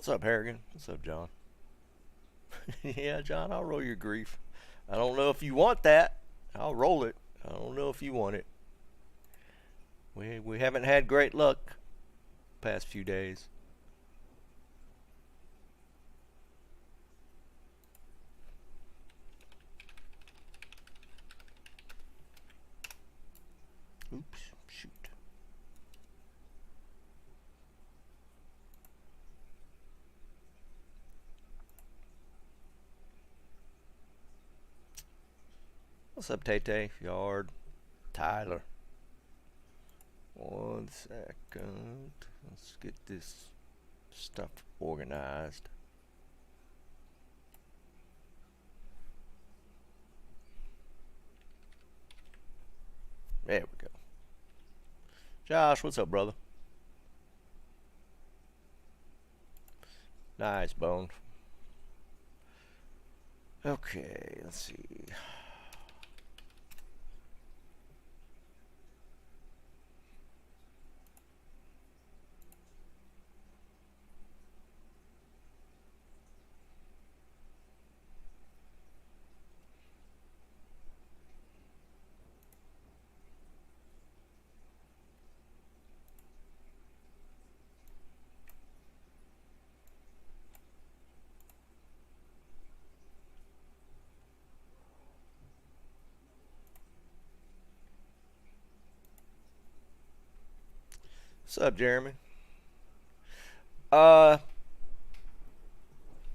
What's up, Harrigan? What's up, John? Yeah, John, I'll roll your grief. I don't know if you want that. I'll roll it. I don't know if you want it. We haven't had great luck past few days. Oops, shoot. What's up, Tay-Tay? Yard. Tyler. 1 second. Let's get this stuff organized. There we go. Josh, what's up, brother? Nice, Bone. Okay, let's see. What's up, Jeremy? Uh,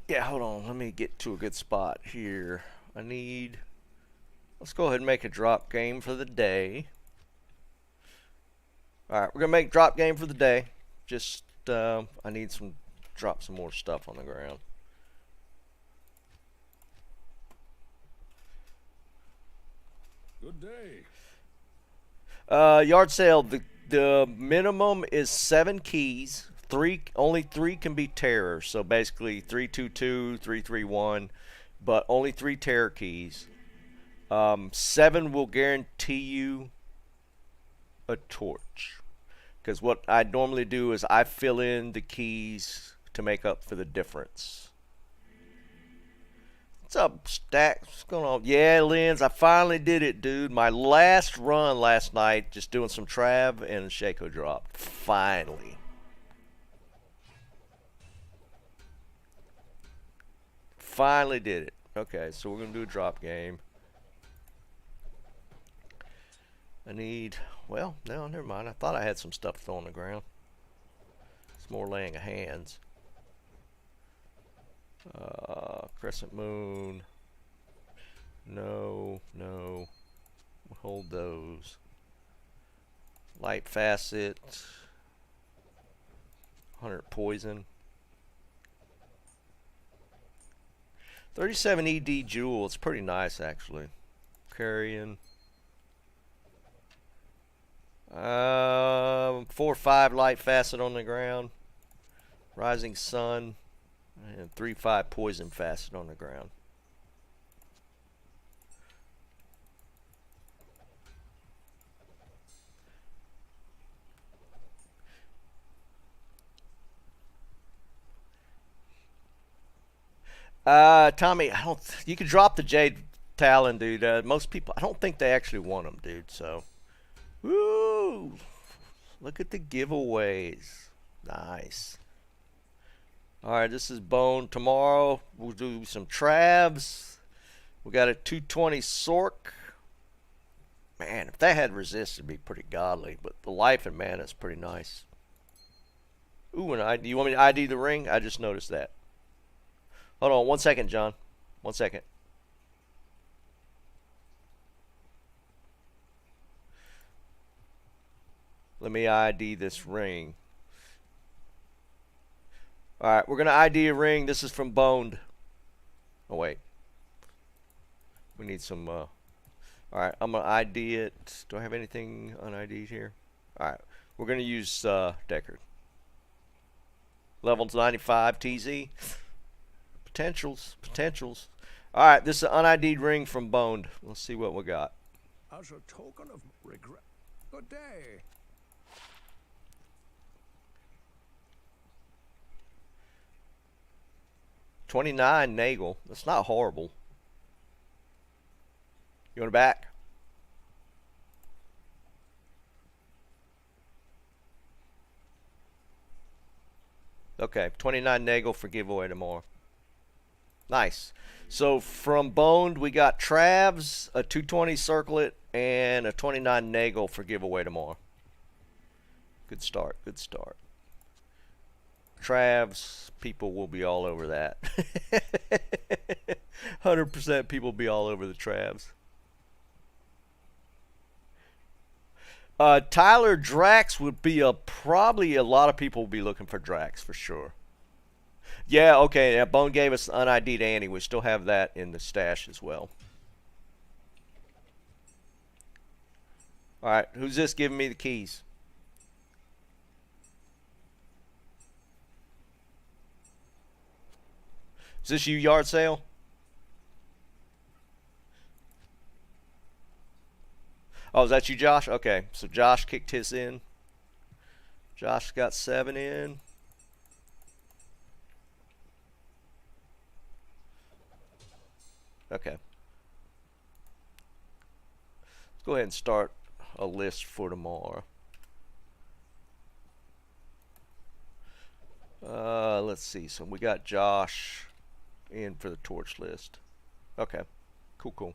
yeah, hold on. Let me get to a good spot here. Let's go ahead and make a drop game for the day. Alright, we're going to make drop game for the day. Just, I need drop some more stuff on the ground. Good day. Yard sale, the minimum is 7 keys. Only 3 can be terror. So basically 322, 331, but only 3 terror keys. 7 will guarantee you a torch. Because what I normally do is I fill in the keys to make up for the difference. What's up, Stack? What's going on? Yeah, Lens, I finally did it, dude. My last run last night, just doing some Trav and Shako dropped. Finally. Finally did it. Okay, so we're going to do a drop game. Well, no, never mind. I thought I had some stuff thrown on the ground. It's more laying of hands. Crescent moon. No. We'll hold those. Light facet. 100 poison. 37 ED jewel. It's pretty nice, actually. Carrion. 4 or 5 light facet on the ground. Rising sun. And 3-5 poison facet on the ground. Tommy, you could drop the Jade Talon, dude. Most people, I don't think they actually want them, dude. So, woo! Look at the giveaways. Nice. Alright, this is Bone. Tomorrow we'll do some Travs. We got a 220 Sork. Man, if that had resist, it'd be pretty godly. But the life and mana is pretty nice. Ooh, and you want me to ID the ring? I just noticed that. Hold on 1 second, John. 1 second. Let me ID this ring. Alright, we're going to ID a ring. This is from Boned. Oh, wait. We need some... Alright, I'm going to ID it. Do I have anything un-ID'd here? Alright, we're going to use Deckard. Level 95 TZ. Potentials. Alright, this is an un-ID'd ring from Boned. Let's see what we got. As a token of regret. Good day. 29 Nagel. That's not horrible. You want it back? Okay, 29 Nagel for giveaway tomorrow. Nice. So from Boned, we got Travs, a 220 Circlet, and a 29 Nagel for giveaway tomorrow. Good start, good start. Travs, people will be all over that. 100% people will be all over the Travs. Tyler Drax would be probably a lot of people will be looking for Drax for sure. Yeah, okay. Yeah, Bone gave us unID'd Annie. We still have that in the stash as well. All right, who's this giving me the keys? Is this you, yard sale? Oh, is that you, Josh? Okay, so Josh kicked his in. Josh got 7 in. Okay. Let's go ahead and start a list for tomorrow. Let's see. So we got Josh in for the torch list. Okay. Cool, cool.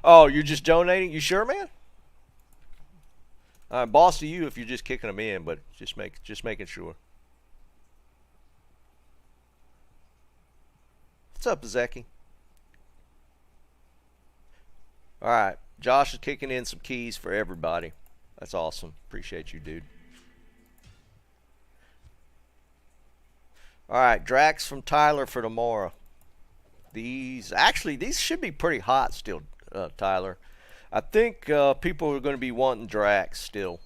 Oh, you're just donating? You sure, man? Boss to you if you're just kicking them in, but just making sure. What's up, Zeki? All right, Josh is kicking in some keys for everybody. That's awesome. Appreciate you, dude. All right, Drax from Tyler for tomorrow. These should be pretty hot still, Tyler. I think people are going to be wanting Drax still.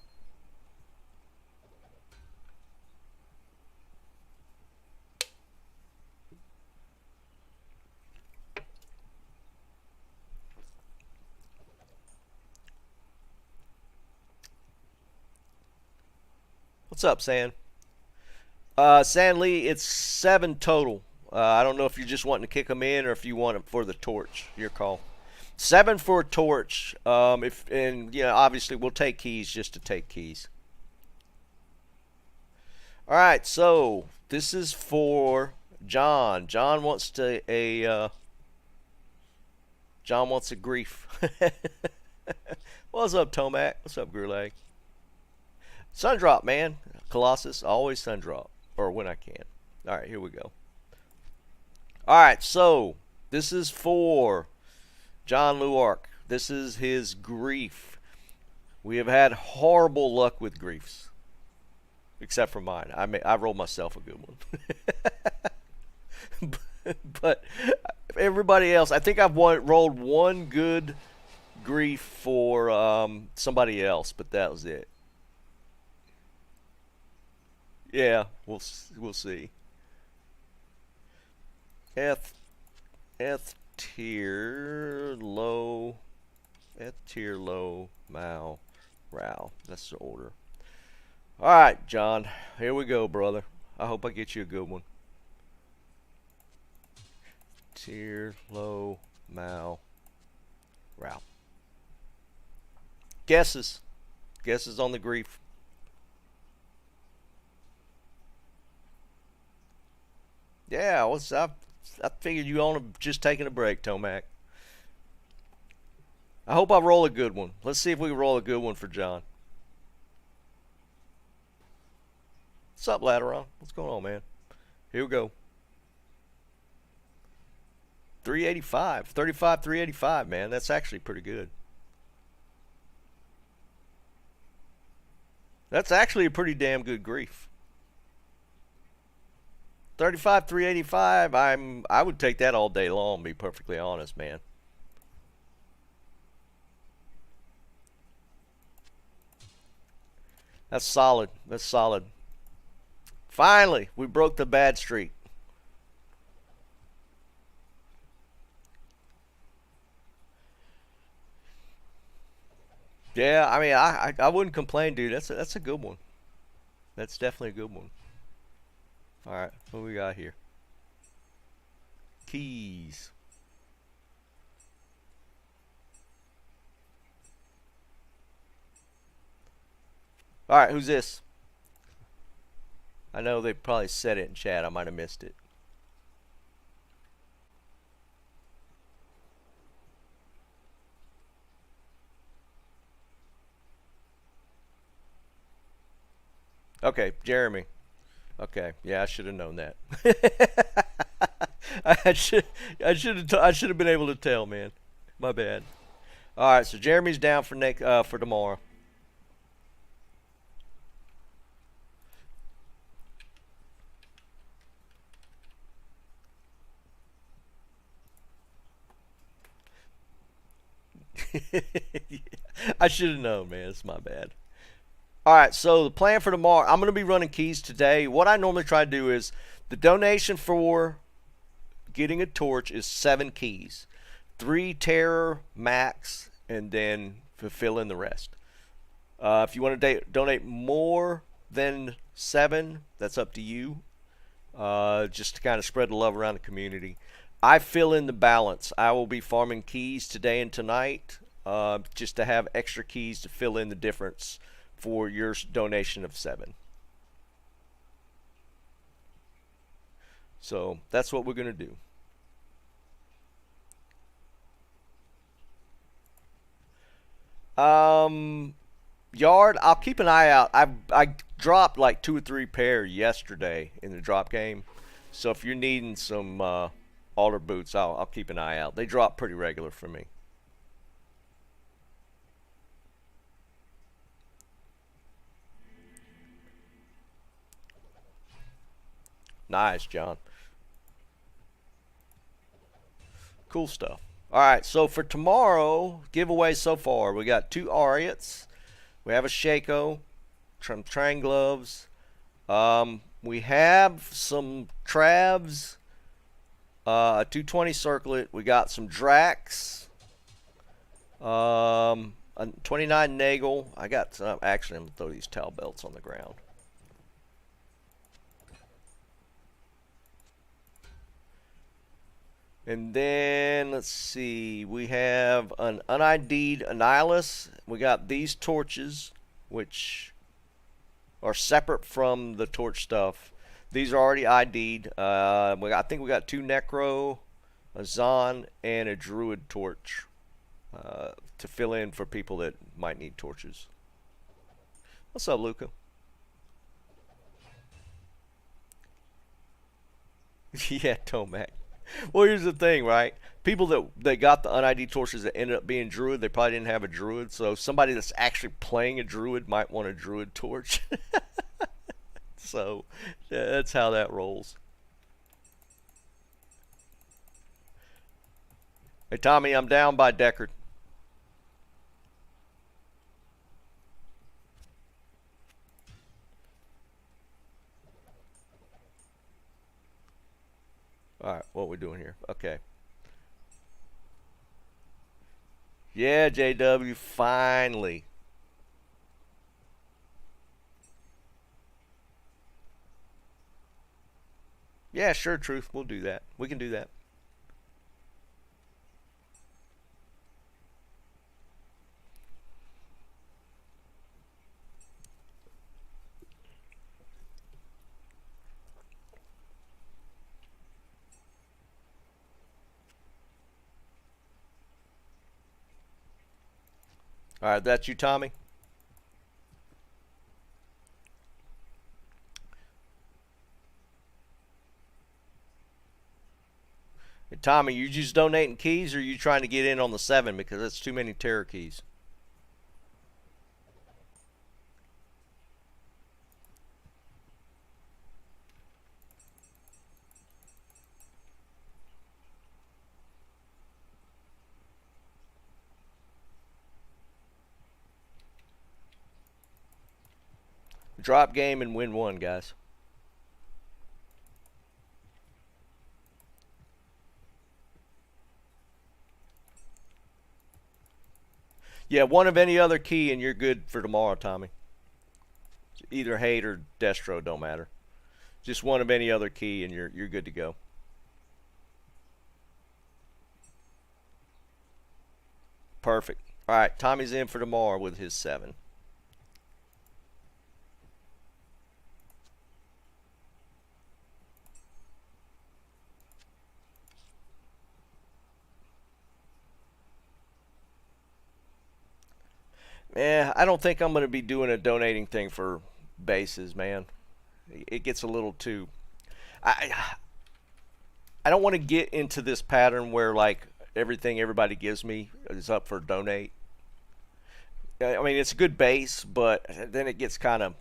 What's up, San? San Lee, it's 7 total. I don't know if you're just wanting to kick them in or if you want them for the torch. Your call. 7 for a torch. Obviously we'll take keys just to take keys. All right, so this is for John. John wants a grief. What's up, Tomac? What's up, Grulag? Sundrop, man. Colossus, always Sundrop. Or when I can. All right, here we go. All right, so this is for John Luark. This is his grief. We have had horrible luck with griefs. Except for mine. I rolled myself a good one. But everybody else, I think I've rolled one good grief for somebody else, but that was it. Yeah, we'll see. F tier low, Mao, Rao. That's the order. All right, John. Here we go, brother. I hope I get you a good one. Tier low, Mao, Rao. Guesses on the grief. Yeah, I figured you on just taking a break, Tomac. I hope I roll a good one. Let's see if we can roll a good one for John. What's up, Lateron? What's going on, man? Here we go. 385. 35, 385, man. That's actually pretty good. That's actually a pretty damn good grief. 35, 385. I would take that all day long, to be perfectly honest, man. That's solid. That's solid. Finally, we broke the bad streak. Yeah, I mean, I wouldn't complain, dude. That's a good one. That's definitely a good one. All right, what we got here? Keys. All right, who's this? I know they probably said it in chat. I might have missed it. Okay, Jeremy. Okay, yeah, I should have known that. I should I should have been able to tell, man. My bad. All right, so Jeremy's down for tomorrow. I should have known, man. It's my bad. All right, so the plan for tomorrow, I'm going to be running keys today. What I normally try to do is the donation for getting a torch is 7 keys, 3 terror max, and then fulfill in the rest. If you want to donate more than 7, that's up to you. Just to kind of spread the love around the community. I fill in the balance. I will be farming keys today and tonight, just to have extra keys to fill in the difference for your donation of 7. So that's what we're going to do. Yard, I'll keep an eye out. I dropped like 2 or 3 pair yesterday in the drop game. So if you're needing some altar boots, I'll keep an eye out. They drop pretty regular for me. Nice, John. Cool stuff. All right, so for tomorrow, giveaways so far, we got 2 Ariats. We have a Shako, some train gloves. We have some Travs, a 220 circlet. We got some Drax, a 29 Nagel. I got some. Actually, I'm going to throw these towel belts on the ground. And then, let's see, we have an unID'd Annihilus. We got these torches, which are separate from the torch stuff. These are already ID'd. I think we got 2 Necro, a Zon, and a Druid torch to fill in for people that might need torches. What's up, Luca? Yeah, Tomac. Well, here's the thing, right? People that got the unID torches that ended up being Druid, they probably didn't have a Druid. So somebody that's actually playing a Druid might want a Druid torch. So that's how that rolls. Hey, Tommy, I'm down by Deckard. Alright, what we doing here? Okay. Yeah, JW, finally. Yeah, sure, Truth. We'll do that. We can do that. Alright, that's you, Tommy? Hey, Tommy, you just donating keys, or are you trying to get in on the 7 because that's too many terror keys? Drop game and win 1, guys. Yeah, one of any other key and you're good for tomorrow, Tommy. Either hate or destro, don't matter. Just one of any other key and you're good to go. Perfect. All right, Tommy's in for tomorrow with his 7. Yeah, I don't think I'm going to be doing a donating thing for bases, man. It gets a little too. I I don't want to get into this pattern where like everything everybody gives me is up for donate. I mean, it's a good base, but then it gets kind of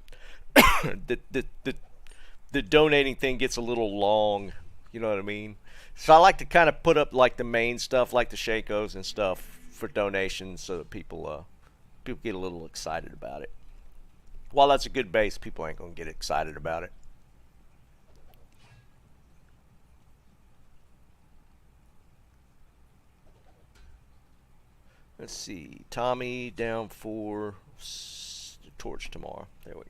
the donating thing gets a little long. You know what I mean? So I like to kind of put up like the main stuff, like the Shakos and stuff, for donations, so that people get a little excited about it. While that's a good base, people ain't gonna get excited about it. Let's see, Tommy down for torch tomorrow. There we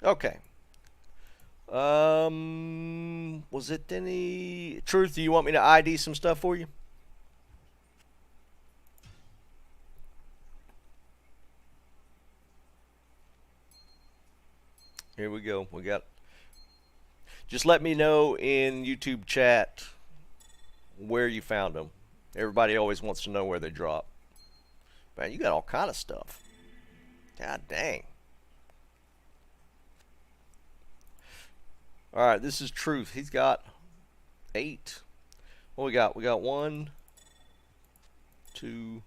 go. Okay. Was it any Truth? Do you want me to ID some stuff for you? Here we go. We got. Just let me know in YouTube chat where you found them. Everybody always wants to know where they drop. Man, you got all kind of stuff. God dang. All right, this is Truth. He's got 8. What we got? We got 1, 2,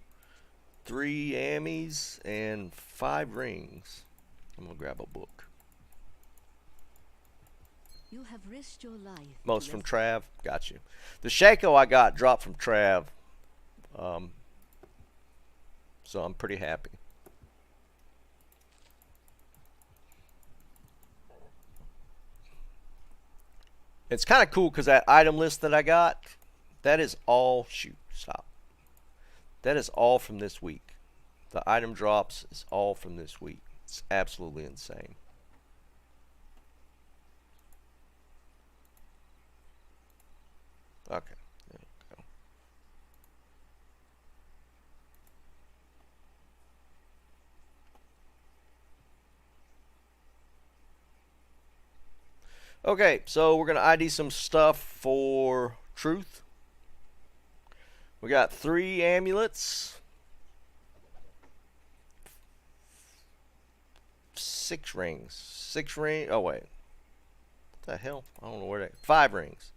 3 Ammies and 5 rings. I'm gonna grab a book. You have risked your life. Most from Trav. Got you. The Shako I got dropped from Trav. So I'm pretty happy. It's kind of cool because that item list that I got, that is all, shoot, stop. That is all from this week. The item drops is all from this week. It's absolutely insane. Okay, there we go. Okay, so we're going to ID some stuff for Truth. We got 3 amulets, 6 rings, 6 rings. Oh, wait. What the hell? I don't know where they. 5 rings.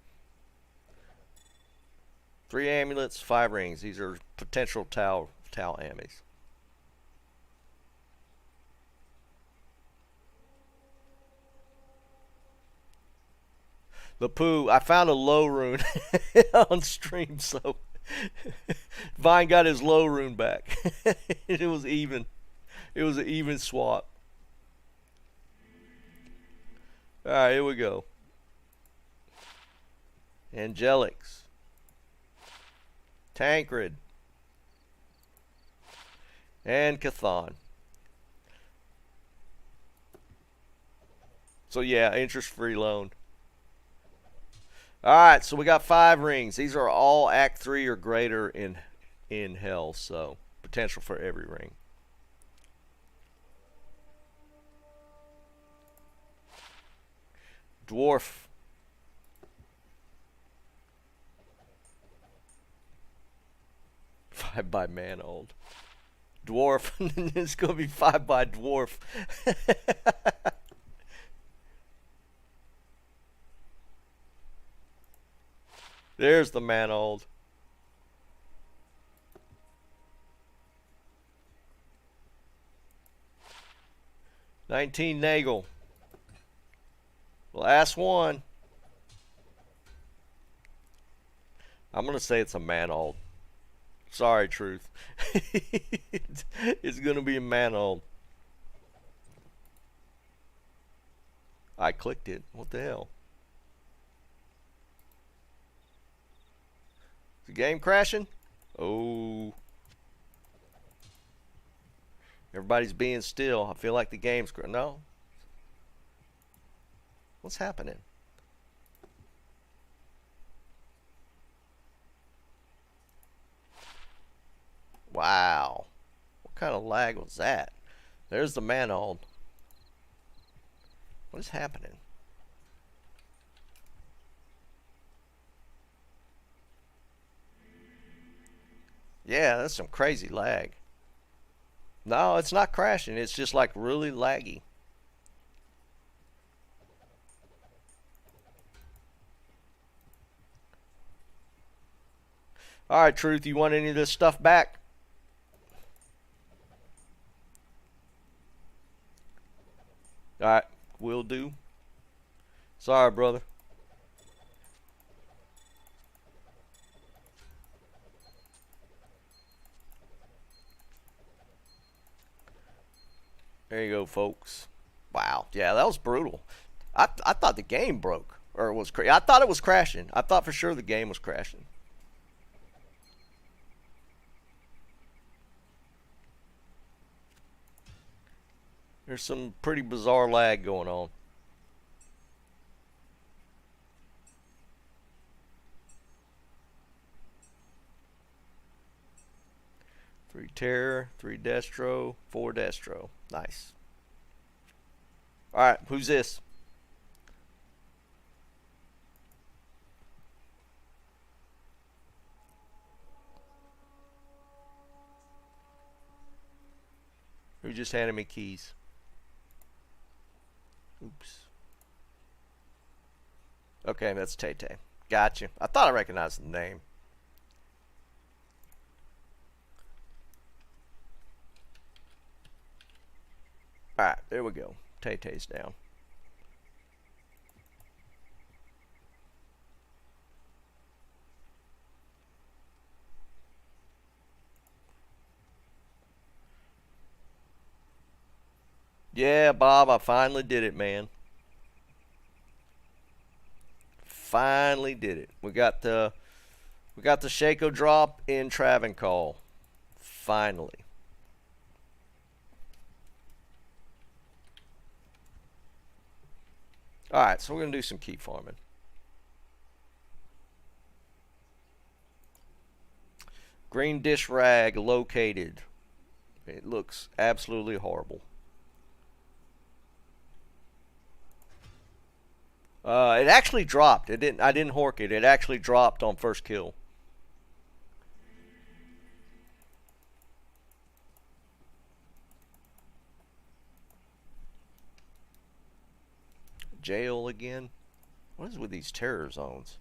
3 amulets, 5 rings. These are potential Tau ammies. Lapoo, I found a low rune on stream, so Vine got his low rune back. It was even. It was an even swap. Alright, here we go. Angelics. Tancred. And Chthon. So yeah, interest-free loan. Alright, so we got 5 rings. These are all Act 3 or greater in Hell, so potential for every ring. Dwarf. Five by man old. Dwarf. It's gonna be 5 by dwarf. There's the man old. $19 Nagel. Last one. I'm gonna say it's a man old. Sorry, Truth. It's gonna be a man old. I clicked it. What the hell? Is the game crashing? Oh. Everybody's being still. I feel like the game's no. What's happening? Wow. What kind of lag was that? There's the manhole. What is happening? Yeah, that's some crazy lag. No, it's not crashing. It's just like really laggy. Alright, Truth, you want any of this stuff back? Alright, will do. Sorry, brother. There you go, folks. Wow. Yeah, that was brutal. I thought the game broke. Or it was I thought it was crashing. I thought for sure the game was crashing. There's some pretty bizarre lag going on. Three Terror, 3 Destro, 4 Destro. Nice. Alright, who's this? Who just handed me keys? Oops. Okay, that's Tay-Tay. Gotcha. I thought I recognized the name. Alright, there we go. Tay-Tay's down. Yeah, Bob, I finally did it, man. Finally did it. We got the Shako drop in Travancore. Finally. Alright, so we're going to do some key farming. Green dish rag located. It looks absolutely horrible. It actually dropped. It didn't. I didn't hork it. It actually dropped on first kill. Jail again. What is with these terror zones?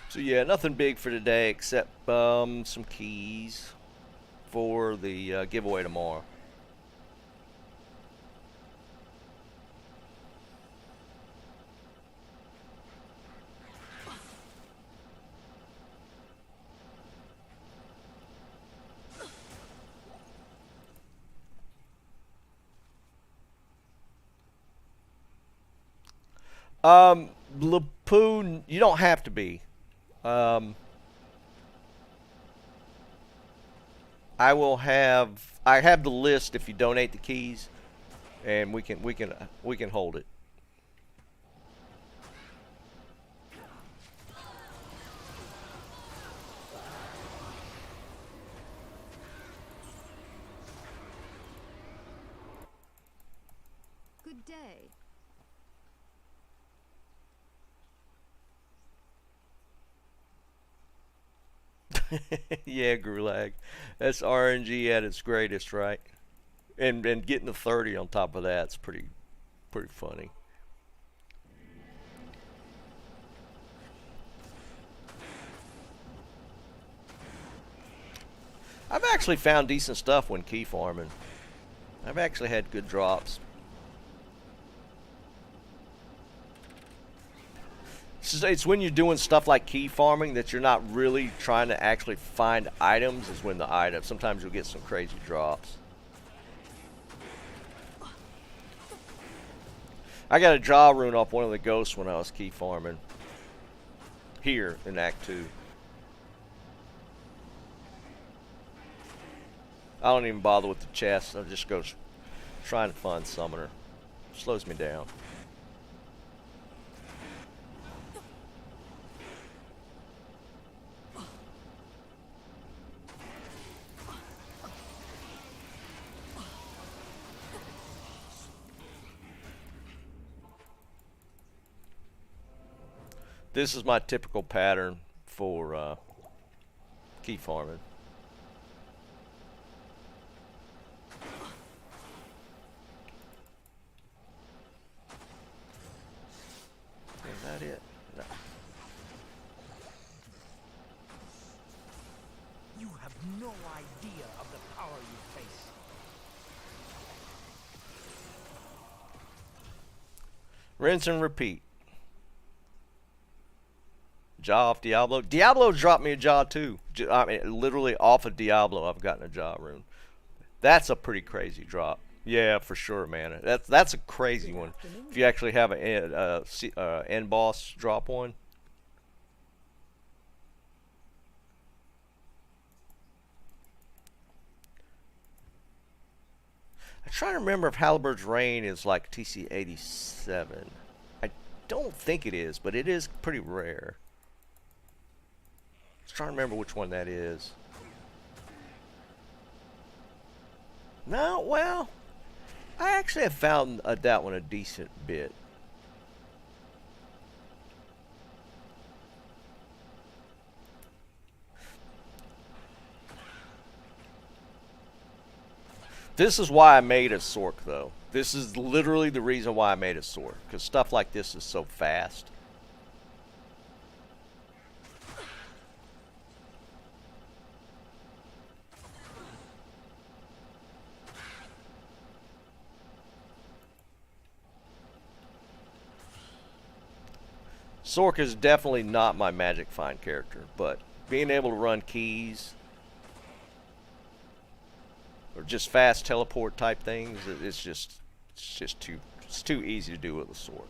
So yeah, nothing big for today except some keys for the giveaway tomorrow. Lapoon, you don't have to be. I have the list if you donate the keys, and we can hold it. Good day. Yeah, Gulag. That's RNG at its greatest, right? And getting the 30 on top of that's pretty funny. I've actually found decent stuff when key farming. I've actually had good drops. It's when you're doing stuff like key farming that you're not really trying to actually find items is when the items, sometimes you'll get some crazy drops. I got a jaw rune off one of the ghosts when I was key farming. Here in Act 2. I don't even bother with the chest. I just go trying to find summoner. Slows me down. This is my typical pattern for key farming. Is that it? No. You have no idea of the power you face. Rinse and repeat. Jaw off Diablo. Diablo dropped me a jaw too. I mean, literally off of Diablo, I've gotten a jaw rune. That's a pretty crazy drop. Yeah, for sure, man. That's a crazy one. If you actually have an end boss drop one. I'm trying to remember if Halberd's Reign is like TC 87. I don't think it is, but it is pretty rare. I was trying to remember which one that is. No, well, I actually have found that one a decent bit. This is why I made a Sork, though. This is literally the reason why I made a Sork, because stuff like this is so fast. Sork is definitely not my Magic Find character, but being able to run keys or just fast teleport type things, it's too easy to do with a Sork.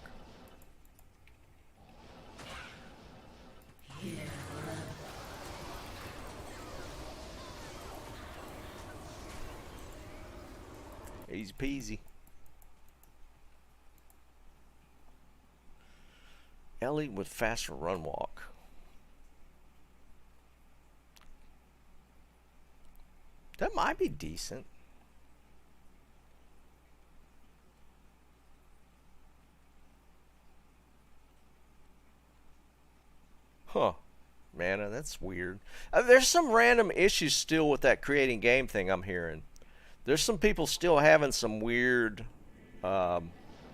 Easy peasy. Ellie with faster run walk. That might be decent. Huh. Mana, that's weird. There's some random issues still with that creating game thing I'm hearing. There's some people still having some weird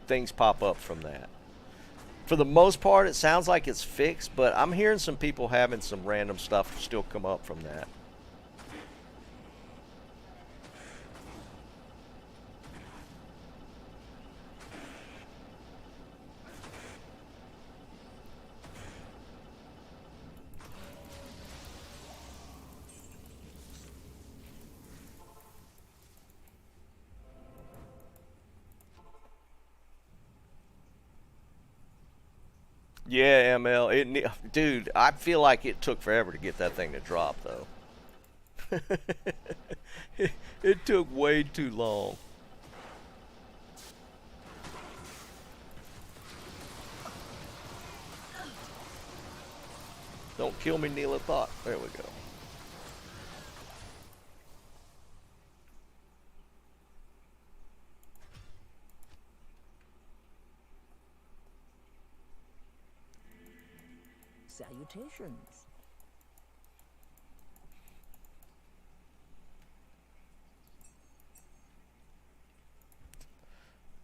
things pop up from that. For the most part, it sounds like it's fixed, but I'm hearing some people having some random stuff still come up from that. Yeah, ML. Dude, I feel like it took forever to get that thing to drop, though. It took way too long. Don't kill me, Neela Thought. There we go. Salutations.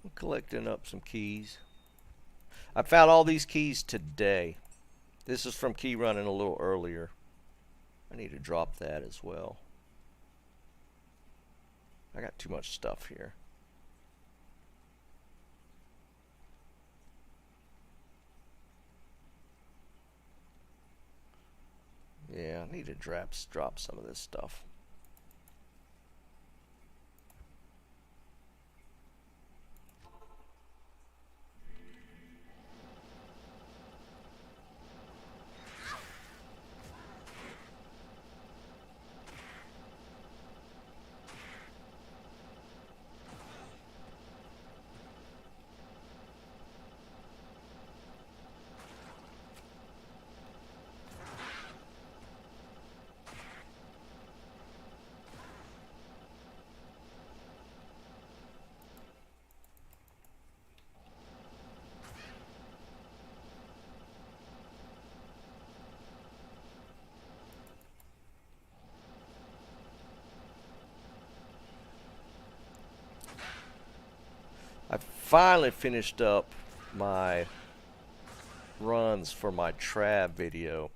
I'm collecting up some keys. I found all these keys today. This is from key running a little earlier. I need to drop that as well. I got too much stuff here. Yeah, I need to drop some of this stuff. finally finished up my runs for my trab video.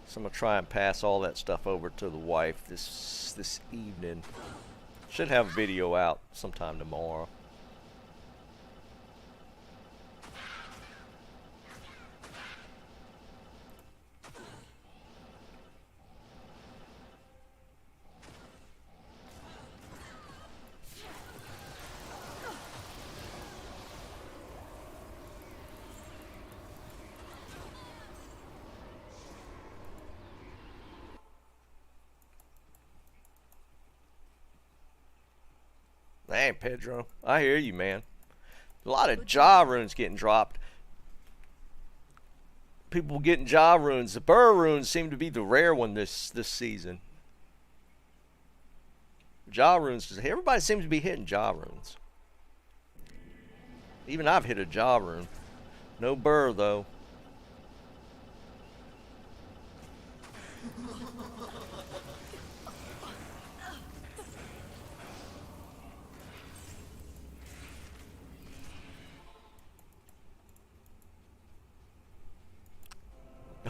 So I'm gonna try and pass all that stuff over to the wife this evening. Should have a video out sometime tomorrow. Dang, Pedro. I hear you, man. A lot of jaw runes getting dropped. People getting jaw runes. The burr runes seem to be the rare one this season. Jaw runes. Everybody seems to be hitting jaw runes. Even I've hit a jaw rune. No burr, though.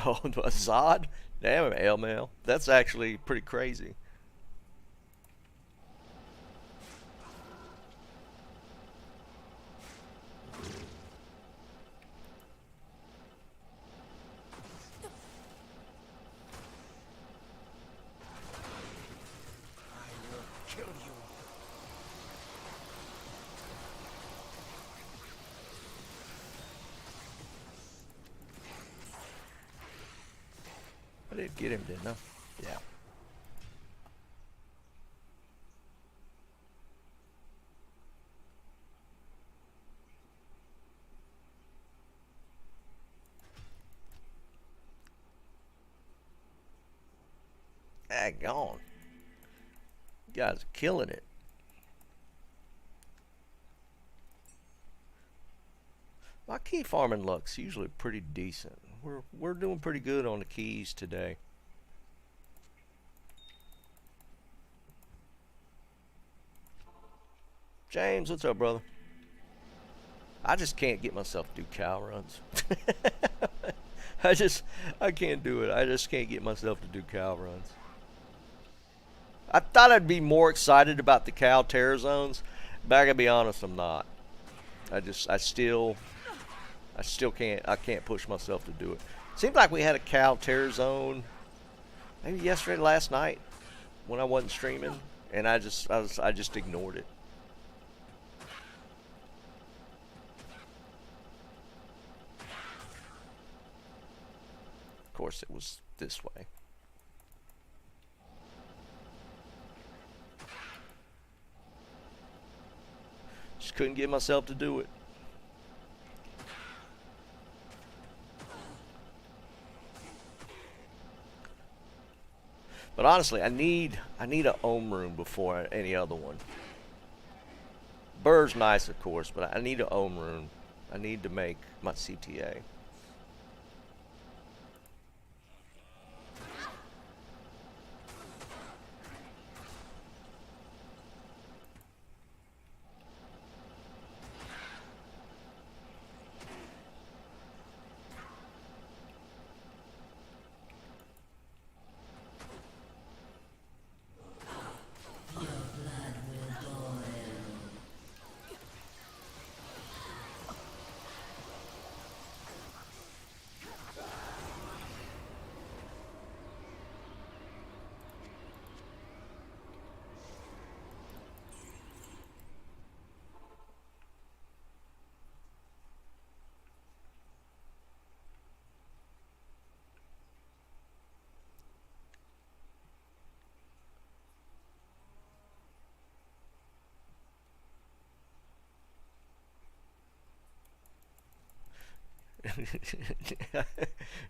Oh, a Zod? Damn, Ailmail. That's actually pretty crazy. I will kill you. I did get him, didn't I? Yeah. Daggone. You guys are killing it. My key farming luck's usually pretty decent. We're doing pretty good on the keys today. James, what's up, brother? I just can't get myself to do cow runs. I can't do it. I just can't get myself to do cow runs. I thought I'd be more excited about the cow terror zones, but I gotta be honest, I'm not. I still can't push myself to do it. Seems like we had a cow terror zone maybe yesterday, last night when I wasn't streaming, and I just ignored it. Of course, it was this way. Just couldn't get myself to do it. But honestly, I need a Ohm room before any other one. Burr's nice, of course, but I need a Ohm room. I need to make my CTA.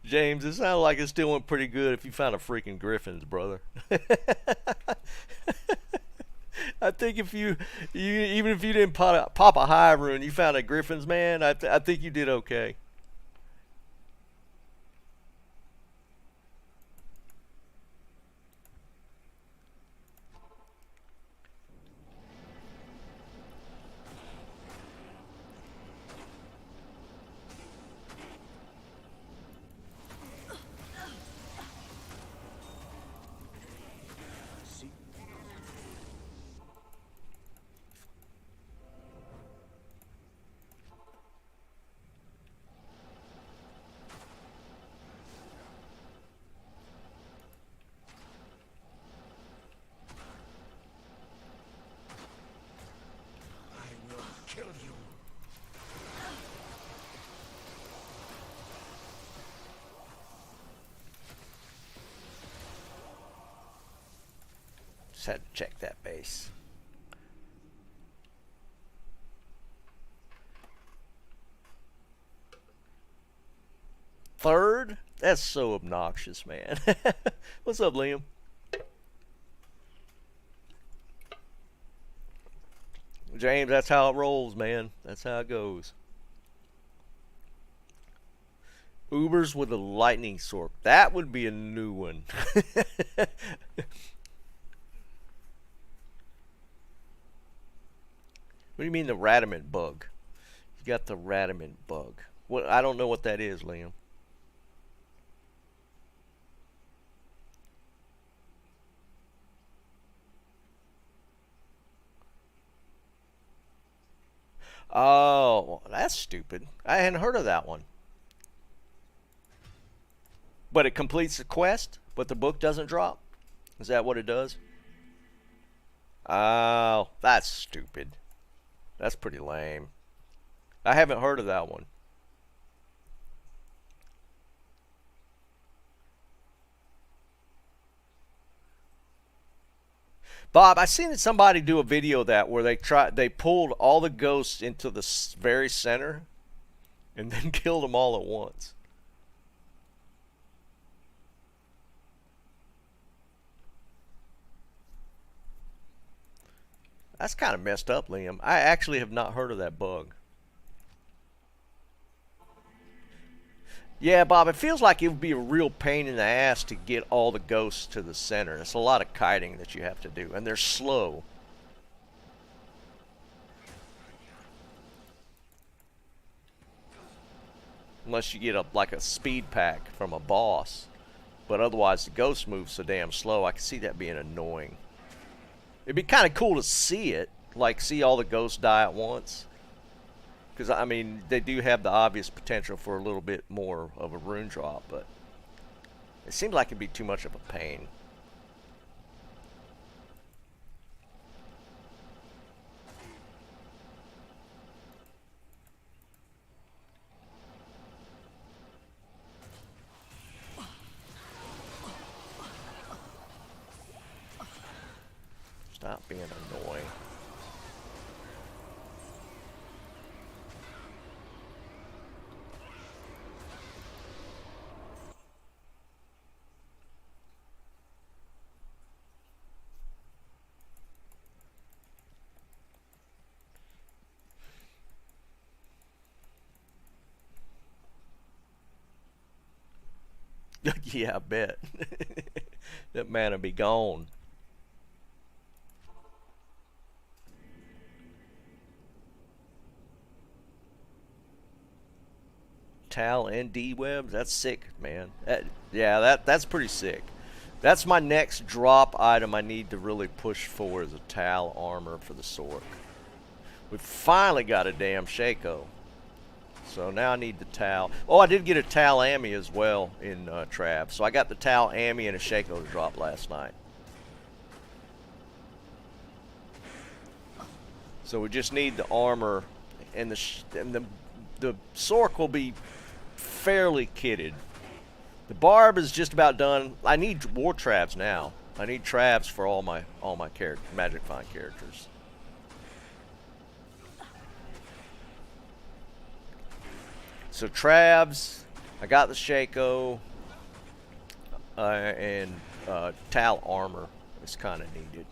James, it sounded like it still went pretty good if you found a freaking Griffins, brother. I think if you even if you didn't pop a high rune, you found a Griffins, man, I think you did okay. Just had to check that base. Third? That's so obnoxious, man. What's up, Liam? James, that's how it rolls, man. That's how it goes. Ubers with a lightning sork. That would be a new one. What do you mean the Radamant bug? You got the Radamant bug. What? I don't know what that is, Liam. Oh, that's stupid. I hadn't heard of that one. But it completes the quest, but the book doesn't drop? Is that what it does? Oh, that's stupid. That's pretty lame. I haven't heard of that one. Bob, I seen somebody do a video of that where they pulled all the ghosts into the very center and then killed them all at once. That's kind of messed up, Liam. I actually have not heard of that bug. Yeah, Bob, it feels like it would be a real pain in the ass to get all the ghosts to the center. It's a lot of kiting that you have to do, and they're slow. Unless you get like a speed pack from a boss. But otherwise, the ghosts move so damn slow, I can see that being annoying. It'd be kind of cool to see it, like see all the ghosts die at once. Because, I mean, they do have the obvious potential for a little bit more of a rune drop, but it seems like it'd be too much of a pain. Stop being annoying. Yeah, I bet. That man will be gone. Tal and D-webs, that's sick, man. That's pretty sick. That's my next drop item I need to really push for is a Tal armor for the Sork. We finally got a damn Shako. So now I need the Tal. Oh, I did get a Tal Ami as well in Trav. So I got the Tal Ami and a Shako to drop last night. So we just need the armor, and the Sork will be fairly kitted. The Barb is just about done. I need war Travs now. I need Travs for all my Magic Find characters. So Travs, I got the Shako, and Tal armor is kind of needed.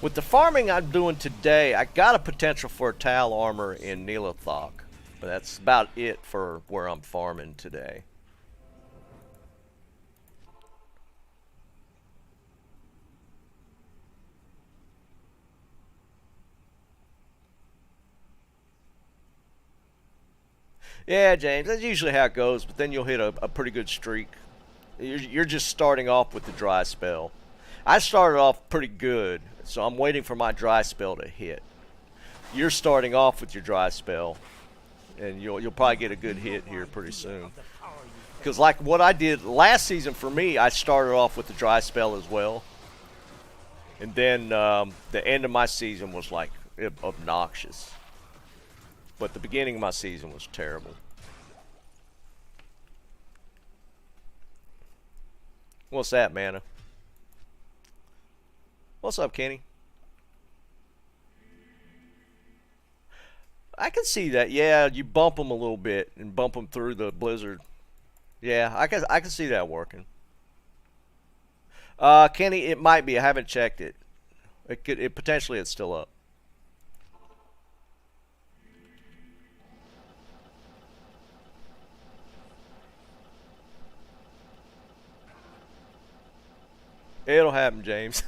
With the farming I'm doing today, I got a potential for a Tal armor in Neelathok, but that's about it for where I'm farming today. Yeah, James, that's usually how it goes, but then you'll hit a pretty good streak. You're just starting off with the dry spell. I started off pretty good, so I'm waiting for my dry spell to hit. You're starting off with your dry spell, and you'll probably get a good hit here pretty soon. Because like what I did last season for me, I started off with the dry spell as well. And then the end of my season was like obnoxious. But the beginning of my season was terrible. What's that, Mana? What's up, Kenny? I can see that. Yeah, you bump them a little bit and bump them through the blizzard. Yeah, I can see that working. Kenny, it might be. I haven't checked it. It potentially it's still up. It'll happen, James.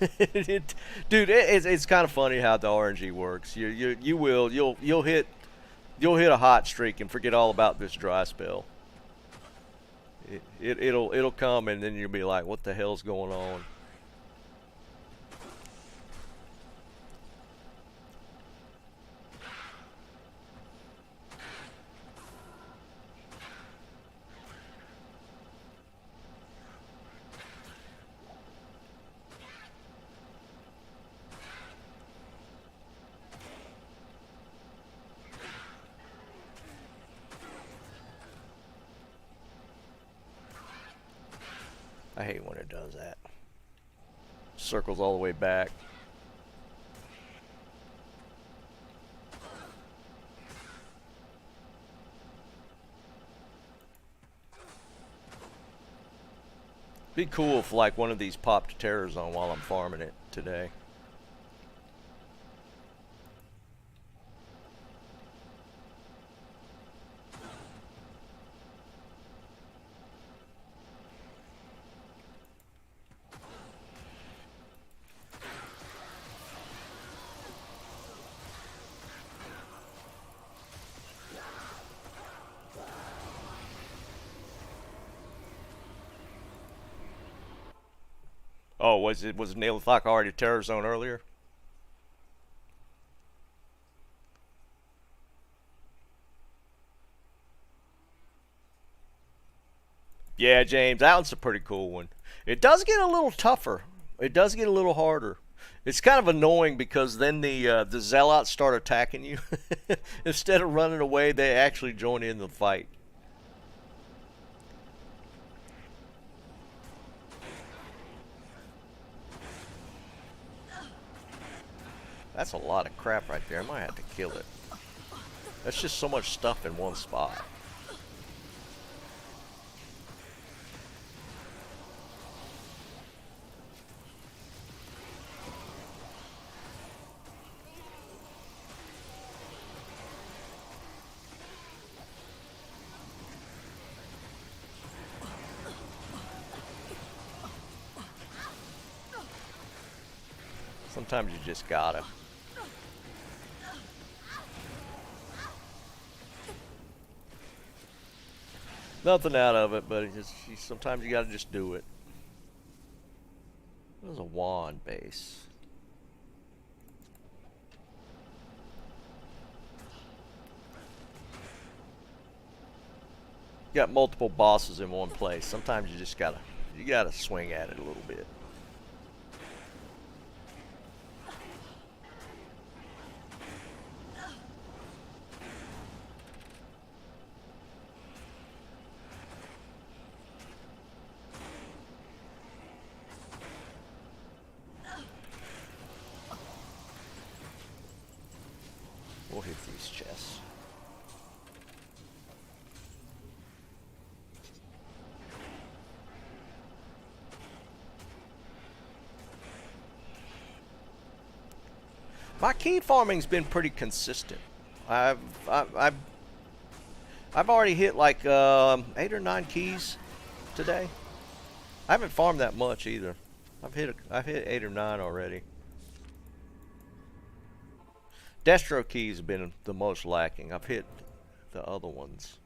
Dude, it's kind of funny how the RNG works. You'll hit a hot streak and forget all about this dry spell. It'll come and then you'll be like, what the hell's going on? I hate when it does that. Circles all the way back. Be cool if like one of these popped Tues-Thurs-Sun while I'm farming it today. Oh, was Nailthok already Tues-Thurs-Sun earlier? Yeah, James, that one's a pretty cool one. It does get a little tougher. It does get a little harder. It's kind of annoying because then the zealots start attacking you. Instead of running away, they actually join in the fight. That's a lot of crap right there. I might have to kill it. That's just so much stuff in one spot. Sometimes you just gotta. Nothing out of it, but sometimes you gotta just do it. There's a wand base. You got multiple bosses in one place. Sometimes you just gotta swing at it a little bit. We'll hit these chests. My key farming's been pretty consistent. I've already hit like 8 or 9 keys today. I haven't farmed that much either. I've hit 8 or 9 already. Destro keys have been the most lacking. I've hit the other ones.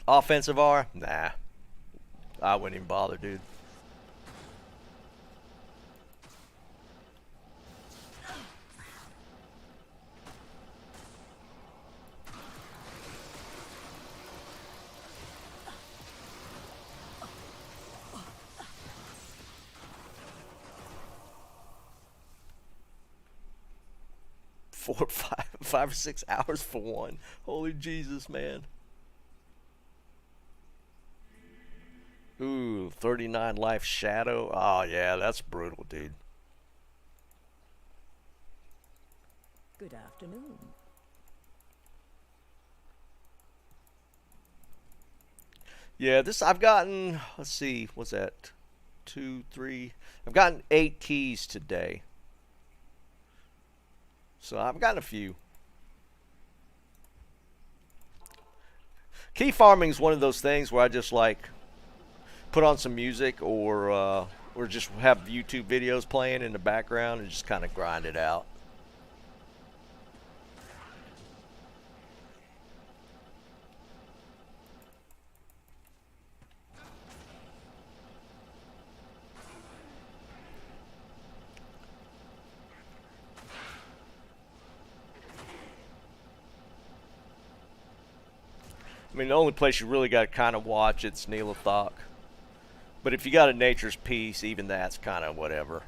Offensive R? Nah. I wouldn't even bother, dude. Four or five. 5 or 6 hours for one. Holy Jesus, man. Ooh, 39 life shadow. Oh, yeah, that's brutal, dude. Good afternoon. Yeah, this I've gotten, let's see, what's that? 2, 3. I've gotten 8 keys today. So I've gotten a few. Key farming is one of those things where I just like put on some music or just have YouTube videos playing in the background and just kind of grind it out. I mean, the only place you really got to kind of watch it's Neelathok. But if you got a Nature's Peace, even that's kind of whatever.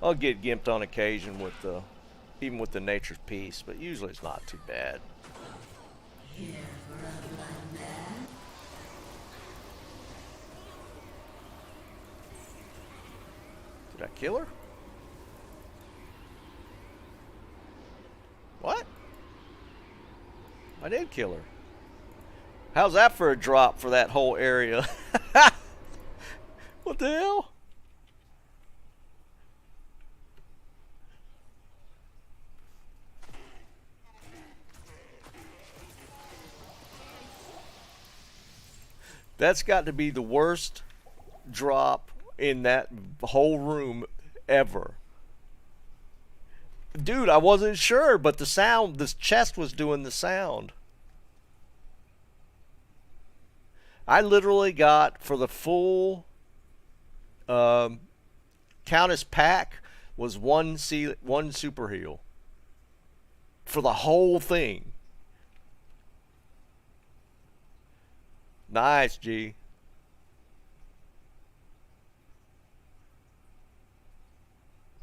I'll get gimped on occasion with the, even with the Nature's Peace, but usually it's not too bad. Did I kill her? What? I did kill her. How's that for a drop for that whole area? What the hell? That's got to be the worst drop in that whole room ever. Dude, I wasn't sure, but the sound, this chest was doing the sound. I literally got, for the full Countess pack, was one super heal. For the whole thing. Nice, G.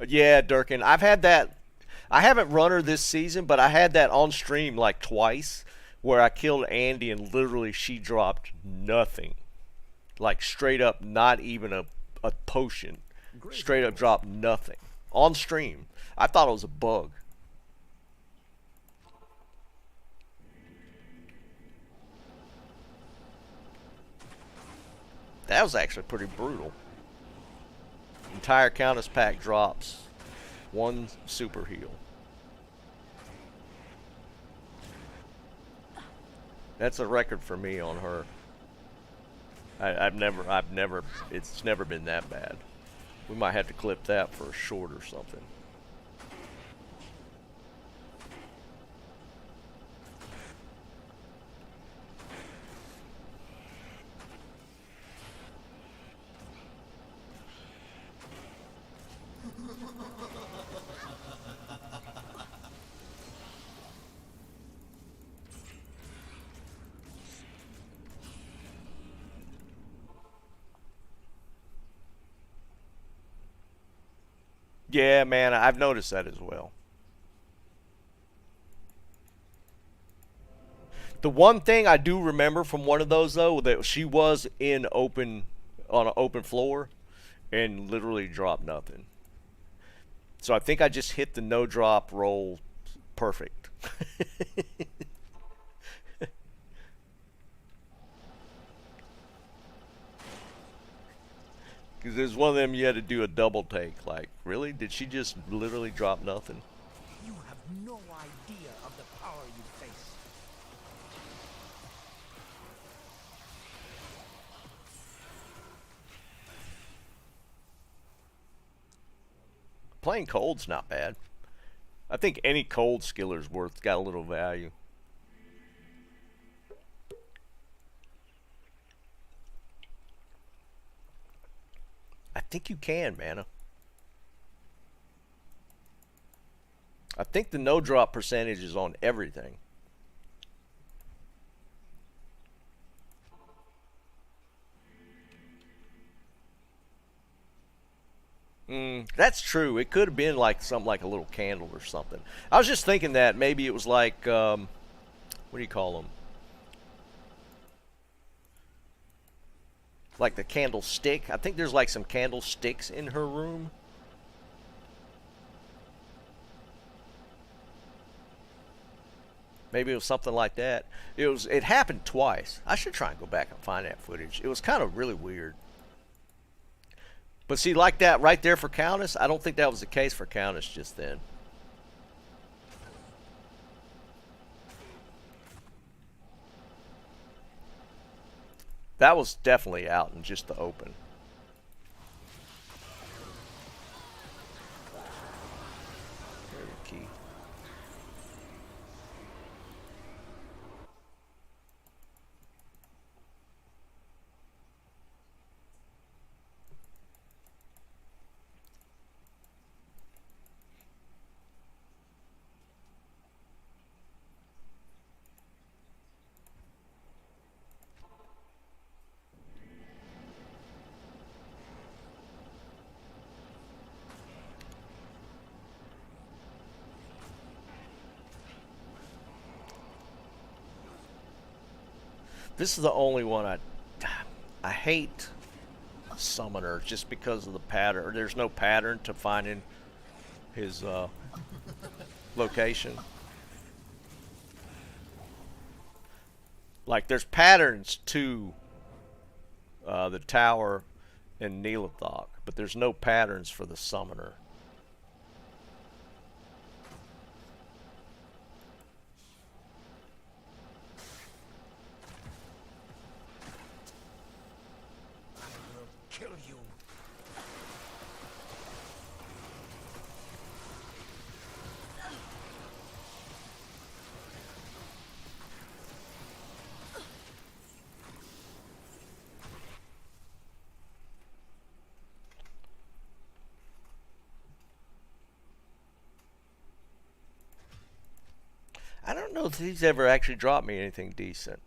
Yeah, Durkin. I've had that. I haven't run her this season, but I had that on stream like twice where I killed Andy and literally she dropped nothing. Like straight up, not even a potion. Straight up dropped nothing. On stream. I thought it was a bug. That was actually pretty brutal. Entire Countess pack drops one super heal. That's a record for me on her. I've never, it's never been that bad. We might have to clip that for a short or something. Yeah, man, I've noticed that as well. The one thing I do remember from one of those, though, that she was in open, on an open floor and literally dropped nothing. So I think I just hit the no drop roll perfect. Because there's one of them you had to do a double take. Like, really? Did she just literally drop nothing? You have no idea of the power you face. Playing cold's not bad. I think any cold skiller's got a little value. I think you can, Mana. I think the no drop percentage is on everything. That's true. It could have been like something like a little candle or something. I was just thinking that maybe it was like, what do you call them? Like the candlestick. I think there's like some candlesticks in her room. Maybe it was something like that. It happened twice. I should try and go back and find that footage. It was kind of really weird. But see, like that right there for Countess, I don't think that was the case for Countess just then. That was definitely out in just the open. There's the key. This is the only one I hate a summoner just because of the pattern. There's no pattern to finding his location. Like there's patterns to the tower in Neelathok, but there's no patterns for the summoner. Kill you. I don't know if he's ever actually dropped me anything decent.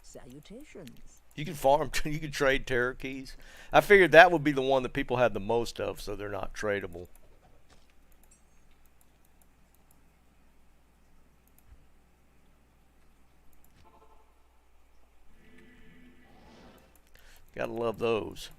Salutations. You can farm, you can trade terror keys. I figured that would be the one that people had the most of, so they're not tradable. Gotta love those.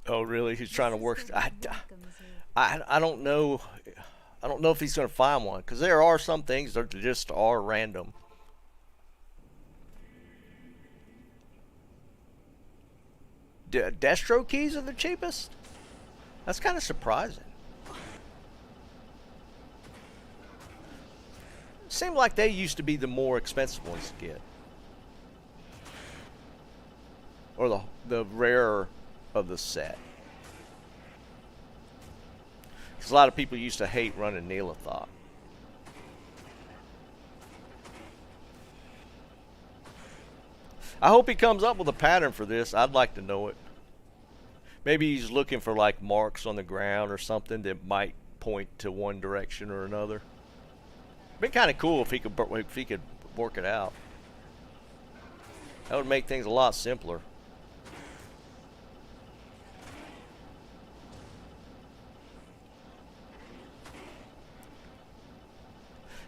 Oh, really? He's trying to work. I don't know. I don't know if he's going to find one, because there are some things that just are random. Destro keys are the cheapest? That's kind of surprising. Seemed like they used to be the more expensive ones to get. Or the rarer of the set. Because a lot of people used to hate running Neelathok. I hope he comes up with a pattern for this. I'd like to know it. Maybe he's looking for like marks on the ground or something that might point to one direction or another. It'd be kind of cool if he could work it out. That would make things a lot simpler.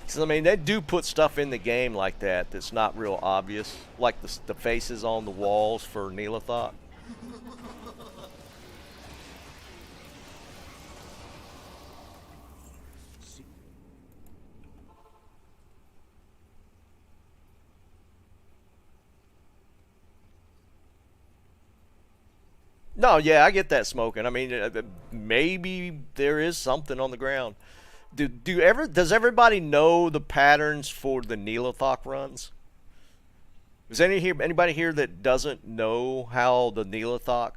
So, I mean, they do put stuff in the game like that that's not real obvious, like the faces on the walls for Neelathok. No, yeah, I get that smoking. I mean, maybe there is something on the ground. Does everybody know the patterns for the Neelathok runs? Is anybody here that doesn't know how the Neelathok,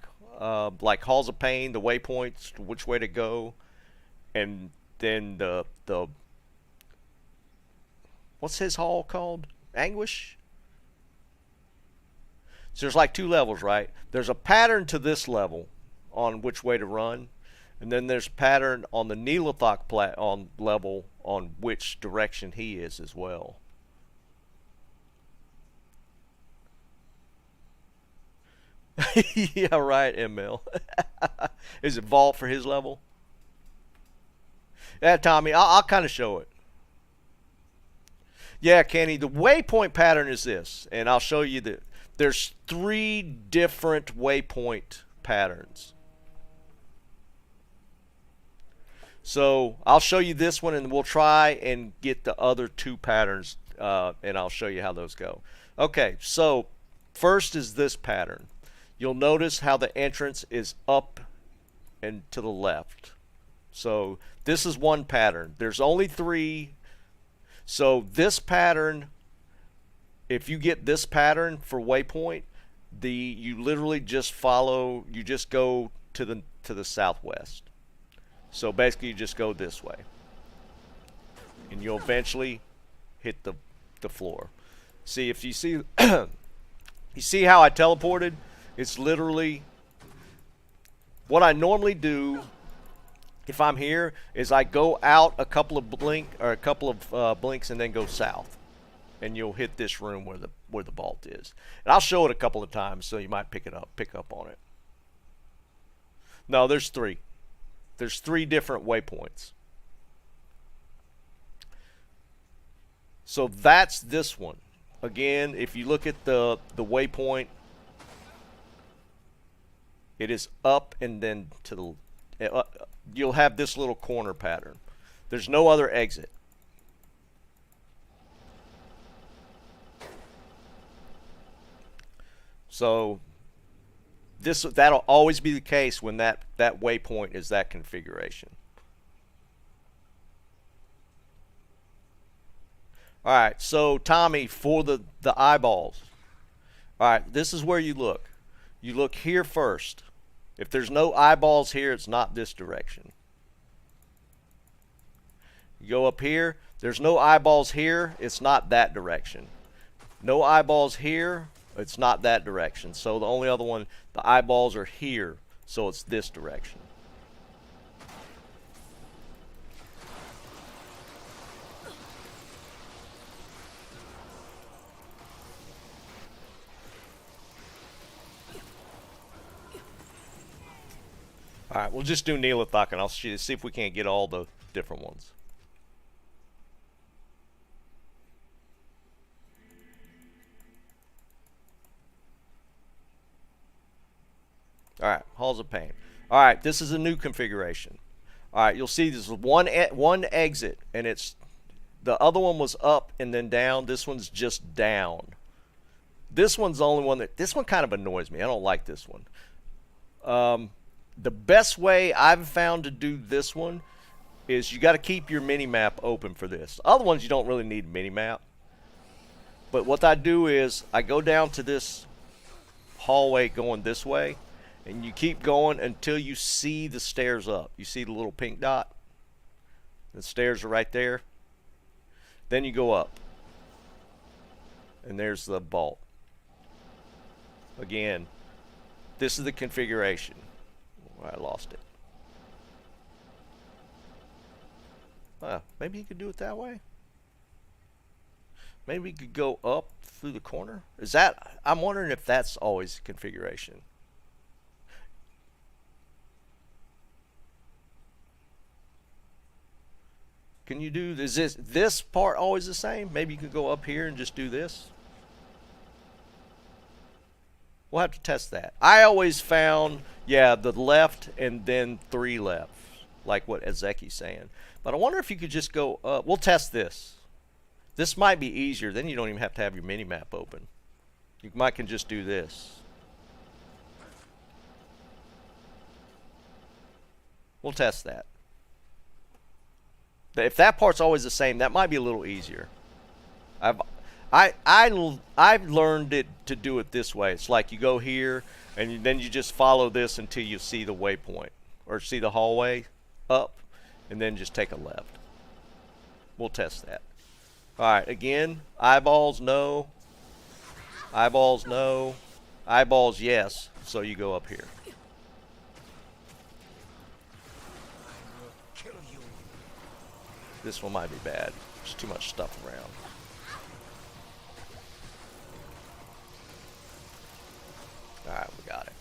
like Halls of Pain, the waypoints, which way to go, and then the what's his hall called? Anguish? So there's like 2 levels, right? There's a pattern to this level on which way to run, and then there's a pattern on the Neelathok level on which direction he is as well. Yeah, right, ML. Is it vault for his level? Yeah, Tommy, I'll kind of show it. Yeah, Kenny, the waypoint pattern is this, and I'll show you that there's 3 different waypoint patterns. So I'll show you this one, and we'll try and get the other 2 patterns, and I'll show you how those go. Okay, so first is this pattern. You'll notice how the entrance is up and to the left. So this is one pattern. There's only 3. So this pattern, if you get this pattern for waypoint, you literally just follow, you just go to the southwest. So basically you just go this way. And you'll eventually hit the floor. See, if you see you see how I teleported? It's literally what I normally do if I'm here is I go out a couple of blinks and then go south, and you'll hit this room where the vault is. And I'll show it a couple of times so you might pick up on it. No, there's 3. There's 3 different waypoints. So that's this one. Again, if you look at the waypoint, it is up and then to the you'll have this little corner pattern. There's no other exit. So that'll always be the case when that waypoint is that configuration. All right, so Tommy, for the eyeballs. All right, this is where you look. You look here first. If there's no eyeballs here, it's not this direction. You go up here. There's no eyeballs here. It's not that direction. No eyeballs here. It's not that direction. So the only other one, the eyeballs are here. So it's this direction. Alright, we'll just do Neelathok, and I'll see if we can't get all the different ones. Alright, Halls of Pain. Alright, this is a new configuration. Alright, you'll see there's one exit, and it's the other one was up and then down. This one's just down. This one's the only one this one kind of annoys me. I don't like this one. The best way I've found to do this one is you got to keep your mini-map open for this. Other ones you don't really need a mini-map. But what I do is I go down to this hallway going this way, and you keep going until you see the stairs up. You see the little pink dot? The stairs are right there. Then you go up. And there's the vault. Again, this is the configuration. I lost it. Maybe you could do it that way. Maybe we could go up through the corner. Is that? I'm wondering if that's always the configuration. Can you do, is this part always the same? Maybe you could go up here and just do this. We'll have to test that. I always found, yeah, the left and then 3 left, like what Ezeki's saying. But I wonder if you could just go up. We'll test this. This might be easier. Then you don't even have to have your mini-map open. You might can just do this. We'll test that. But if that part's always the same, that might be a little easier. I've learned it to do it this way. It's like you go here, and then you just follow this until you see the waypoint or see the hallway up, and then just take a left. We'll test that. All right, again, eyeballs no, eyeballs no, eyeballs yes. So you go up here. This one might be bad. There's too much stuff around. Alright, we got it.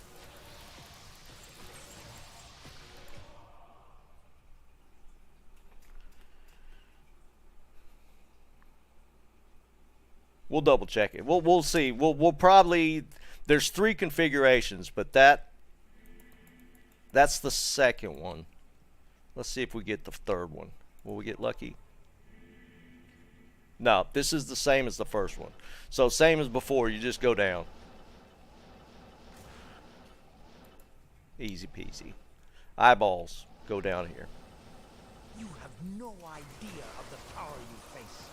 We'll double check it. We'll see. We'll probably, there's 3 configurations, but that's the second one. Let's see if we get the third one. Will we get lucky? No, this is the same as the first one. So same as before, you just go down. Easy peasy. Eyeballs, go down here. You have no idea of the power you face.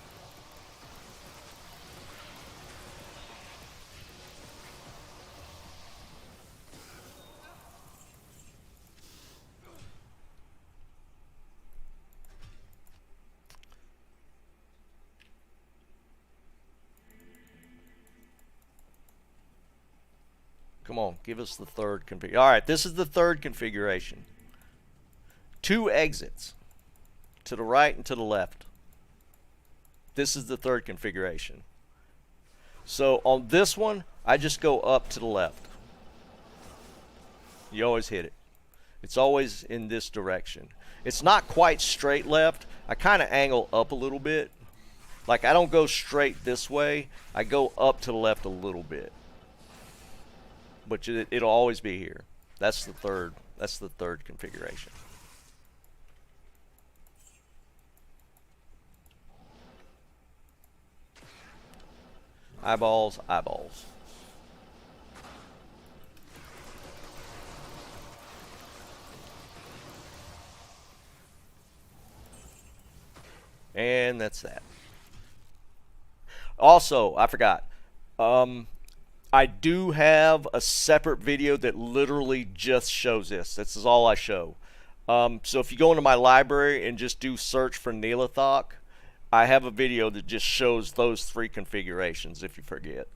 Come on, give us the third configuration. All right, this is the third configuration. 2 exits to the right and to the left. This is the third configuration. So on this one, I just go up to the left. You always hit it. It's always in this direction. It's not quite straight left. I kind of angle up a little bit. Like I don't go straight this way. I go up to the left a little bit. But it'll always be here. That's the third. That's the third configuration. Eyeballs, eyeballs. And that's that. Also, I forgot. I do have a separate video that literally just shows this. This is all I show. So if you go into my library and just do search for Neelathok, I have a video that just shows those 3 configurations if you forget.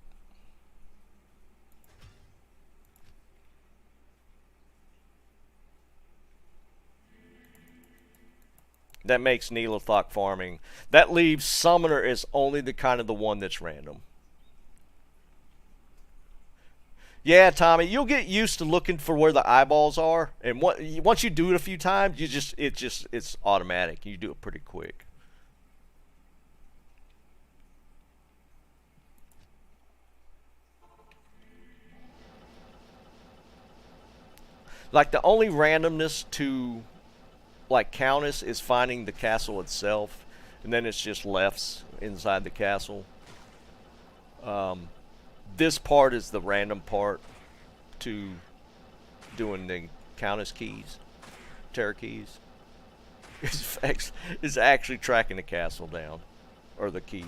That makes Neelathok farming. That leaves Summoner as only the kind of the one that's random. Yeah, Tommy, you'll get used to looking for where the eyeballs are, and once you do it a few times, it's automatic. You do it pretty quick. Like the only randomness to like Countess is finding the castle itself, and then it's just lefts inside the castle. This part is the random part to doing the Countess keys, Terror keys. It's actually tracking the castle down, or the key.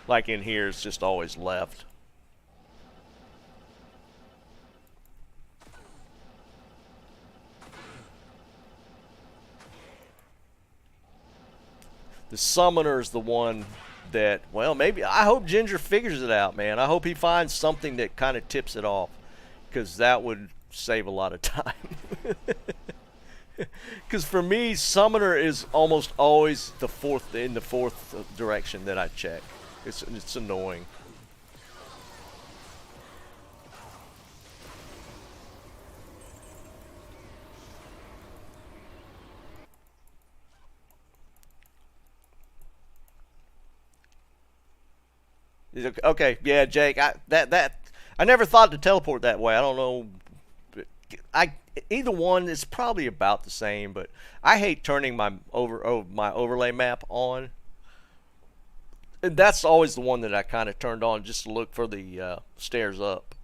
Like in here, it's just always left. The Summoner is the one that, well, maybe, I hope Ginger figures it out, man. I hope he finds something that kind of tips it off, because that would save a lot of time. Because for me, Summoner is almost always in the fourth direction that I check. It's annoying. Okay, yeah, Jake. I never thought to teleport that way. I don't know. Either one is probably about the same, but I hate turning my overlay map on. And that's always the one that I kind of turned on just to look for the stairs up.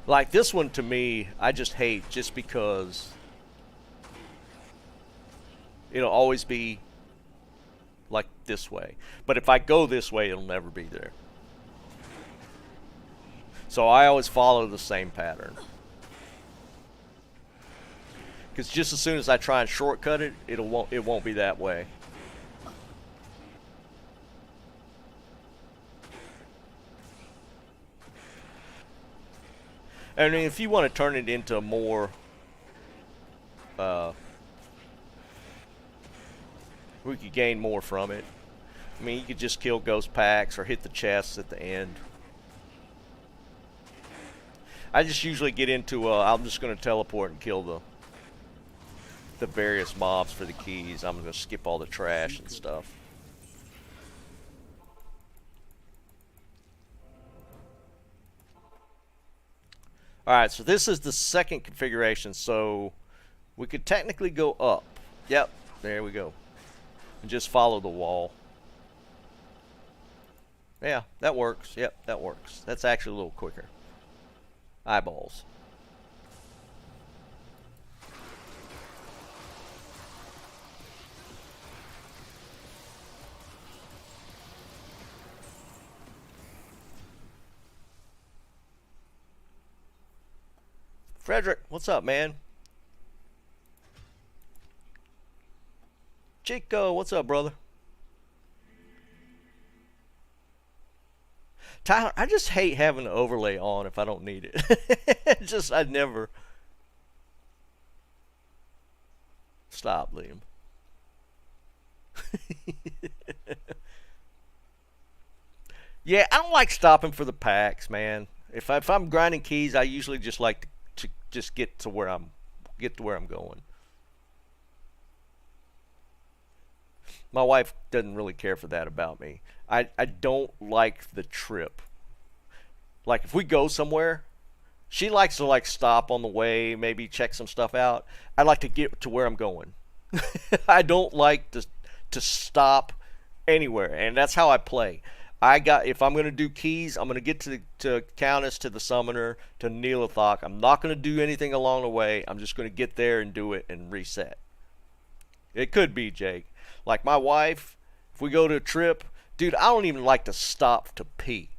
Like this one to me, I just hate just because it'll always be like this way. But if I go this way, it'll never be there. So I always follow the same pattern. Because just as soon as I try and shortcut it, it won't be that way. I mean, if you want to turn it into a more we could gain more from it. I mean, you could just kill ghost packs or hit the chests at the end. I just usually get into I'm just going to teleport and kill the various mobs for the keys. I'm going to skip all the trash and stuff. Alright, so this is the second configuration, so we could technically go up. Yep, there we go. And just follow the wall. Yeah, that works. Yep, that works. That's actually a little quicker. Eyeballs. Frederick, what's up, man? Chico, what's up, brother? Tyler, I just hate having the overlay on if I don't need it. I'd never. Stop, Liam. Yeah, I don't like stopping for the packs, man. If I'm grinding keys, I usually just like to just get to where I'm going. My wife doesn't really care for that about me. I don't like the trip. Like if we go somewhere, she likes to like stop on the way, maybe check some stuff out. I like to get to where I'm going. I don't like to stop anywhere, and that's how I play. If I'm gonna do keys, I'm gonna get to Countess, to the Summoner, to Neolithok. I'm not gonna do anything along the way. I'm just gonna get there and do it and reset. It could be, Jake. Like my wife, if we go to a trip, dude, I don't even like to stop to pee.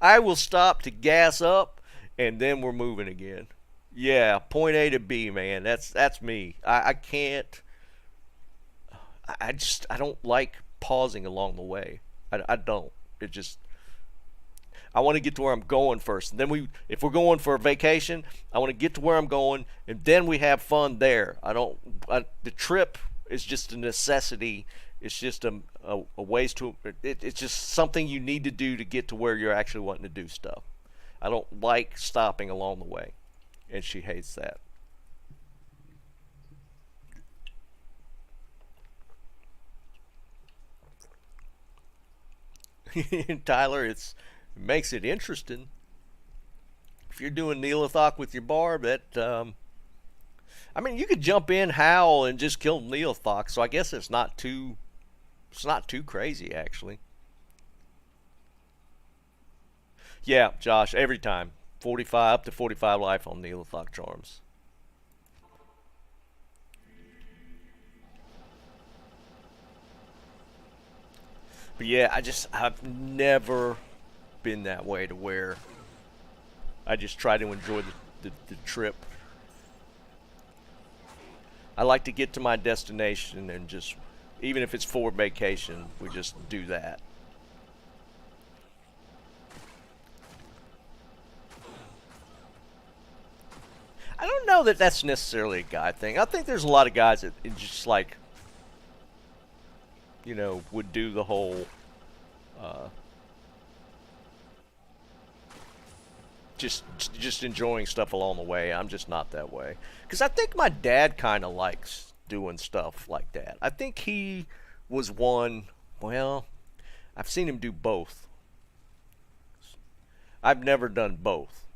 I will stop to gas up, and then we're moving again. Yeah, point A to B, man. That's me. I can't. I don't like pausing along the way. I don't. I want to get to where I'm going first. And then if we're going for a vacation, I want to get to where I'm going, and then we have fun there. The trip is just a necessity. It's just a ways to. It's just something you need to do to get to where you're actually wanting to do stuff. I don't like stopping along the way, and she hates that. Tyler, it makes it interesting. If you're doing Neolithok with your barb, I mean, you could jump in, howl, and just kill Neolithok. So I guess it's not too crazy, actually. Yeah, Josh, every time 45 up to 45 life on Neolithok charms. But yeah, I've never been that way to where I just try to enjoy the trip. I like to get to my destination and just, even if it's for vacation, we just do that. I don't know that that's necessarily a guy thing. I think there's a lot of guys that just like, would do the whole just enjoying stuff along the way. I'm just not that way. Because I think my dad kind of likes doing stuff like that. I think he was one, well, I've seen him do both. I've never done both.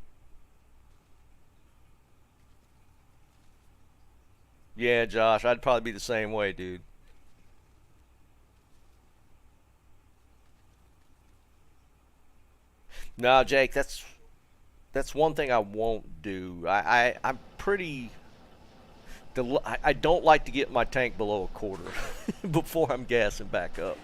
Yeah, Josh, I'd probably be the same way, dude. No, Jake, that's one thing I won't do. I'm pretty. I don't like to get my tank below a quarter before I'm gassing back up.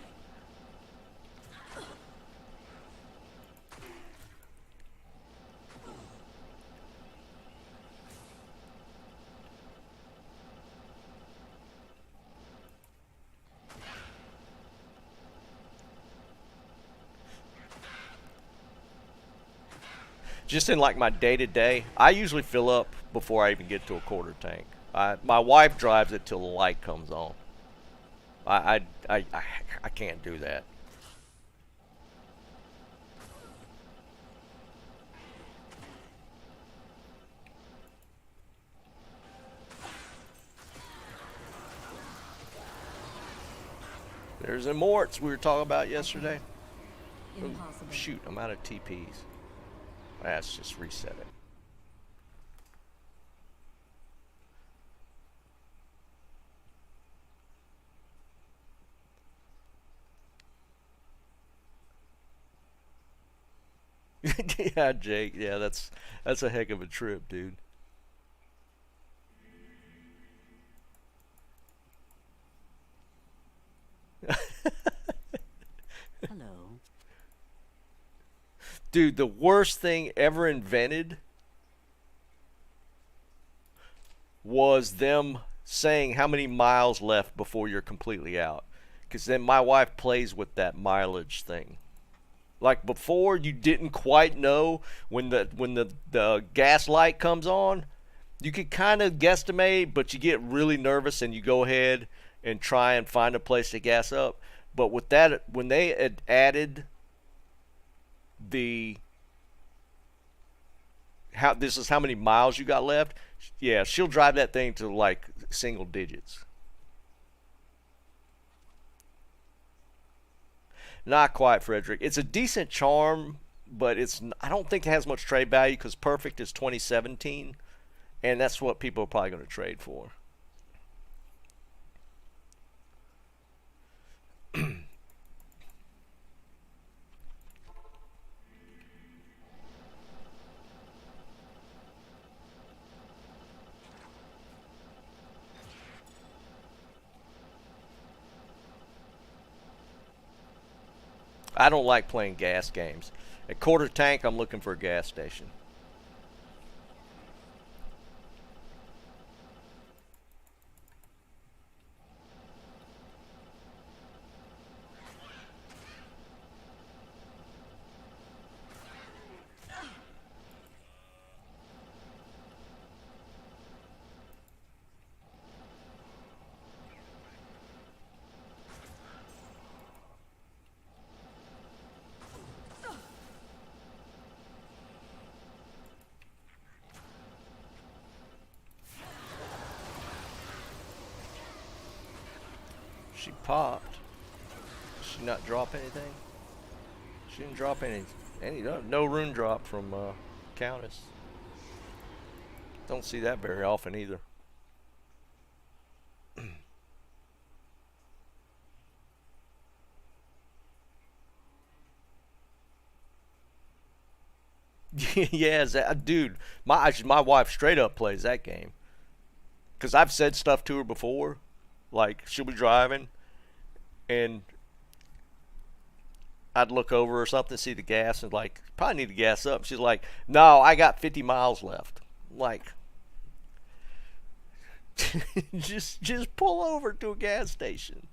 Just in like my day-to-day, I usually fill up before I even get to a quarter tank. My wife drives it till the light comes on. I can't do that. There's Immorts we were talking about yesterday. Oh, Impossible. shoot, I'm out of TPs. Let's just reset it. Yeah, Jake. Yeah, that's a heck of a trip, dude. Hello. Dude, the worst thing ever invented was them saying how many miles left before you're completely out. Because then my wife plays with that mileage thing. Like before, you didn't quite know when the gas light comes on. You could kind of guesstimate, but you get really nervous and you go ahead and try and find a place to gas up. But with that, when they had added this is how many miles you got left, yeah, she'll drive that thing to like single digits. Not quite, Frederick. It's a decent charm, but I don't think it has much trade value because Perfect is 2017, and that's what people are probably going to trade for. I don't like playing gas games. At quarter tank, I'm looking for a gas station. She popped. Did she not drop anything? She didn't drop any no rune drop from Countess. Don't see that very often either. Yeah, dude, my wife straight up plays that game. Cause I've said stuff to her before, like she'll be driving, and I'd look over or something, see the gas, and like probably need to gas up. She's like, "No, I got 50 miles left." I'm like, just pull over to a gas station.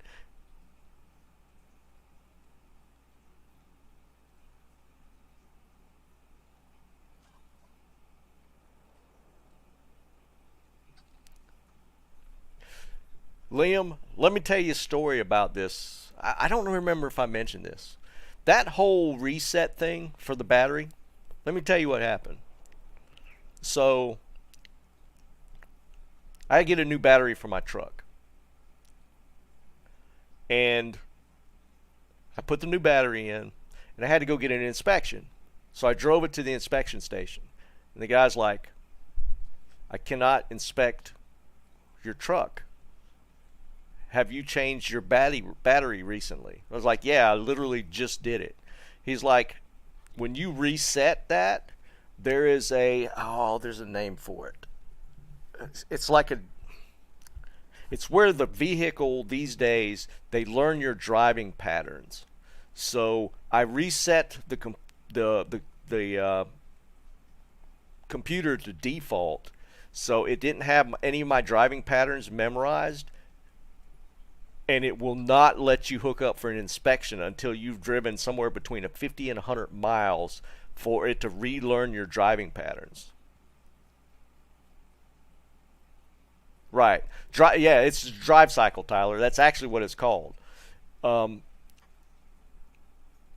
Liam, let me tell you a story about this. I don't remember if I mentioned this. That whole reset thing for the battery, let me tell you what happened. So I get a new battery for my truck. And I put the new battery in, and I had to go get an inspection. So I drove it to the inspection station. And the guy's like, I cannot inspect your truck. Have you changed your battery recently? I was like, yeah, I literally just did it. He's like, when you reset that, there's a name for it. It's like it's where the vehicle these days, they learn your driving patterns. So I reset the computer to default, so it didn't have any of my driving patterns memorized, and it will not let you hook up for an inspection until you've driven somewhere between 50 and 100 miles for it to relearn your driving patterns. Right. Yeah, it's drive cycle, Tyler. That's actually what it's called. I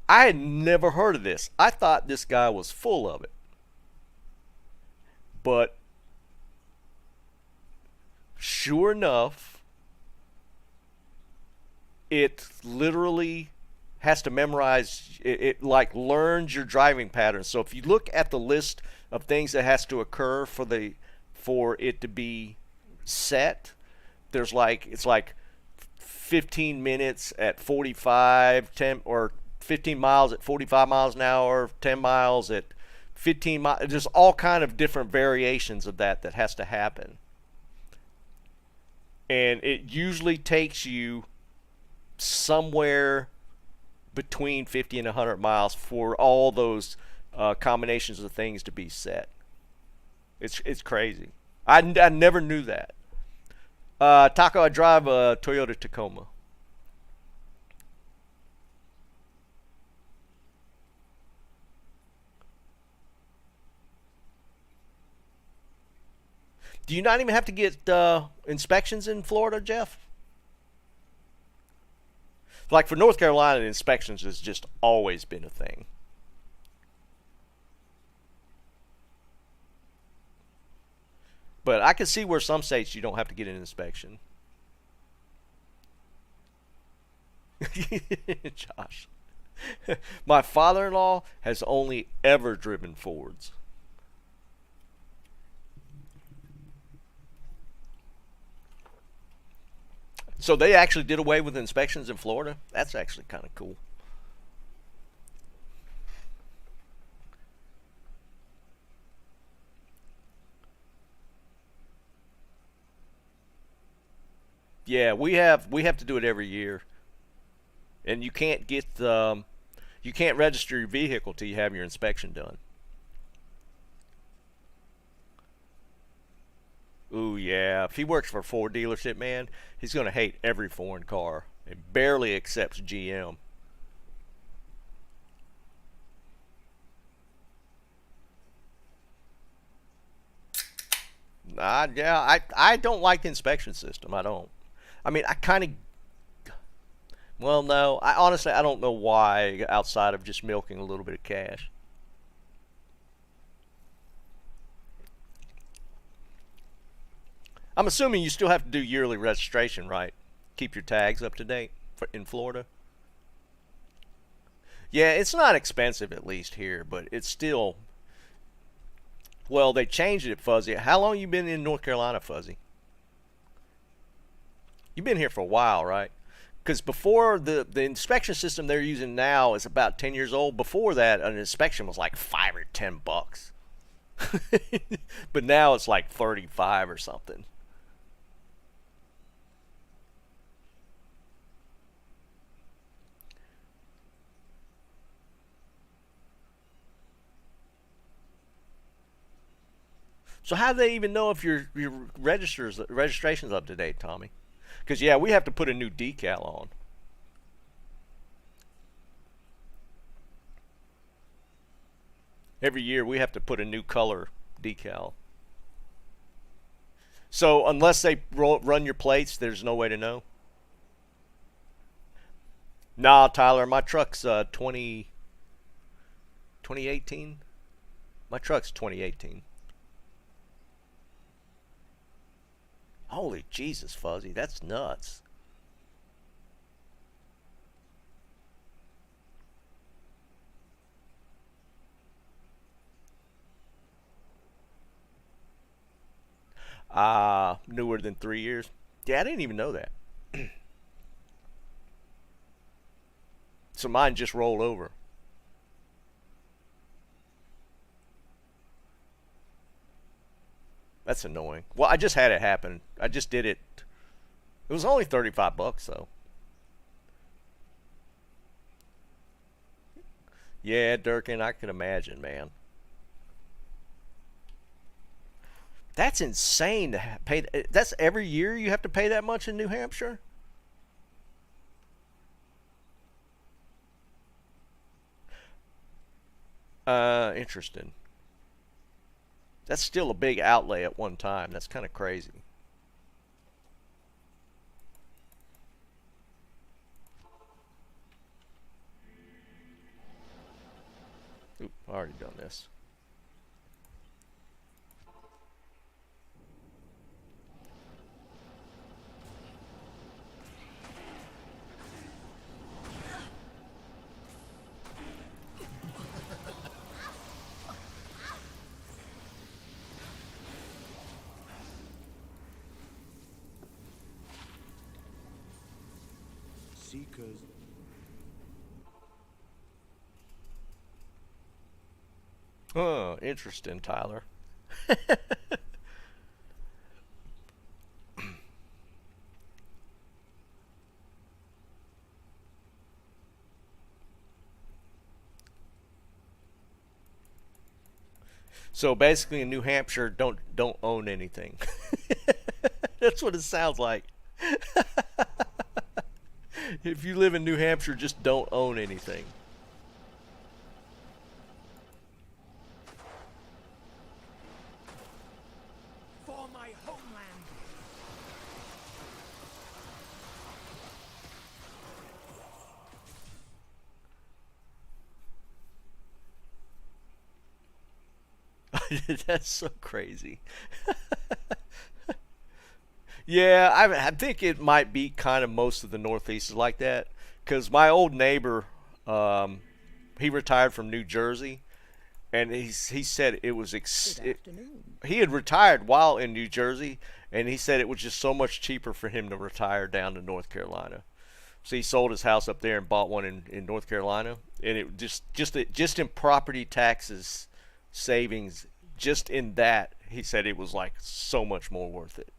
had never heard of this. I thought this guy was full of it. But sure enough, it literally has to memorize, it like learns your driving patterns. So if you look at the list of things that has to occur for it to be set, there's like, it's like 15 minutes at 45, 10, or 15 miles at 45 miles an hour, 10 miles at 15 miles. There's all kind of different variations of that has to happen. And it usually takes you somewhere between 50 and 100 miles for all those combinations of things to be set. It's crazy. I never knew that. Taco, I drive a Toyota Tacoma. Do you not even have to get inspections in Florida, Jeff? Like for North Carolina, inspections has just always been a thing. But I can see where some states you don't have to get an inspection. Josh. My father-in-law has only ever driven Fords. So they actually did away with inspections in Florida? That's actually kind of cool. Yeah, we have to do it every year. And you can't you can't register your vehicle till you have your inspection done. Ooh, yeah. If he works for a Ford dealership, man, he's going to hate every foreign car. It barely accepts GM. I don't like the inspection system. I don't. I mean, I kind of... Well, no. Honestly, I don't know why, outside of just milking a little bit of cash. I'm assuming you still have to do yearly registration, right? Keep your tags up to date in Florida. Yeah, it's not expensive, at least here, but it's still... Well, they changed it, Fuzzy. How long you been in North Carolina, Fuzzy? You've been here for a while, right? Because before the inspection system they're using now is about 10 years old. Before that, an inspection was like $5 or $10. But now it's like 35 or something. So how do they even know if your registration's up to date, Tommy? Because yeah, we have to put a new decal on. Every year we have to put a new color decal. So unless they run your plates, there's no way to know. Nah, Tyler, my truck's 2018. My truck's 2018. Holy Jesus, Fuzzy, that's nuts. Newer than 3 years. Yeah, I didn't even know that. So mine just rolled over. That's annoying. Well, I just had it happen. I just did it. It was only $35 though. Yeah, Durkin, I can imagine, man. That's insane to pay. That's every year you have to pay that much in New Hampshire? Interesting. That's still a big outlay at one time. That's kind of crazy. Oop, I already done this. Seekers. Oh, interesting, Tyler. So basically, in New Hampshire, don't own anything. That's what it sounds like. If you live in New Hampshire, just don't own anything. For my homeland. That's so crazy. Yeah, I think it might be kind of most of the Northeast is like that. Because my old neighbor, he retired from New Jersey, and he said it was Good afternoon. he had retired while in New Jersey, and he said it was just so much cheaper for him to retire down to North Carolina. So he sold his house up there and bought one in North Carolina, and it just in property taxes savings, just in that, he said it was like so much more worth it.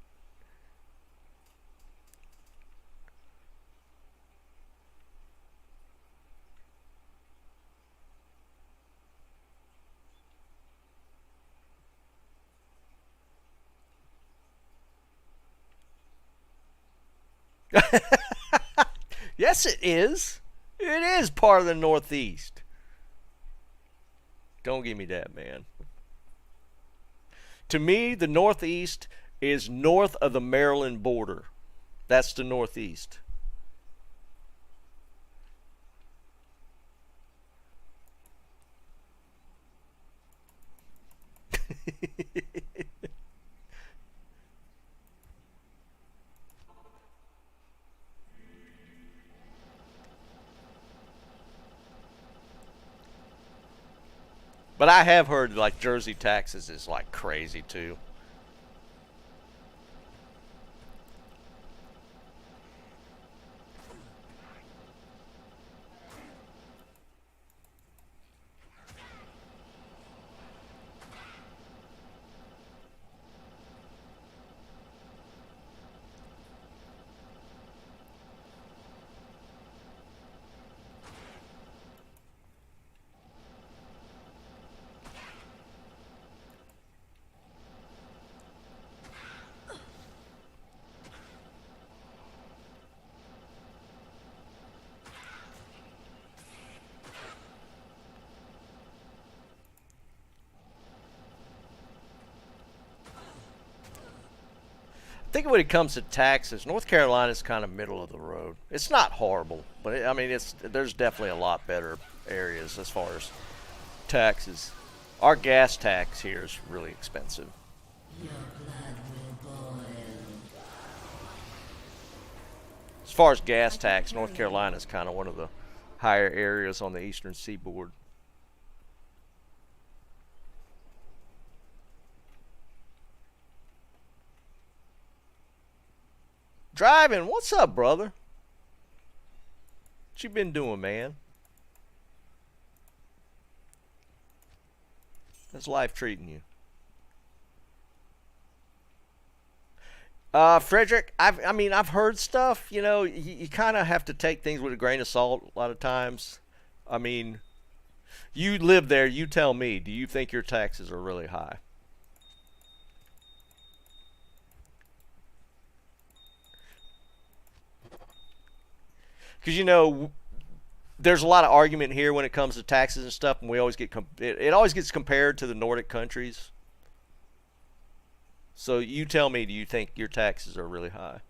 Yes, it is. It is part of the Northeast. Don't give me that, man. To me, the Northeast is north of the Maryland border. That's the Northeast. But I have heard like Jersey taxes is like crazy too. I think when it comes to taxes, North Carolina is kind of middle of the road. It's not horrible, but I mean, there's definitely a lot better areas as far as taxes. Our gas tax here is really expensive. Your blood will boil. As far as gas tax, North Carolina is kind of one of the higher areas on the eastern seaboard. Driving, what's up, brother? What you been doing, man? How's life treating you? Frederick, I've heard stuff. You know, you kind of have to take things with a grain of salt a lot of times. I mean, you live there. You tell me. Do you think your taxes are really high? Because, you know, there's a lot of argument here when it comes to taxes and stuff, and we always get it always gets compared to the Nordic countries. So you tell me, do you think your taxes are really high?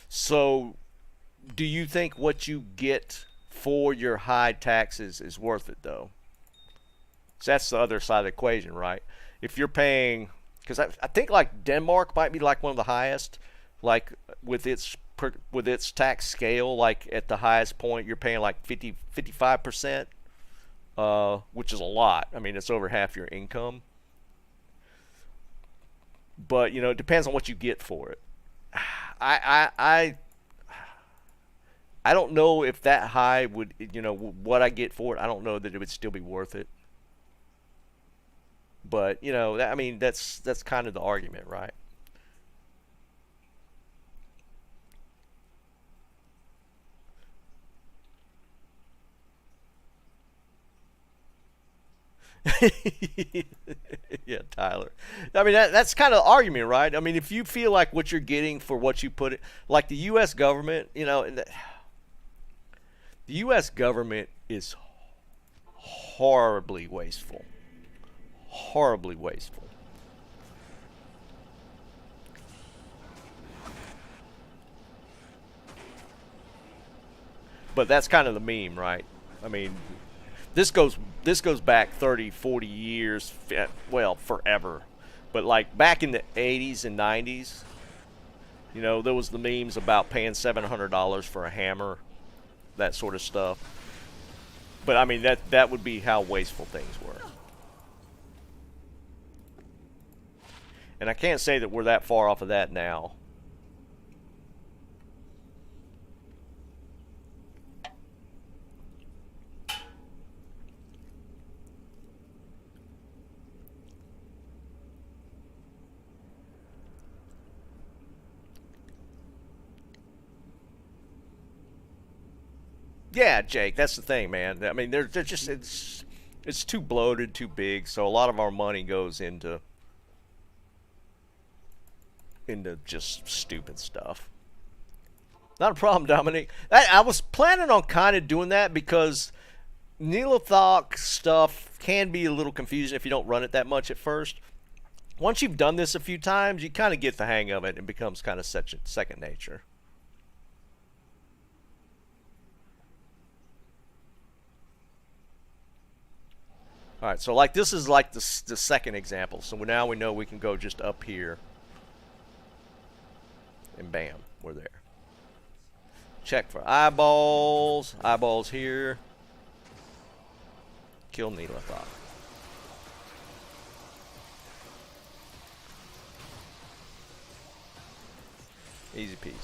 So do you think what you get for your high taxes is worth it, though? So that's the other side of the equation, right? If you're paying, because I think like Denmark might be like one of the highest, like with its tax scale, like at the highest point you're paying like 55%, which is a lot. I mean, it's over half your income. But you know, it depends on what you get for it. I don't know if that high would, you know, what I get for it. I don't know that it would still be worth it. But you know, I mean, that's kind of the argument, right? Yeah, Tyler. I mean, that's kind of the argument, right? I mean, if you feel like what you're getting for what you put it, like the U.S. government, you know, the U.S. government is horribly wasteful. Horribly wasteful. But that's kind of the meme, right? I mean, this goes back 30, 40 years, well, forever. But like back in the 80s and 90s, you know, there was the memes about paying $700 for a hammer, that sort of stuff. But I mean, that would be how wasteful things were. And I can't say that we're that far off of that now. Yeah, Jake, that's the thing, man. I mean, they're just it's too bloated, too big, so a lot of our money goes into just stupid stuff. Not a problem, Dominic. I was planning on kind of doing that because Neolithok stuff can be a little confusing if you don't run it that much at first. Once you've done this a few times, you kind of get the hang of it and it becomes kind of second nature. Alright, so like this is like the second example. So now we know we can go just up here. And bam, we're there. Check for eyeballs. Eyeballs here. Kill Neolithok. Easy peasy.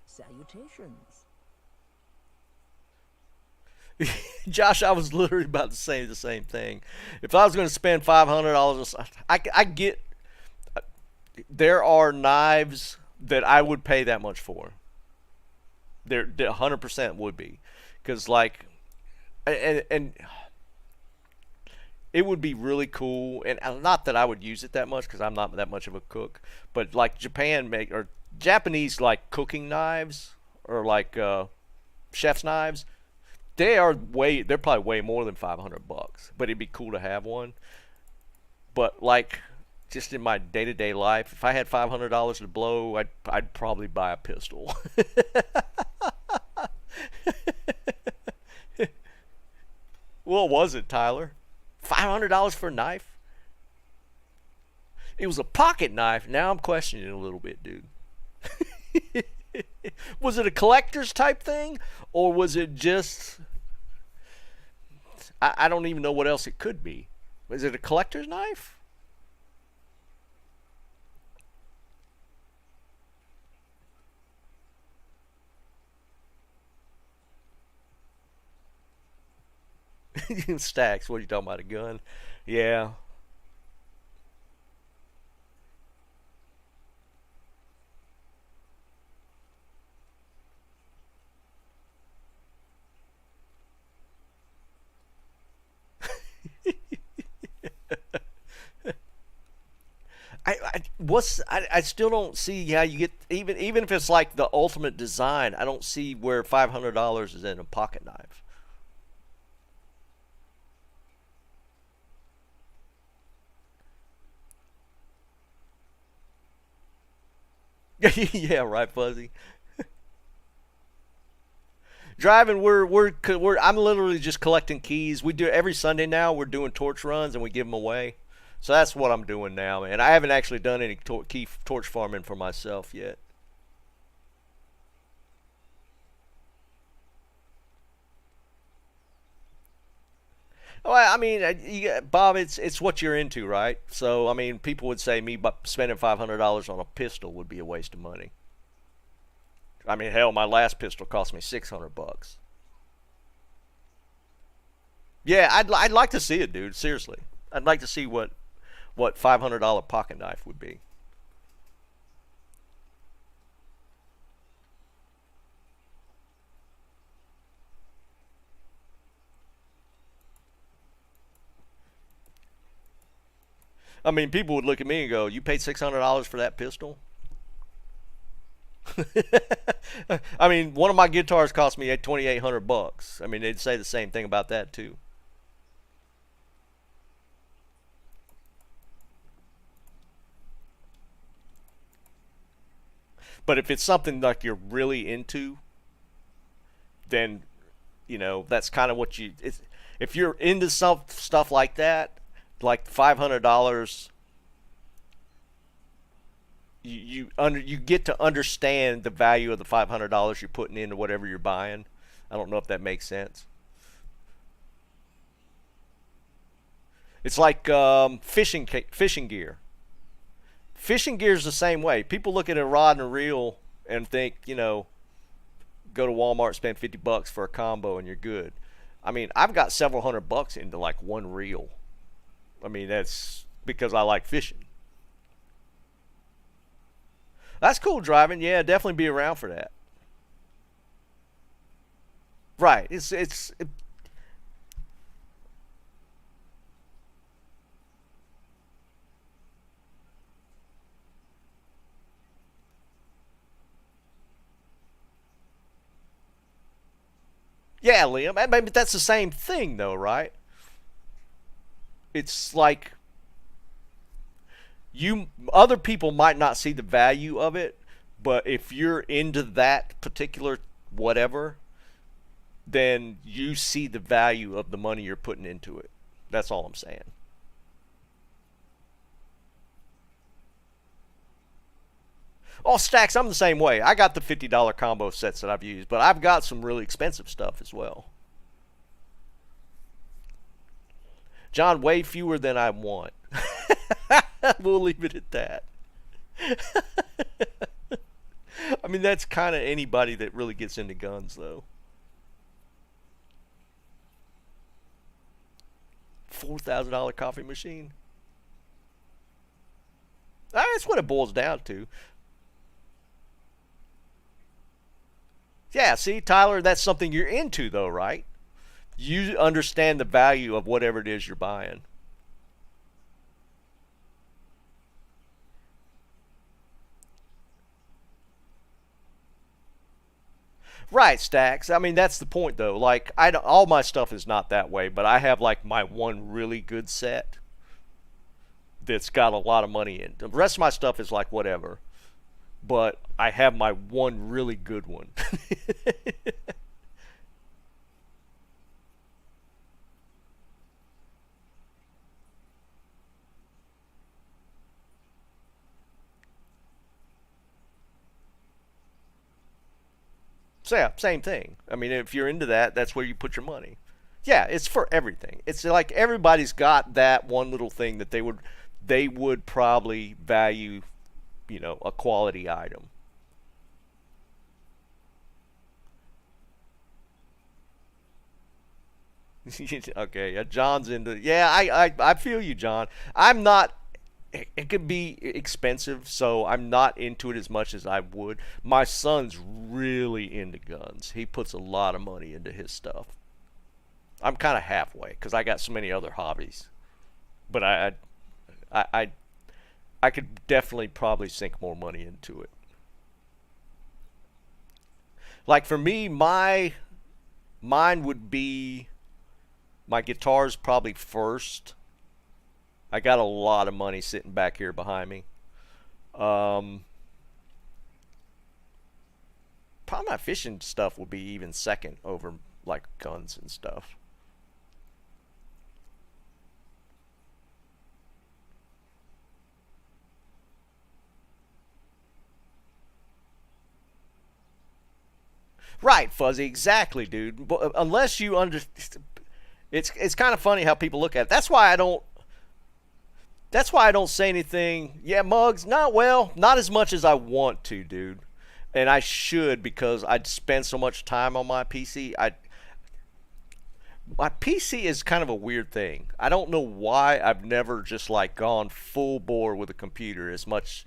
Salutations. Josh, I was literally about to say the same thing. If I was going to spend $500, I get. There are knives that I would pay that much for. There 100% would be, because like, and it would be really cool. And not that I would use it that much because I'm not that much of a cook. But like Japan or Japanese like cooking knives or like chef's knives. They're probably way more than $500, but it'd be cool to have one. But like, just in my day-to-day life, if I had $500 to blow, I'd probably buy a pistol. What was it, Tyler? $500 for a knife? It was a pocket knife. Now I'm questioning it a little bit, dude. Was it a collector's type thing, or was it just? I don't even know what else it could be. Was it a collector's knife? Stacks. What are you talking about? A gun? Yeah. I still don't see how you get even if it's like the ultimate design. I don't see where $500 is in a pocket knife. Yeah, right, Fuzzy. Driving, I'm literally just collecting keys. We do every Sunday now. We're doing torch runs and we give them away. So that's what I'm doing now, man. I haven't actually done any key torch farming for myself yet. Well, I mean, Bob, it's what you're into, right? So, I mean, people would say me spending $500 on a pistol would be a waste of money. I mean, hell, my last pistol cost me $600. Yeah, I'd like to see it, dude. Seriously, I'd like to see what $500 pocket knife would be. I mean, people would look at me and go, "You paid $600 for that pistol?" I mean, one of my guitars cost me $2,800. I mean, they'd say the same thing about that too. But if it's something like you're really into, then that's kind of what you. If you're into stuff like that, like $500, you get to understand the value of the $500 you're putting into whatever you're buying. I don't know if that makes sense. It's like fishing gear. Fishing gear is the same way. People look at a rod and a reel and think, go to Walmart, spend $50 for a combo, and you're good. I mean, I've got several $100 into like one reel. I mean, that's because I like fishing. That's cool driving. Yeah, definitely be around for that. Right. Yeah, Liam. I mean, that's the same thing, though, right? It's like other people might not see the value of it, but if you're into that particular whatever, then you see the value of the money you're putting into it. That's all I'm saying. Oh, Stacks, I'm the same way. I got the $50 combo sets that I've used, but I've got some really expensive stuff as well. John, way fewer than I want. We'll leave it at that. I mean, that's kind of anybody that really gets into guns, though. $4,000 coffee machine. That's what it boils down to. Yeah, see, Tyler, that's something you're into, though, right? You understand the value of whatever it is you're buying. Right, Stacks. I mean, that's the point, though. Like, all my stuff is not that way, but I have like my one really good set that's got a lot of money in. The rest of my stuff is like whatever, but I have my one really good one. So yeah, same thing. I mean, if you're into that, that's where you put your money. Yeah, it's for everything. It's like everybody's got that one little thing that they would probably value, a quality item. Okay, John's into. Yeah, I feel you, John. I'm not. It could be expensive, so I'm not into it as much as I would. My son's really into guns. He puts a lot of money into his stuff. I'm kind of halfway because I got so many other hobbies, but I, I, I could definitely probably sink more money into it. Like for me, mine would be my guitars probably first. I got a lot of money sitting back here behind me. Um, Probably my fishing stuff would be even second over like guns and stuff. Right, Fuzzy, exactly, dude. Unless you understand, it's kind of funny how people look at it. That's why I don't. That's why I don't say anything. Yeah, Mugs, not well, not as much as I want to, dude. And I should because I'd spend so much time on my PC. My PC is kind of a weird thing. I don't know why I've never just like gone full bore with a computer as much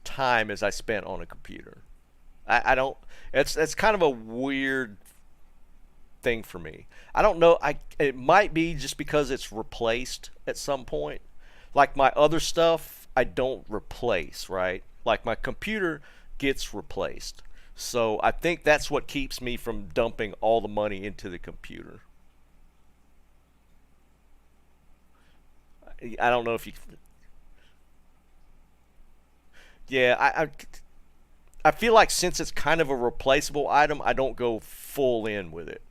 time as I spent on a computer. I don't. It's kind of a weird thing for me. I don't know. It might be just because it's replaced at some point. Like my other stuff, I don't replace, right? Like my computer gets replaced. So I think that's what keeps me from dumping all the money into the computer. I don't know if you. Yeah, I feel like since it's kind of a replaceable item, I don't go full in with it.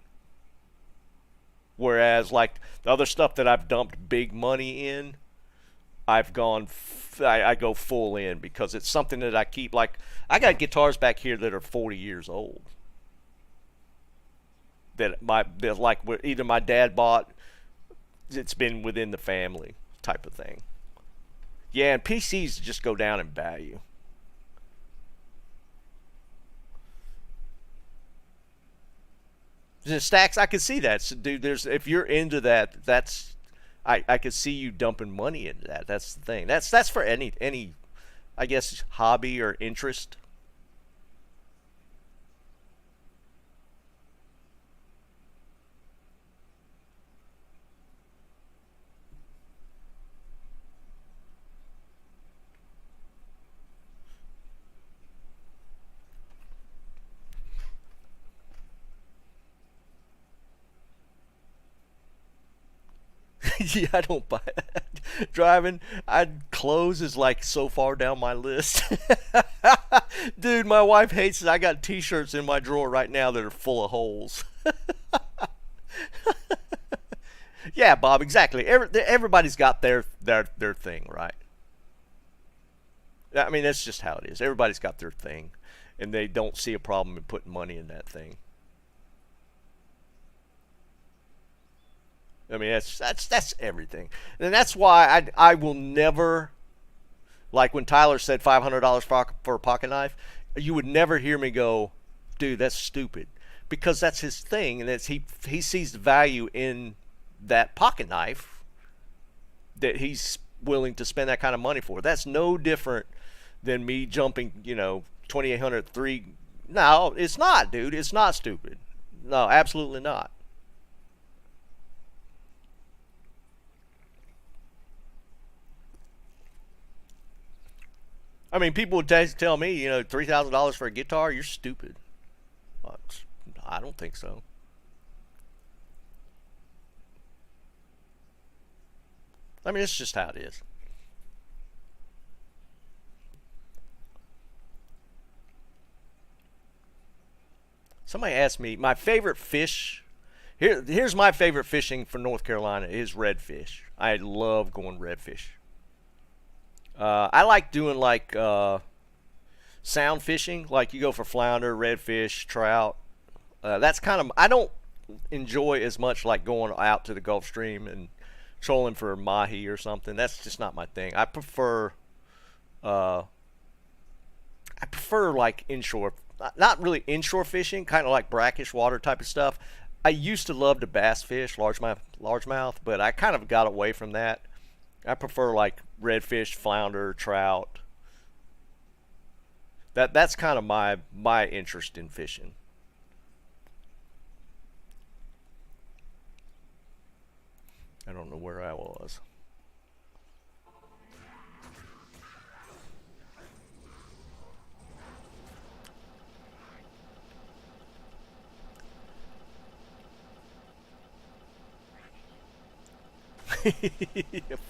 Whereas like the other stuff that I've dumped big money in, I go full in because it's something that I keep. Like I got guitars back here that are 40 years old that like either my dad bought, it's been within the family type of thing. Yeah, and PCs just go down in value. The Stacks, I could see that. So, dude, if you're into that, I could see you dumping money into that. That's the thing. That's for any I guess hobby or interest. Yeah, I don't buy it. Driving, clothes is like so far down my list. Dude, my wife hates it. I got t-shirts in my drawer right now that are full of holes. Yeah, Bob, exactly. Everybody's got their thing, right? I mean, that's just how it is. Everybody's got their thing, and they don't see a problem in putting money in that thing. I mean, that's everything, and that's why I will never, like when Tyler said $500 for a pocket knife, you would never hear me go, dude, that's stupid, because that's his thing, and he sees the value in that pocket knife that he's willing to spend that kind of money for. That's no different than me jumping, 2800 3. No, it's not, dude. It's not stupid. No, absolutely not. I mean, people would tell me, $3,000 for a guitar, you're stupid. I don't think so. I mean, it's just how it is. Somebody asked me my favorite fish. Here's my favorite fishing for North Carolina is redfish. I love going redfish. I like doing like sound fishing, like you go for flounder, redfish, trout. That's kind of, I don't enjoy as much like going out to the Gulf Stream and trolling for mahi or something. That's just not my thing. I prefer like inshore, not really inshore fishing, kind of like brackish water type of stuff. I used to love to bass fish, largemouth, but I kind of got away from that. I prefer like redfish, flounder, trout. That's kind of my interest in fishing. I don't know where I was.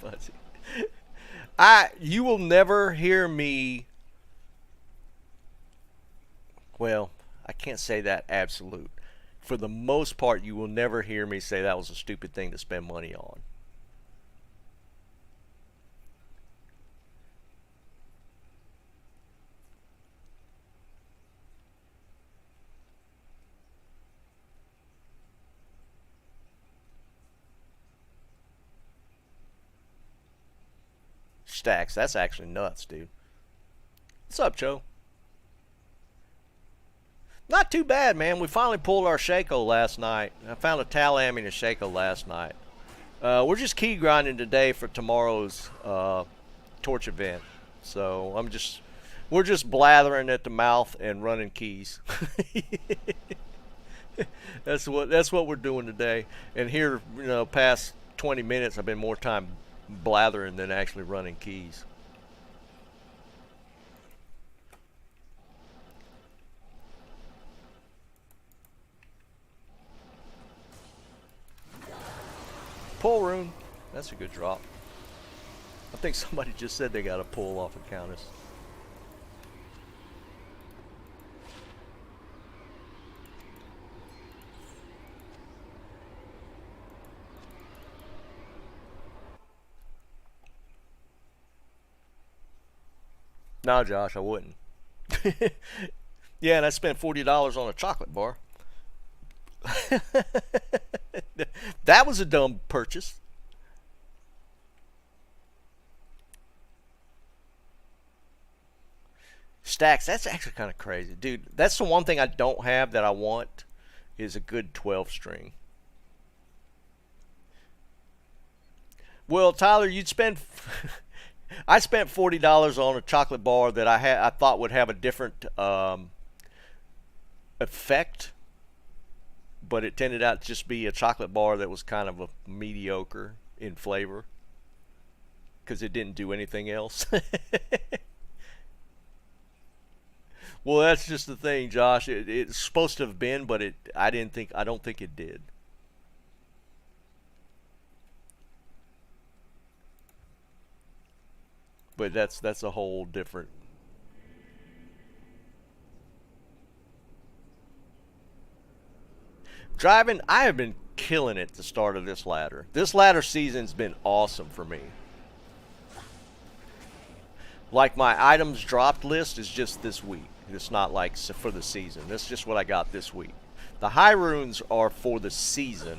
Fuzzy. You will never hear me. Well, I can't say that absolute. For the most part, you will never hear me say that was a stupid thing to spend money on. Stacks, that's actually nuts, dude. What's up, Joe? Not too bad, man. We finally pulled our Shako last night. I found a Talam and a Shako last night. We're just key grinding today for tomorrow's torch event. So we're just blathering at the mouth and running keys. That's what we're doing today. And here, past 20 minutes, I've been more time blathering than actually running keys. Pull rune. That's a good drop. I think somebody just said they got a pull off of Countess. No, Josh, I wouldn't. Yeah, and I spent $40 on a chocolate bar. That was a dumb purchase. Stacks, that's actually kind of crazy. Dude, that's the one thing I don't have that I want is a good 12 string. Well, Tyler, you'd spend... I spent $40 on a chocolate bar that I thought would have a different effect, but it tended out to just be a chocolate bar that was kind of a mediocre in flavor because it didn't do anything else. Well, that's just the thing, Josh. It's supposed to have been, but I don't think it did. But that's a whole different. Driving, I have been killing it at the start of this ladder. This ladder season's been awesome for me. Like my items dropped list is just this week. It's not like for the season. That's just what I got this week. The high runes are for the season,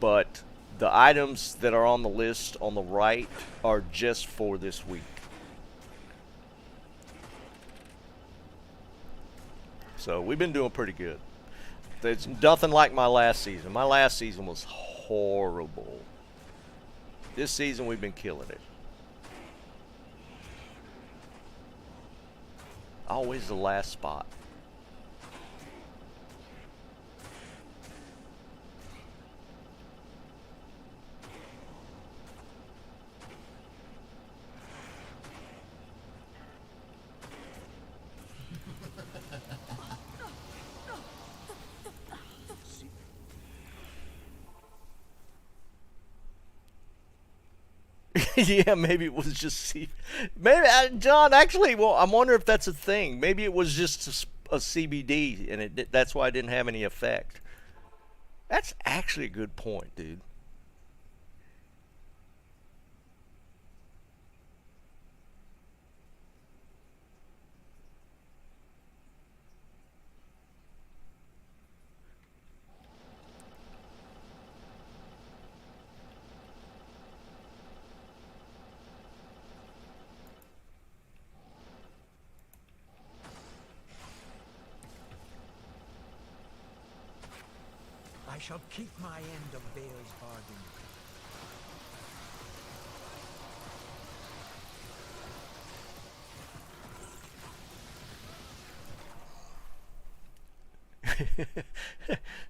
but the items that are on the list on the right are just for this week. So we've been doing pretty good. It's nothing like my last season. My last season was horrible. This season we've been killing it. Always the last spot. Yeah, maybe it was just maybe John. Actually, well, I wonder if that's a thing. Maybe it was just a CBD, and that's why it didn't have any effect. That's actually a good point, dude. I shall keep my end of Bale's bargain.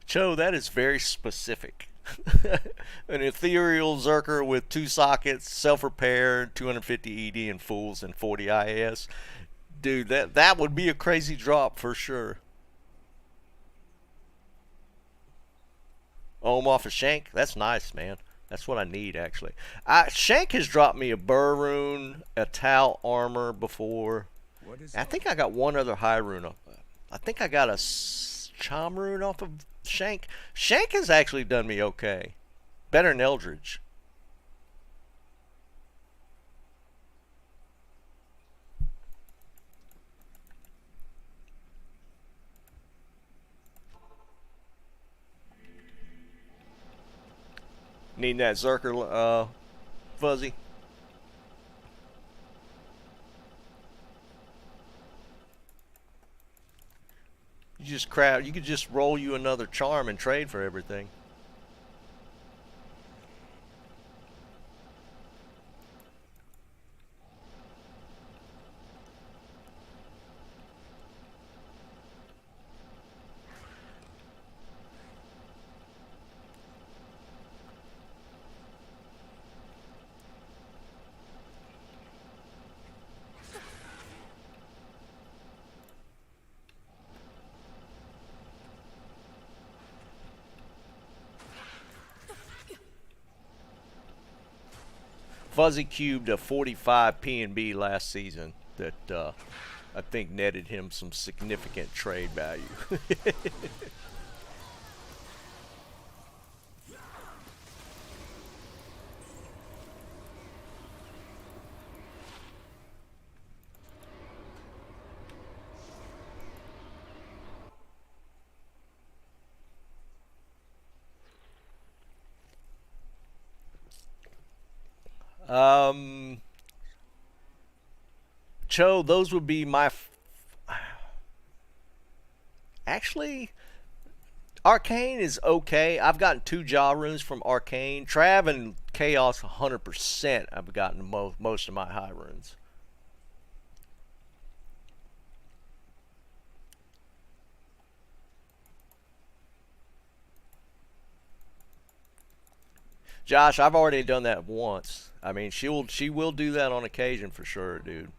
Cho, that is very specific. An ethereal Zerker with 2 sockets, self-repair, 250 ED and fools, and 40 IAS. Dude, that would be a crazy drop for sure. Ohm off of Shank. That's nice, man. That's what I need, actually. Shank has dropped me a Burr rune, a Tal armor before. What is I think I got one other high rune. I think I got a Chom rune off of Shank. Shank has actually done me okay. Better than Eldridge. Need that Zerker, Fuzzy. You could just roll you another charm and trade for everything. Fuzzy cubed a 45 P&B last season that I think netted him some significant trade value. Cho, those would be my. Actually, Arcane is okay. I've gotten 2 Jaw runes from Arcane. Trav and Chaos 100%. I've gotten most of my high runes. Josh, I've already done that once. I mean, she will do that on occasion for sure, dude.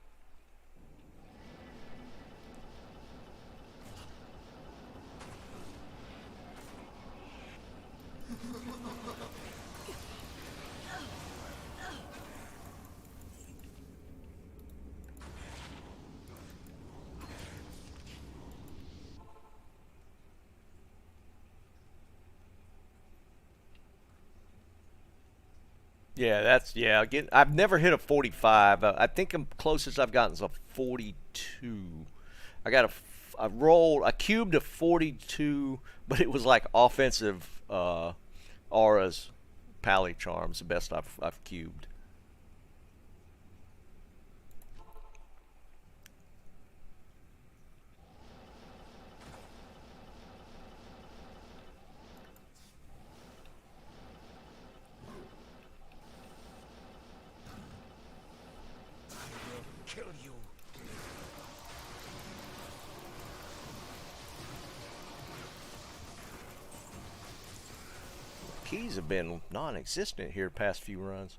Yeah. Again, I've never hit a 45. I think the closest I've gotten is a 42. I cubed a 42, but it was like offensive auras, pally charms, the best I've cubed. Kill you. Keys have been non-existent here past few runs.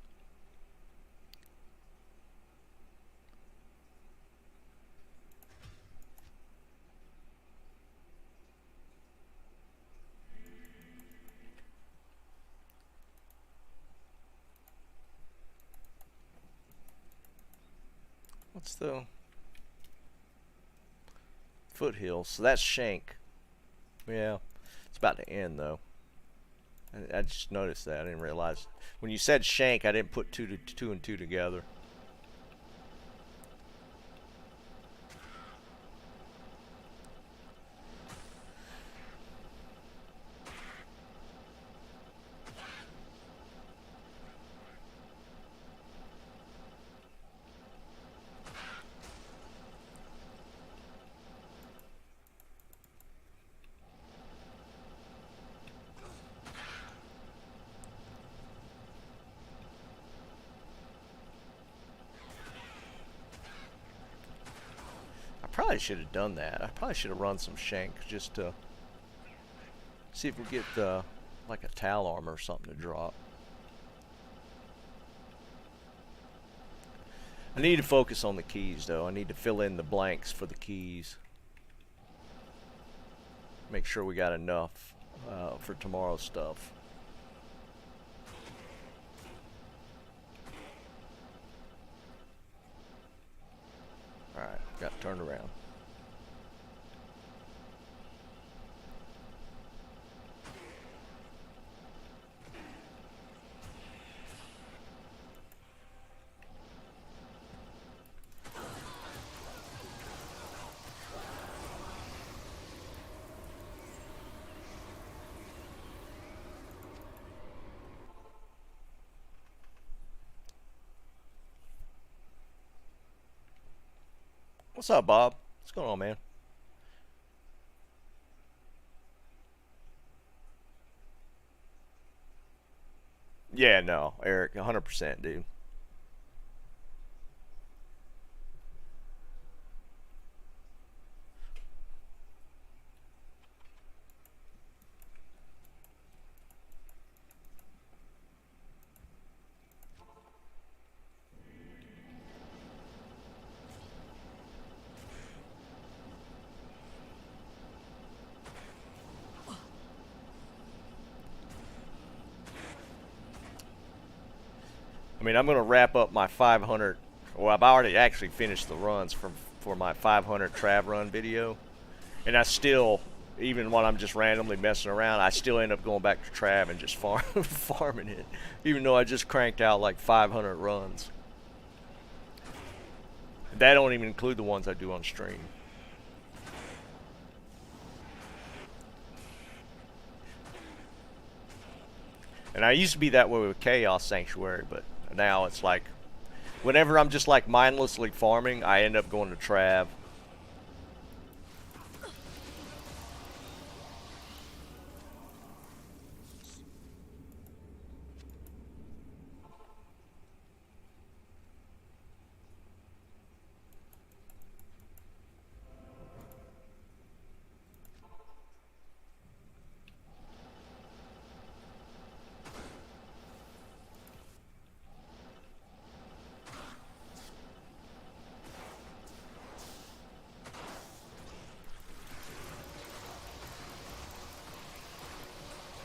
What's the foothills? So that's Shank. Yeah, it's about to end though. I just noticed that. I didn't realize when you said Shank, I didn't put two and two together. Probably should have done that. I probably should have run some Shank just to see if we get like a Tal armor or something to drop. I need to focus on the keys though. I need to fill in the blanks for the keys. Make sure we got enough for tomorrow's stuff. Alright, got turned around. What's up, Bob? What's going on, man? Yeah, no, Eric, 100%, dude. I mean, I'm going to wrap up my 500. Well, I've already actually finished the runs for my 500 Trav run video. And I still, even when I'm just randomly messing around, I still end up going back to Trav and just farming it. Even though I just cranked out like 500 runs. That don't even include the ones I do on stream. And I used to be that way with Chaos Sanctuary, but now it's like, whenever I'm just like mindlessly farming, I end up going to Trav.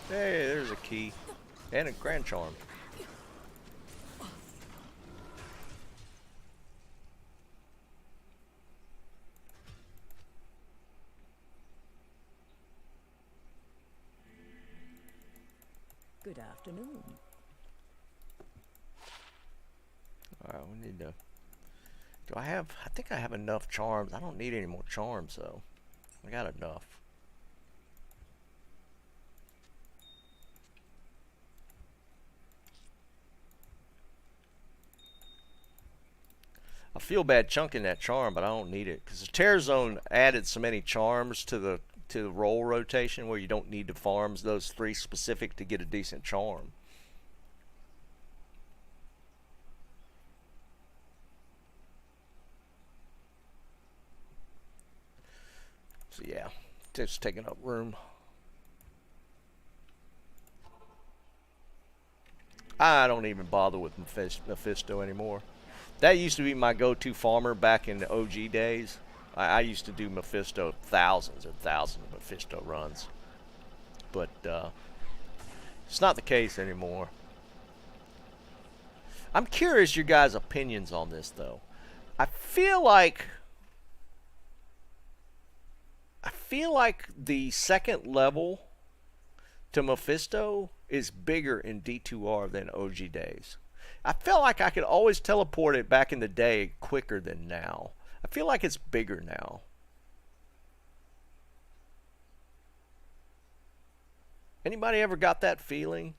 Hey, there's a key. And a Grand Charm. Good afternoon. Alright, we need to... Do I have... I think I have enough charms. I don't need any more charms, though. I got enough. I feel bad chunking that charm, but I don't need it because the Tear Zone added so many charms to the roll rotation where you don't need to farm those 3 specific to get a decent charm. So yeah, just taking up room. I don't even bother with Mephisto anymore. That used to be my go-to farmer back in the OG days. I used to do Mephisto, thousands and thousands of Mephisto runs. But it's not the case anymore. I'm curious your guys' opinions on this, though. I feel like the second level to Mephisto is bigger in D2R than OG days. I felt like I could always teleport it back in the day quicker than now. I feel like it's bigger now. Anybody ever got that feeling?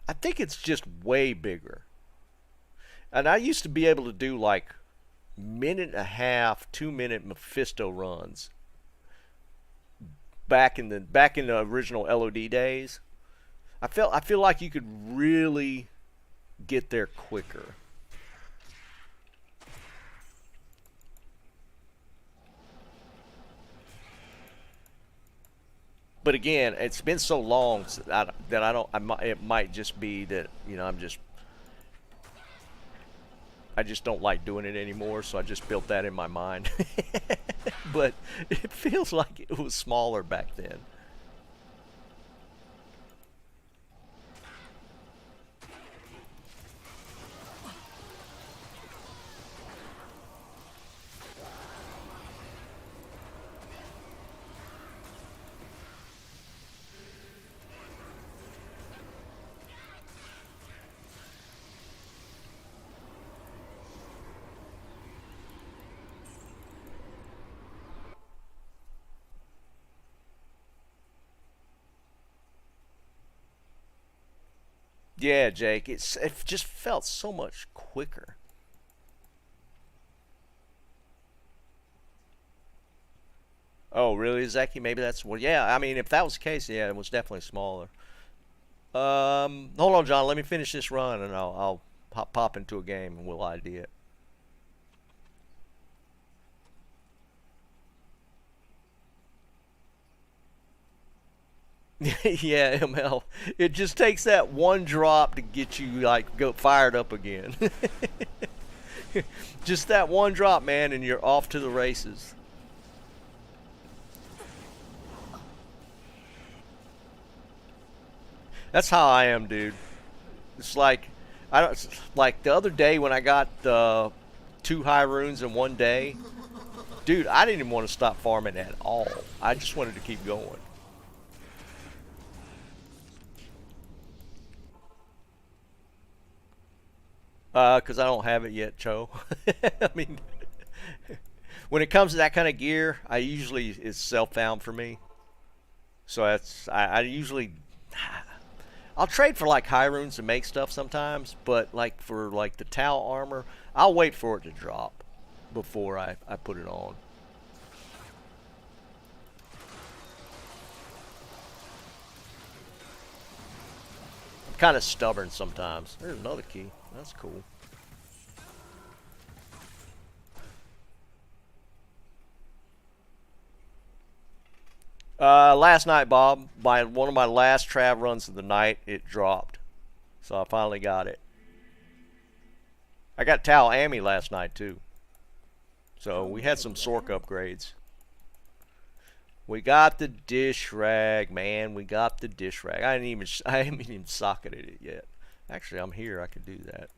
I think it's just way bigger. And I used to be able to do like minute and a half, 2-minute Mephisto runs back in the original LOD days. I feel like you could really get there quicker. But again, it's been so long that it might just be that, you know, I just don't like doing it anymore, so I just built that in my mind. But it feels like it was smaller back then. Yeah, Jake, it just felt so much quicker. Oh, really, Zeki? Maybe that's well. Yeah, I mean, if that was the case, yeah, it was definitely smaller. Hold on, John. Let me finish this run, and I'll pop into a game, and we'll ID it. Yeah, ML. It just takes that one drop to get you like go fired up again. Just that one drop, man, and you're off to the races. That's how I am, dude. It's like I don't like the other day when I got 2 high runes in one day. Dude, I didn't even want to stop farming at all. I just wanted to keep going. Because I don't have it yet, Cho. I mean, when it comes to that kind of gear, I usually it's self-found for me. So I usually I'll trade for like high runes to make stuff sometimes, but like for like the Tau armor, I'll wait for it to drop before I put it on. I'm kind of stubborn sometimes. There's another key. That's cool. Last night, Bob, by one of my last trav runs of the night, it dropped. So I finally got it. I got Tau Ami last night, too. So we had some Sork upgrades. We got the dish rag, man. We got the dish rag. I haven't even socketed it yet. Actually, I'm here. I could do that.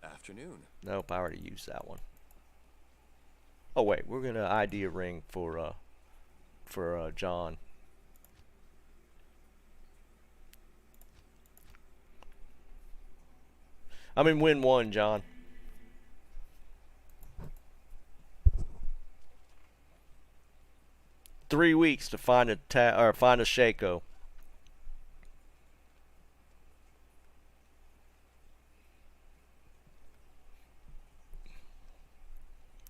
Afternoon. Nope, I already used that one. Oh wait, we're gonna ID a ring for John. I'm in win 1, John. Three weeks to find a Shako.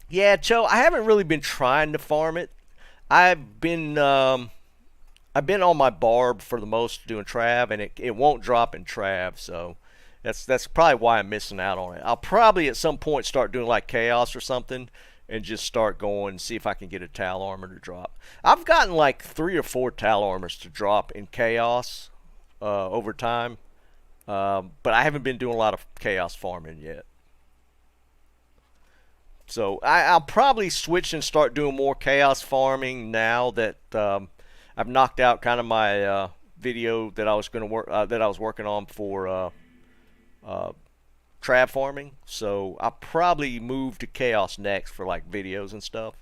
Yeah, Cho, I haven't really been trying to farm it. I've been on my barb for the most doing trav, and it won't drop in trav, so that's probably why I'm missing out on it. I'll probably at some point start doing like chaos or something, and just start going and see if I can get a Tal armor to drop. I've gotten like 3 or 4 Tal armors to drop in chaos over time, but I haven't been doing a lot of chaos farming yet. So I'll probably switch and start doing more chaos farming now that I've knocked out kind of my video that I was going to work that I was working on for trap farming. So I'll probably move to chaos next for like videos and stuff.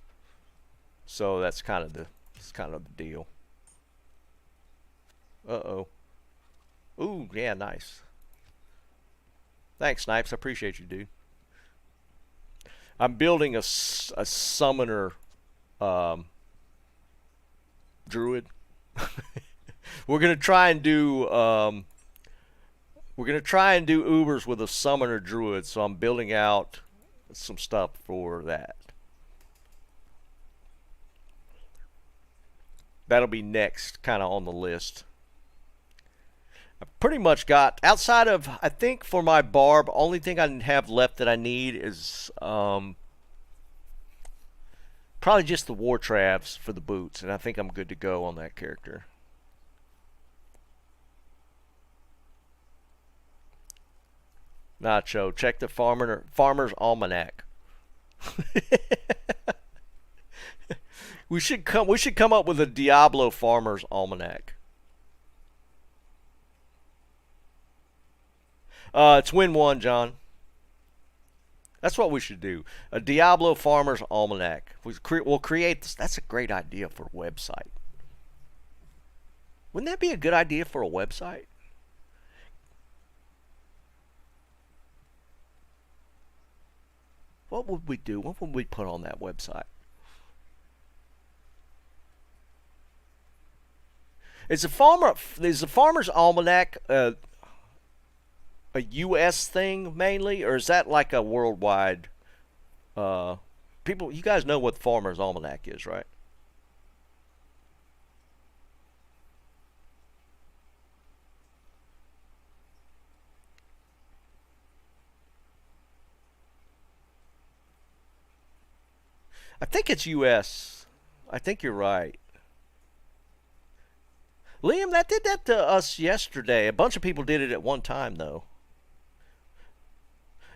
So that's kind of the deal. Uh-oh. Ooh, yeah, nice. Thanks, Snipes. I appreciate you, dude. I'm building a summoner druid. We're gonna try and do Ubers with a summoner druid, so I'm building out some stuff for that. That'll be next, kind of on the list. I pretty much got, outside of, I think for my barb, only thing I have left that I need is probably just the war travs for the boots, and I think I'm good to go on that character. Nacho, check the Farmer's Almanac. We should come up with a Diablo Farmer's Almanac. It's win one, John. That's what we should do. A Diablo Farmer's Almanac. We'll create this. That's a great idea for a website. Wouldn't that be a good idea for a website? What would we do? What would we put on that website? Is the Farmer's Almanac a U.S. thing mainly, or is that like a worldwide? People, you guys know what the Farmer's Almanac is, right? I think it's U.S. I think you're right. Liam, that did that to us yesterday. A bunch of people did it at one time, though.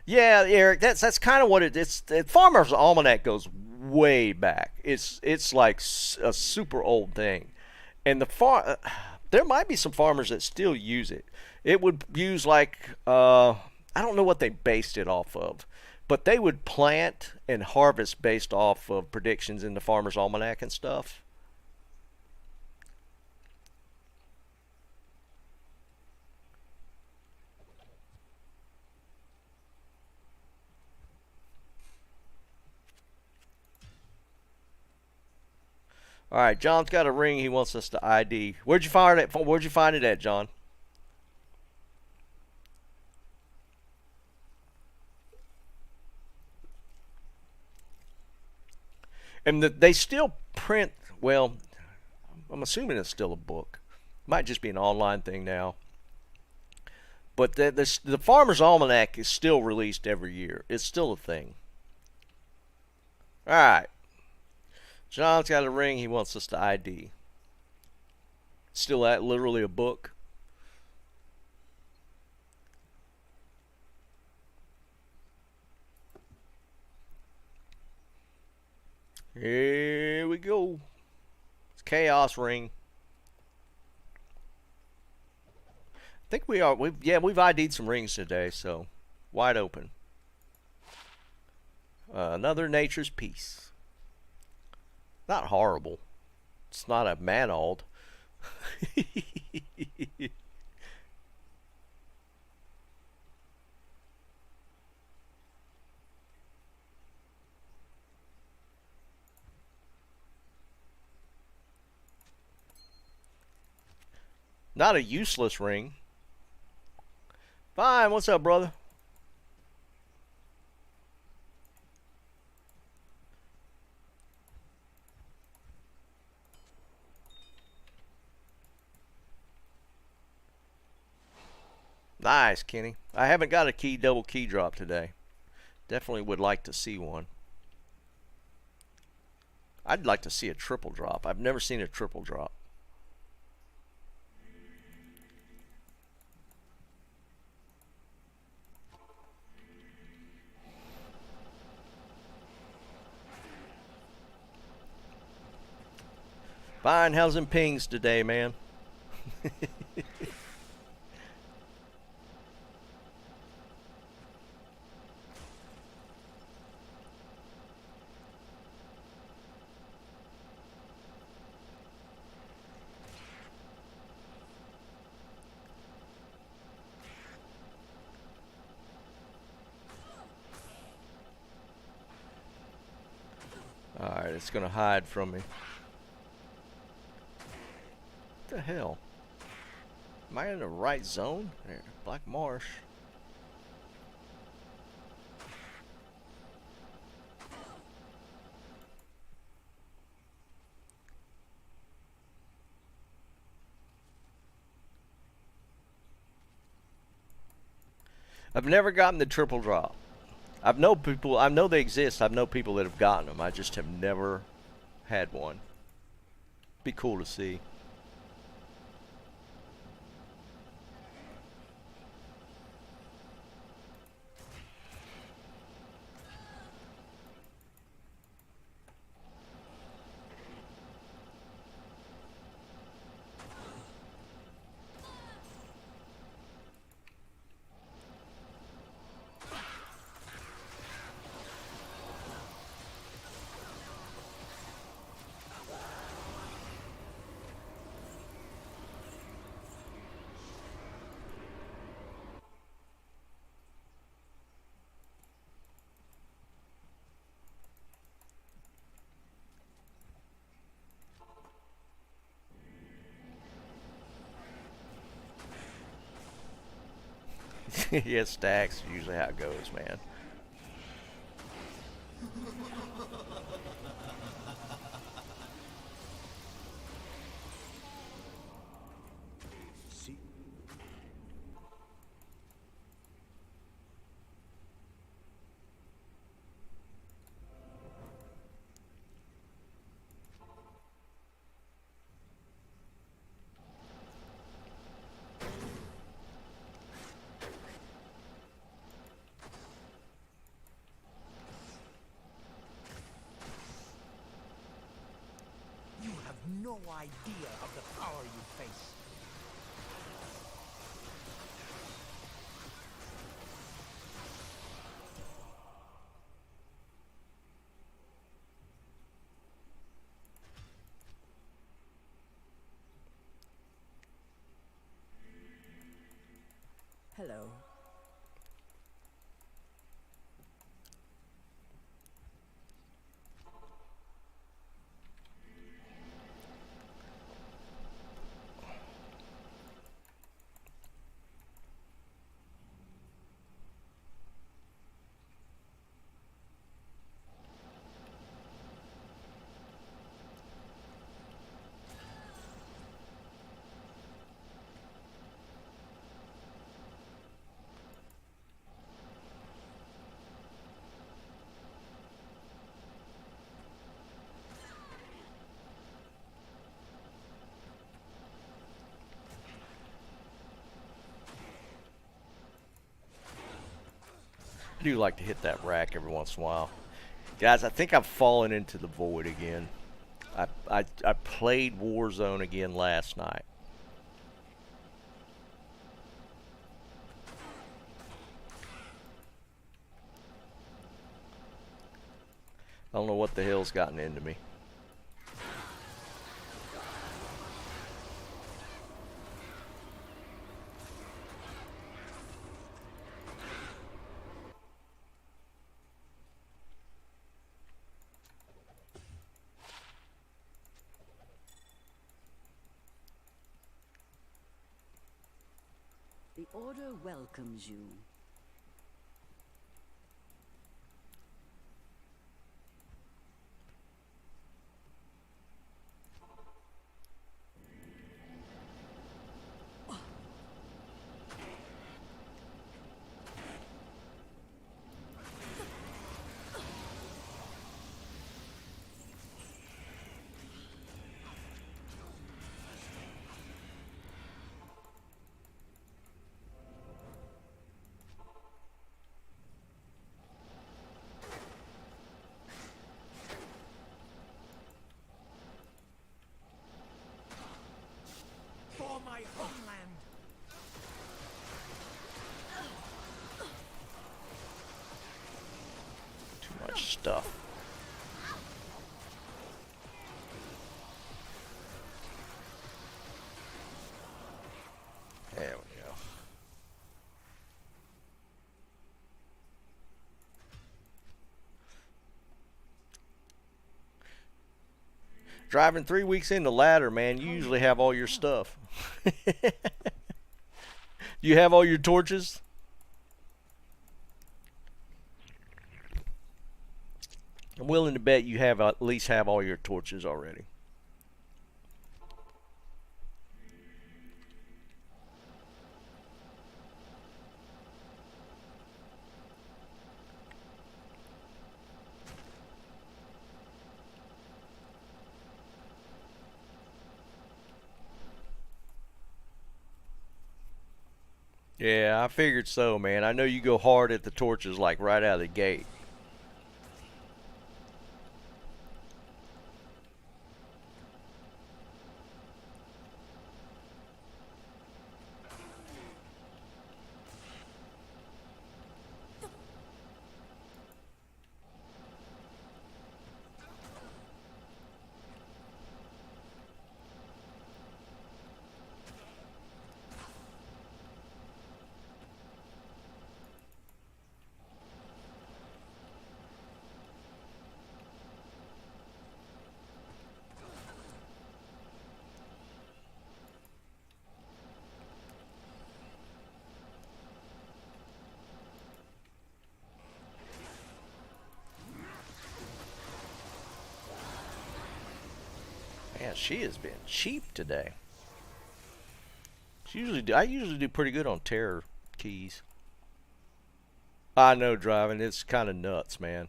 Yeah, Eric, that's kind of what it is. The Farmer's Almanac goes way back. It's like a super old thing, and there might be some farmers that still use it. It would use like I don't know what they based it off of, but they would plant and harvest based off of predictions in the Farmer's Almanac and stuff. All right, John's got a ring. He wants us to ID. Where'd you find it? Where'd you find it at, John? And they still print. Well, I'm assuming it's still a book. Might just be an online thing now. But the Farmer's Almanac is still released every year. It's still a thing. All right. John's got a ring. He wants us to ID. Still literally a book. Here we go. It's Chaos Ring. I think we are. We've ID'd some rings today, so wide open. Another Nature's Piece. Not horrible. It's not a manald. Not a useless ring. Fine, what's up, brother? Nice, Kenny. I haven't got a double key drop today. Definitely would like to see one. I'd like to see a triple drop. I've never seen a triple drop. Fine, how's them pings today, man? it's gonna hide from me. What the hell? Am I in the right zone? There, Black Marsh. I've never gotten the triple drop. I know they exist. I know people that have gotten them. I just have never had one. Be cool to see. Yeah, stacks usually how it goes, man. See, You have no idea of the power you face. Hello. I do like to hit that rack every once in a while. Guys, I think I've fallen into the void again. I played Warzone again last night. I don't know what the hell's gotten into me. The Order welcomes you. For my homeland. Too much stuff. There we go. Driving 3 weeks in the ladder, man, you usually have all your stuff. You have all your torches? I'm willing to bet you have at least have all your torches already. Yeah, I figured so, man. I know you go hard at the torches like right out of the gate. Man, she has been cheap today. I usually do pretty good on terror keys. I know driving, it's kind of nuts, man.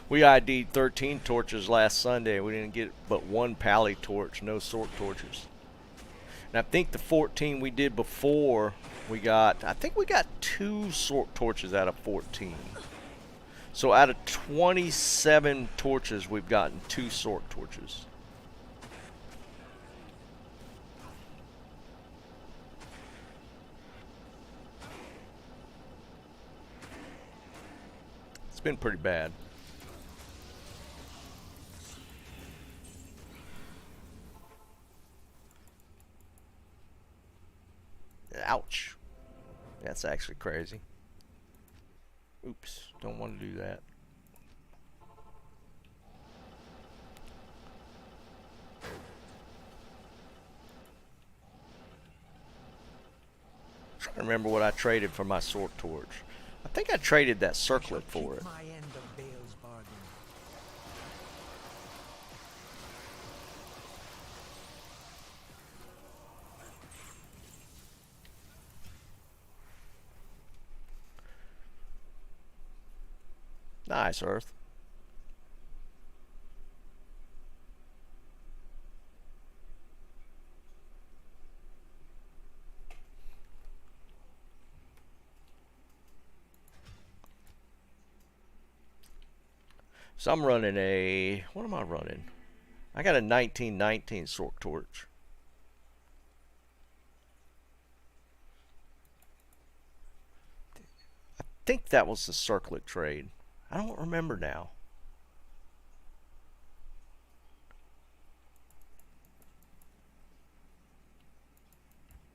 We ID'd 13 torches last Sunday. We didn't get but one pally torch, no sort torches. And I think the 14 we did before, I think we got 2 sort torches out of 14. So out of 27 torches, we've gotten 2 sort torches. It's been pretty bad. Ouch. That's actually crazy. Oops, don't want to do that. I'm trying to remember what I traded for my sword torch. I think I traded that circlet for it. My end of Bale's bargain. Nice, Earth. So I'm running what am I running? I got a 1919 sword torch. I think that was the circlet trade. I don't remember now.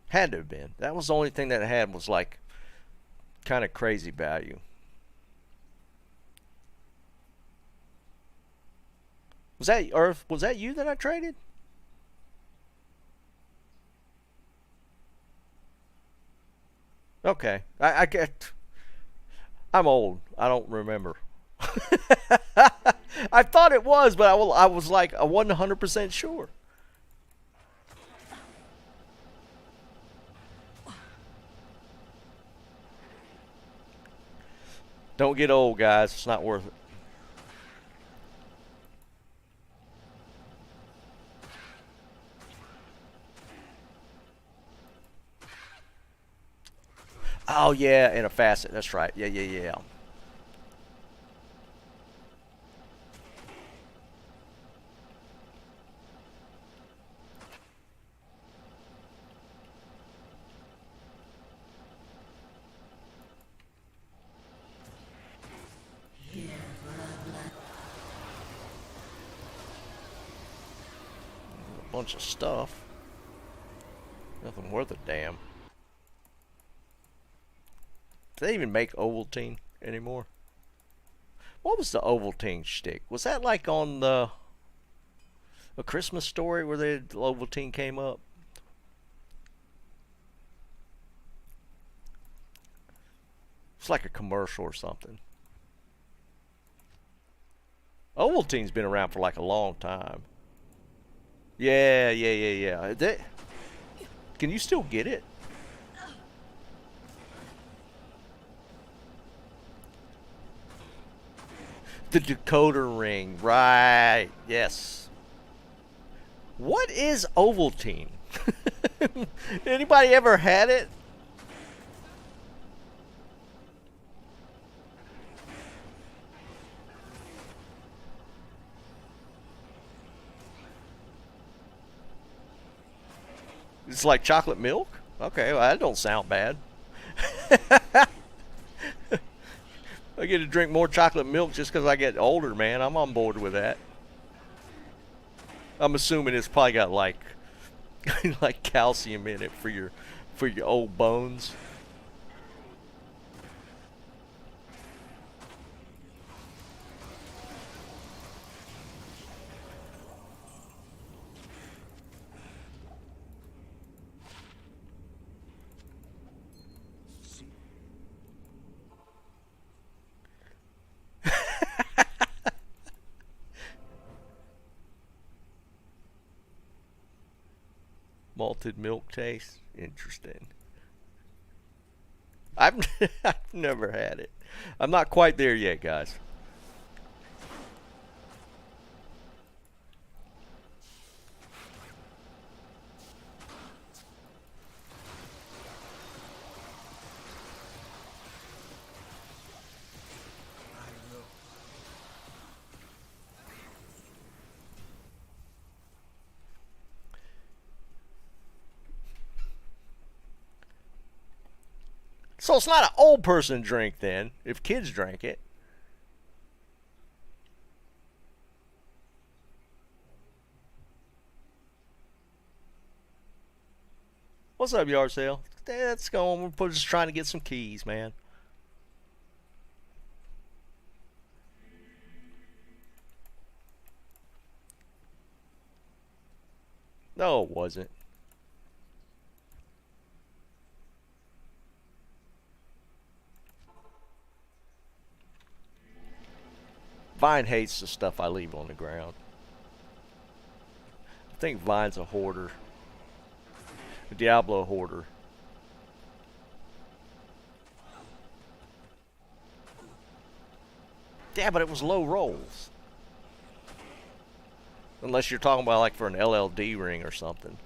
Had to have been. That was the only thing that it had was like kind of crazy value. Was that Earth? Was that you that I traded? Okay. I get. I'm old. I don't remember. I thought it was, but I was like, I wasn't 100% sure. Don't get old, guys. It's not worth it. Oh, yeah, and a facet. That's right. Yeah. bunch of stuff. Nothing worth a damn. Do they even make Ovaltine anymore? What was the Ovaltine shtick? Was that like on the A Christmas Story where the Ovaltine came up? It's like a commercial or something. Ovaltine's been around for like a long time. Yeah. Can you still get it? The decoder ring, right? Yes. What is Ovaltine? Anybody ever had it? It's like chocolate milk? Okay, well, that don't sound bad. I get to drink more chocolate milk just because I get older, man. I'm on board with that. I'm assuming it's probably got like like calcium in it for your old bones. Malted milk taste? Interesting. I've never had it. I'm not quite there yet, guys. So it's not an old person drink then, if kids drank it. What's up, yard sale? Let's go. We're just trying to get some keys, man. No, it wasn't. Vine hates the stuff I leave on the ground. I think Vine's a hoarder. A Diablo hoarder. Yeah, but it was low rolls. Unless you're talking about like for an LLD ring or something.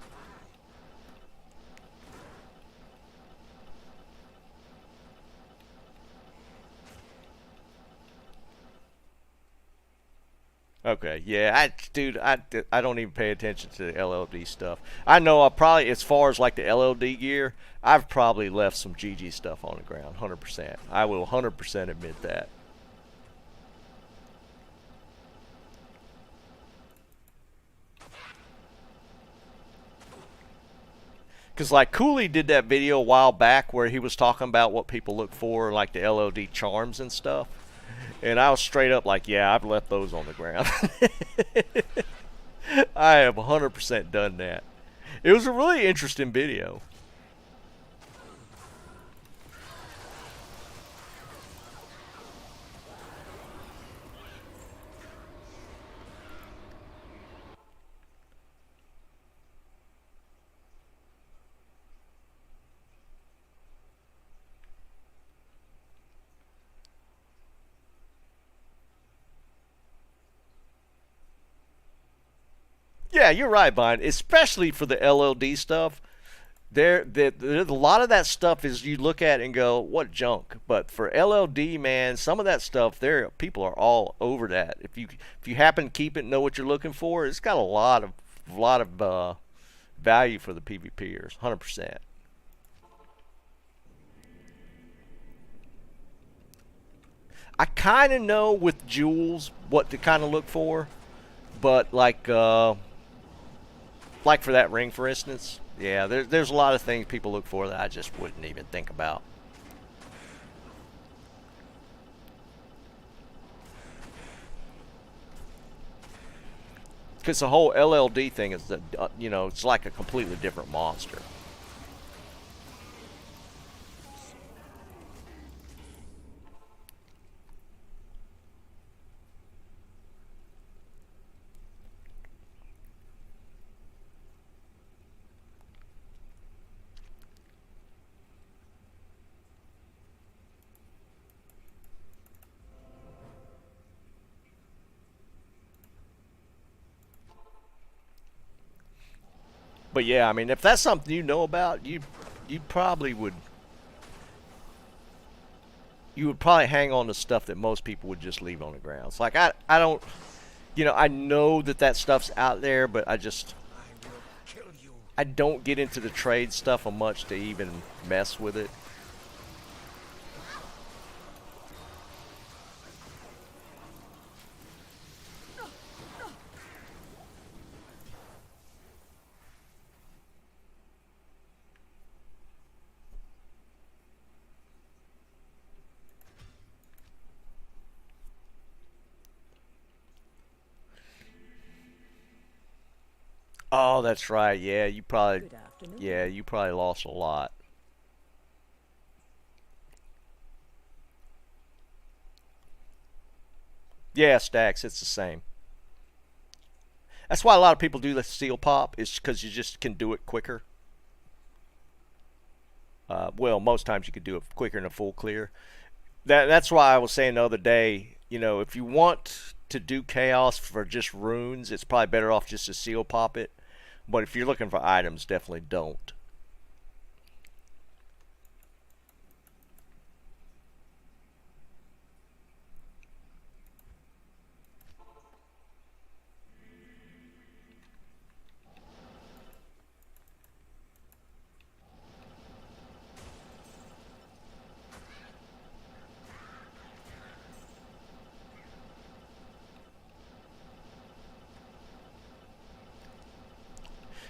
Okay, yeah, dude, I don't even pay attention to the LLD stuff. I know I probably, as far as like the LLD gear, I've probably left some GG stuff on the ground, 100%. I will 100% admit that. Because like Cooley did that video a while back where he was talking about what people look for, like the LLD charms and stuff. And I was straight up like, yeah, I've left those on the ground. I have 100% done that. It was a really interesting video. Yeah, you're right, Vine. Especially for the LLD stuff. A lot of that stuff is you look at and go, what junk? But for LLD, man, some of that stuff, people are all over that. If you happen to keep it and know what you're looking for, it's got a lot of value for the PvPers, 100%. I kind of know with jewels what to kind of look for, but like like for that ring, for instance. Yeah, there's a lot of things people look for that I just wouldn't even think about. Because the whole LLD thing is that, you know, it's like a completely different monster. But yeah, I mean, if that's something you know about, you probably would hang on to stuff that most people would just leave on the ground. It's like I don't, you know, I know that stuff's out there, but I don't get into the trade stuff much to even mess with it. Oh, that's right. Yeah, you probably Good afternoon. yeah, you probably lost a lot. Yeah, stacks, it's the same. That's why a lot of people do the seal pop, is because you just can do it quicker. Well, most times you could do it quicker than a full clear. That's why I was saying the other day, you know, if you want to do chaos for just runes, it's probably better off just to seal pop it. But if you're looking for items, definitely don't.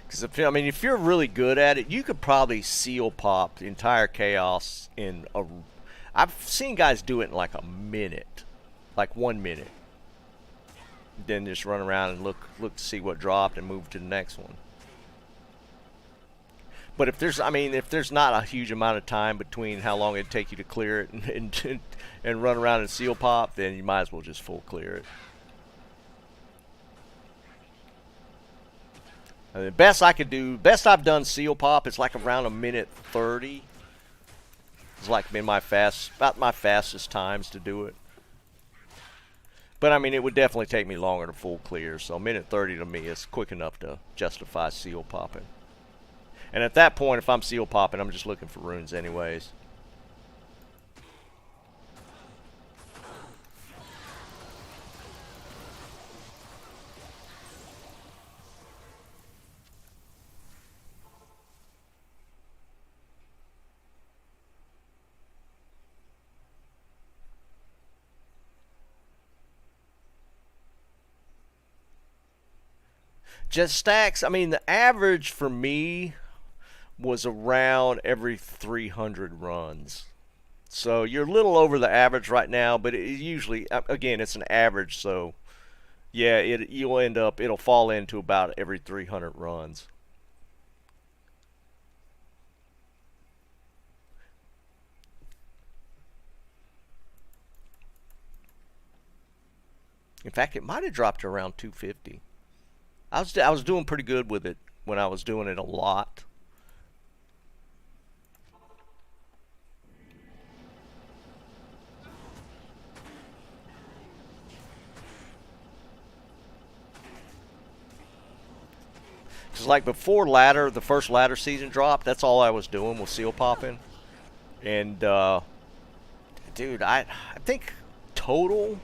Because I mean, if you're really good at it, you could probably seal pop the entire chaos in a. I've seen guys do it in like a minute, like 1 minute. Then just run around and look to see what dropped and move to the next one. But if there's, I mean, if there's not a huge amount of time between how long it'd take you to clear it and run around and seal pop, then you might as well just full clear it. The best I could do, best I've done seal pop, it's like around 1:30. It's like been about my fastest times to do it. But I mean, it would definitely take me longer to full clear, so 1:30 to me is quick enough to justify seal popping. And at that point, if I'm seal popping, I'm just looking for runes anyways. Just stacks, I mean, the average for me was around every 300 runs. So you're a little over the average right now, but it usually, again, it's an average, so yeah, it'll fall into about every 300 runs. In fact, it might have dropped to around 250. I was doing pretty good with it when I was doing it a lot. Cause like before the first ladder season dropped, that's all I was doing was seal popping. And dude, I think total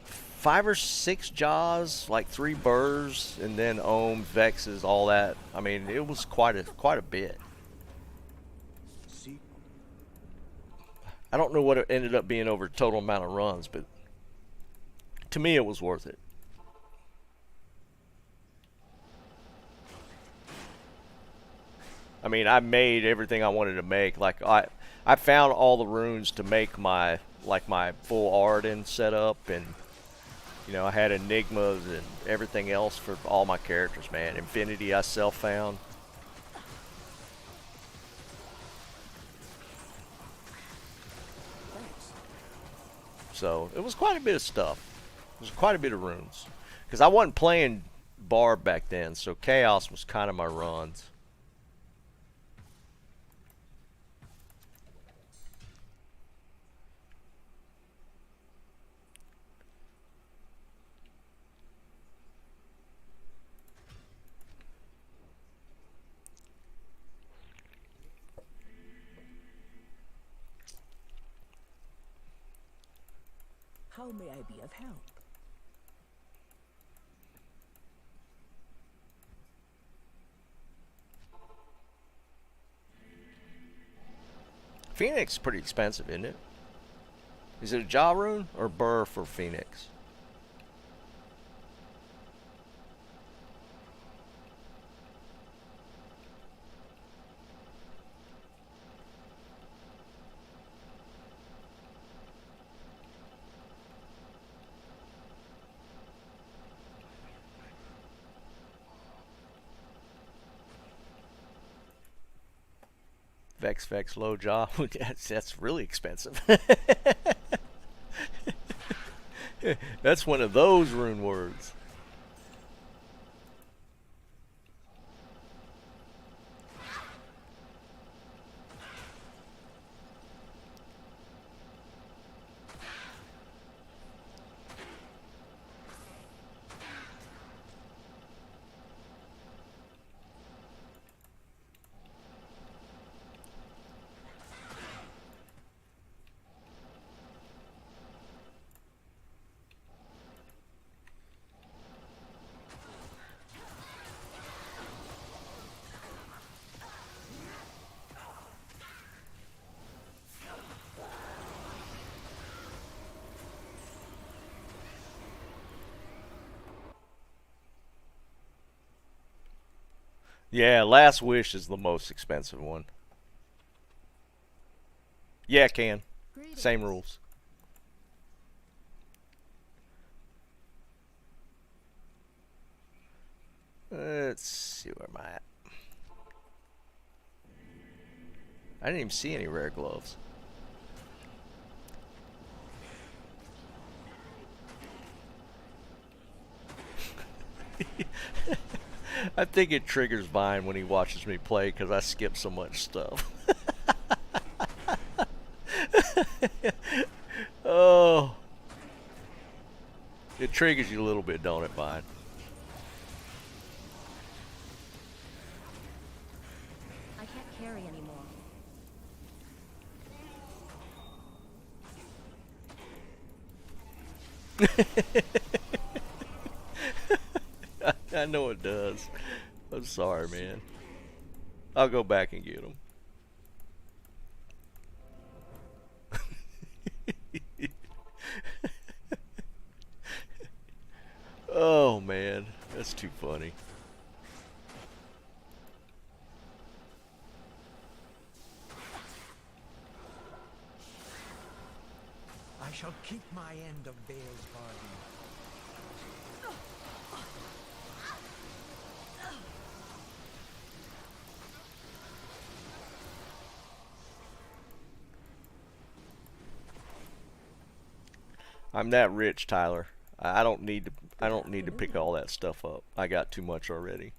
5 or 6 jaws, like 3 burrs, and then ohms, vexes, all that. I mean, it was quite a bit. I don't know what it ended up being over total amount of runs, but to me it was worth it. I mean, I made everything I wanted to make. Like I found all the runes to make my my full Arden setup, and you know I had enigmas and everything else for all my characters. Man, Infinity I self found. So it was quite a bit of stuff. It was quite a bit of runes. Because I wasn't playing Barb back then, so Chaos was kind of my runs. How may I be of help? Phoenix is pretty expensive, isn't it? Is it a jaw rune or burr for Phoenix? Vex low jaw. That's really expensive. That's one of those rune words. Yeah, Last Wish is the most expensive one. Yeah, it can. Same rules. Let's see where am I at. I didn't even see any rare gloves. I think it triggers Vine when he watches me play because I skip so much stuff. Oh. It triggers you a little bit, don't it, Vine? I can't carry anymore. I know it does. I'm sorry, man. I'll go back and get them. Oh, man. That's too funny. I shall keep my end of Bale's bargain. I'm that rich, Tyler. I don't need to. I don't need to pick all that stuff up. I got too much already.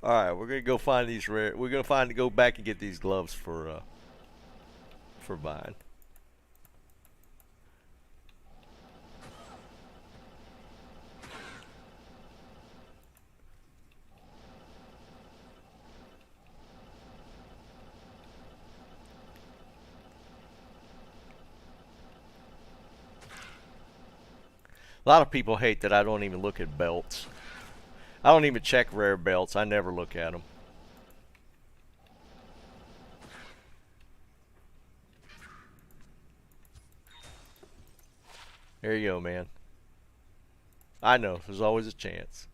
All right, we're gonna go find these rare. We're gonna go back and get these gloves for Vine. A lot of people hate that I don't even look at belts. I don't even check rare belts. I never look at them. There you go, man. I know. There's always a chance.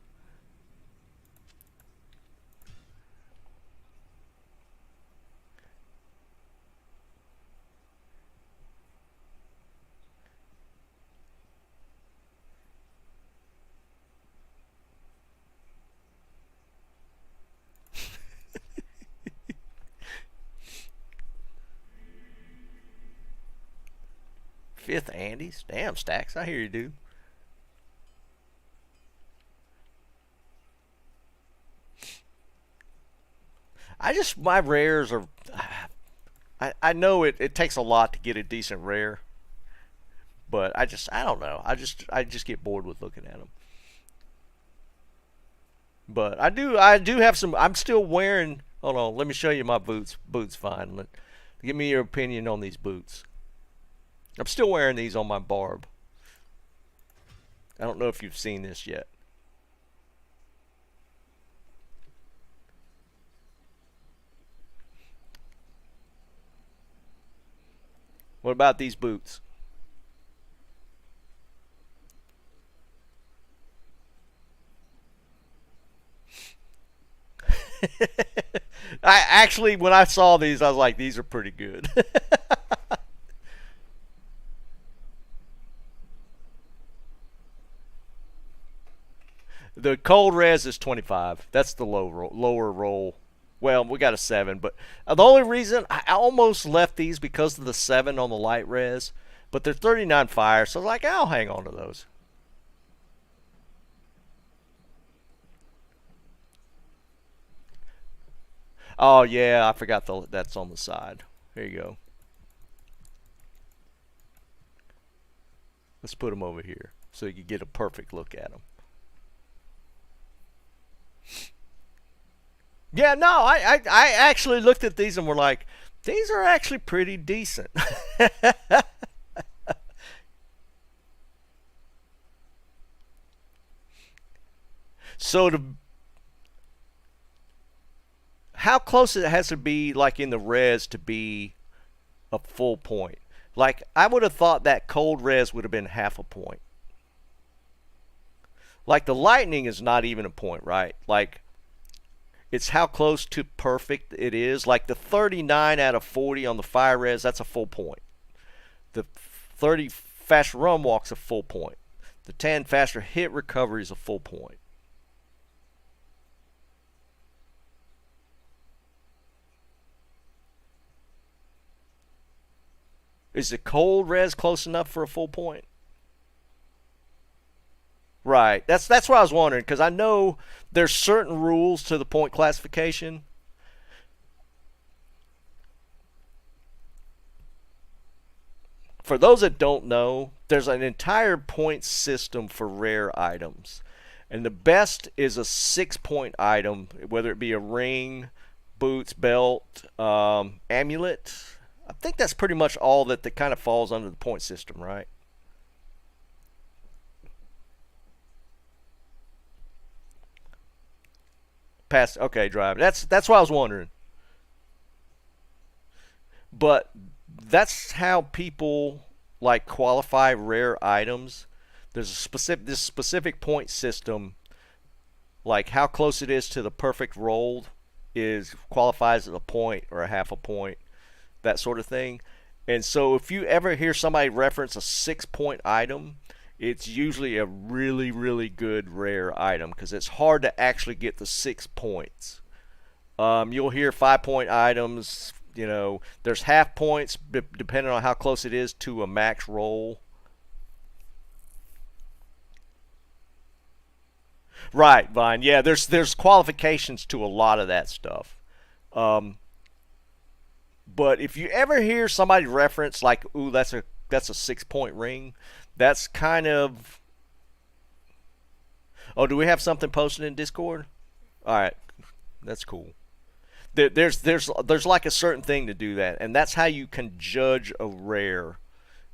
25th Andes. Damn, Stacks. I hear you, dude. My rares are, I know it takes a lot to get a decent rare, but I don't know. I just get bored with looking at them. But I do have some. I'm still wearing. Hold on, let me show you my boots. Boots fine. Give me your opinion on these boots. I'm still wearing these on my barb. I don't know if you've seen this yet. What about these boots? I actually, when I saw these, I was like, these are pretty good. The cold res is 25. That's the lower roll. Well, we got a 7, but the only reason I almost left these because of the 7 on the light res, but they're 39 fire, so I was like, I'll hang on to those. Oh yeah, I forgot that's on the side. Here you go. Let's put them over here so you can get a perfect look at them. Yeah, no, I actually looked at these and were like, these are actually pretty decent. So how close it has to be, like in the res, to be a full point? Like, I would have thought that cold res would have been half a point. Like, the lightning is not even a point, right? Like, it's how close to perfect it is. Like, the 39 out of 40 on the fire res, that's a full point. The 30 faster run walk's a full point. The 10 faster hit recovery is a full point. Is the cold res close enough for a full point? Right. That's what I was wondering, because I know there's certain rules to the point classification. For those that don't know, there's an entire point system for rare items. And the best is a 6-point item, whether it be a ring, boots, belt, amulet. I think that's pretty much all that kind of falls under the point system, right? Past, okay, drive. That's what I was wondering. But that's how people like qualify rare items. There's this specific point system, like how close it is to the perfect roll qualifies as a point or a half a point, that sort of thing. And so if you ever hear somebody reference a 6-point item, it's usually a really, really good rare item, because it's hard to actually get the 6 points. You'll hear 5-point items. You know, there's half points depending on how close it is to a max roll. Right, Vine. Yeah, there's qualifications to a lot of that stuff. But if you ever hear somebody reference like, "Ooh, that's a 6-point ring," that's kind of. Oh, do we have something posted in Discord? All right, that's cool. There's like a certain thing to do that, and that's how you can judge a rare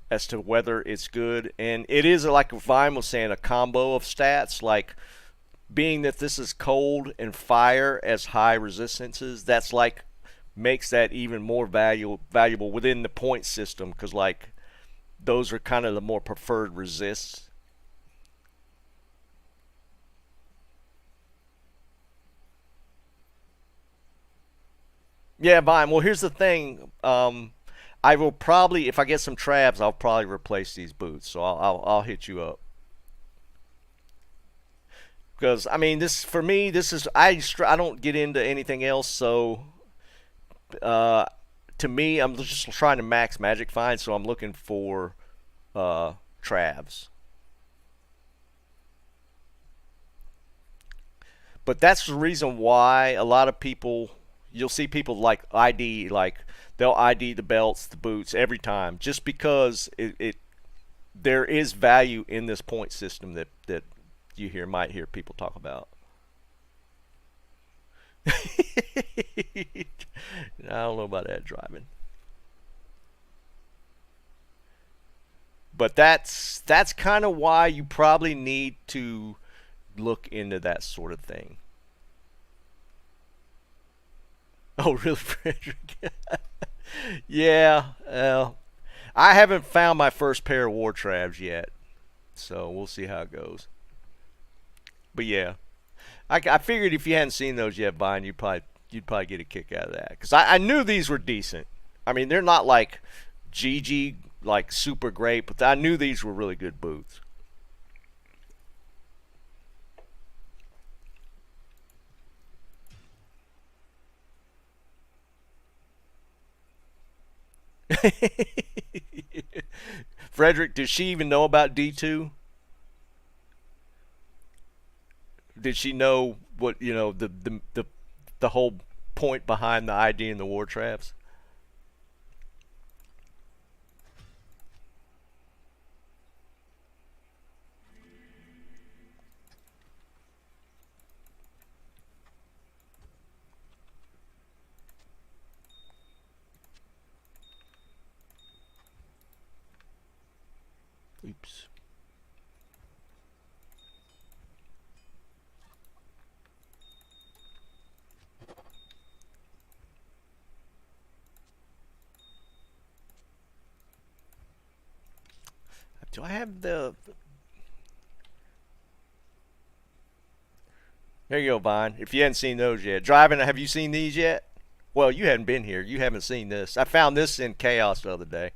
as to whether it's good. And it is, like Vine was saying, a combo of stats. Like, being that this is cold and fire as high resistances, that's like makes that even more valuable within the point system, because like those are kind of the more preferred resists. Yeah, Vine. Well, here's the thing. I will probably, if I get some trabs, I'll probably replace these boots. So I'll hit you up. Because I mean, this for me, this is I don't get into anything else. So to me, I'm just trying to max magic find. So I'm looking for Travs. But that's the reason why a lot of people, you'll see people like ID, like they'll ID the belts, the boots every time, just because there is value in this point system that you might hear people talk about. I don't know about that driving. But that's kind of why you probably need to look into that sort of thing. Oh, really, Frederick? Yeah. I haven't found my first pair of war Travs yet, so we'll see how it goes. But yeah, I figured if you hadn't seen those yet, Vine, you'd probably get a kick out of that, because I knew these were decent. I mean, they're not like GG, like super great, but I knew these were really good boots. Frederick, does she even know about D2? Did she know what, the whole point behind the ID and the war Travs? Oops. Do I have the... There you go, Vine. If you hadn't seen those yet. Driving, have you seen these yet? Well, you hadn't been here. You haven't seen this. I found this in Chaos the other day.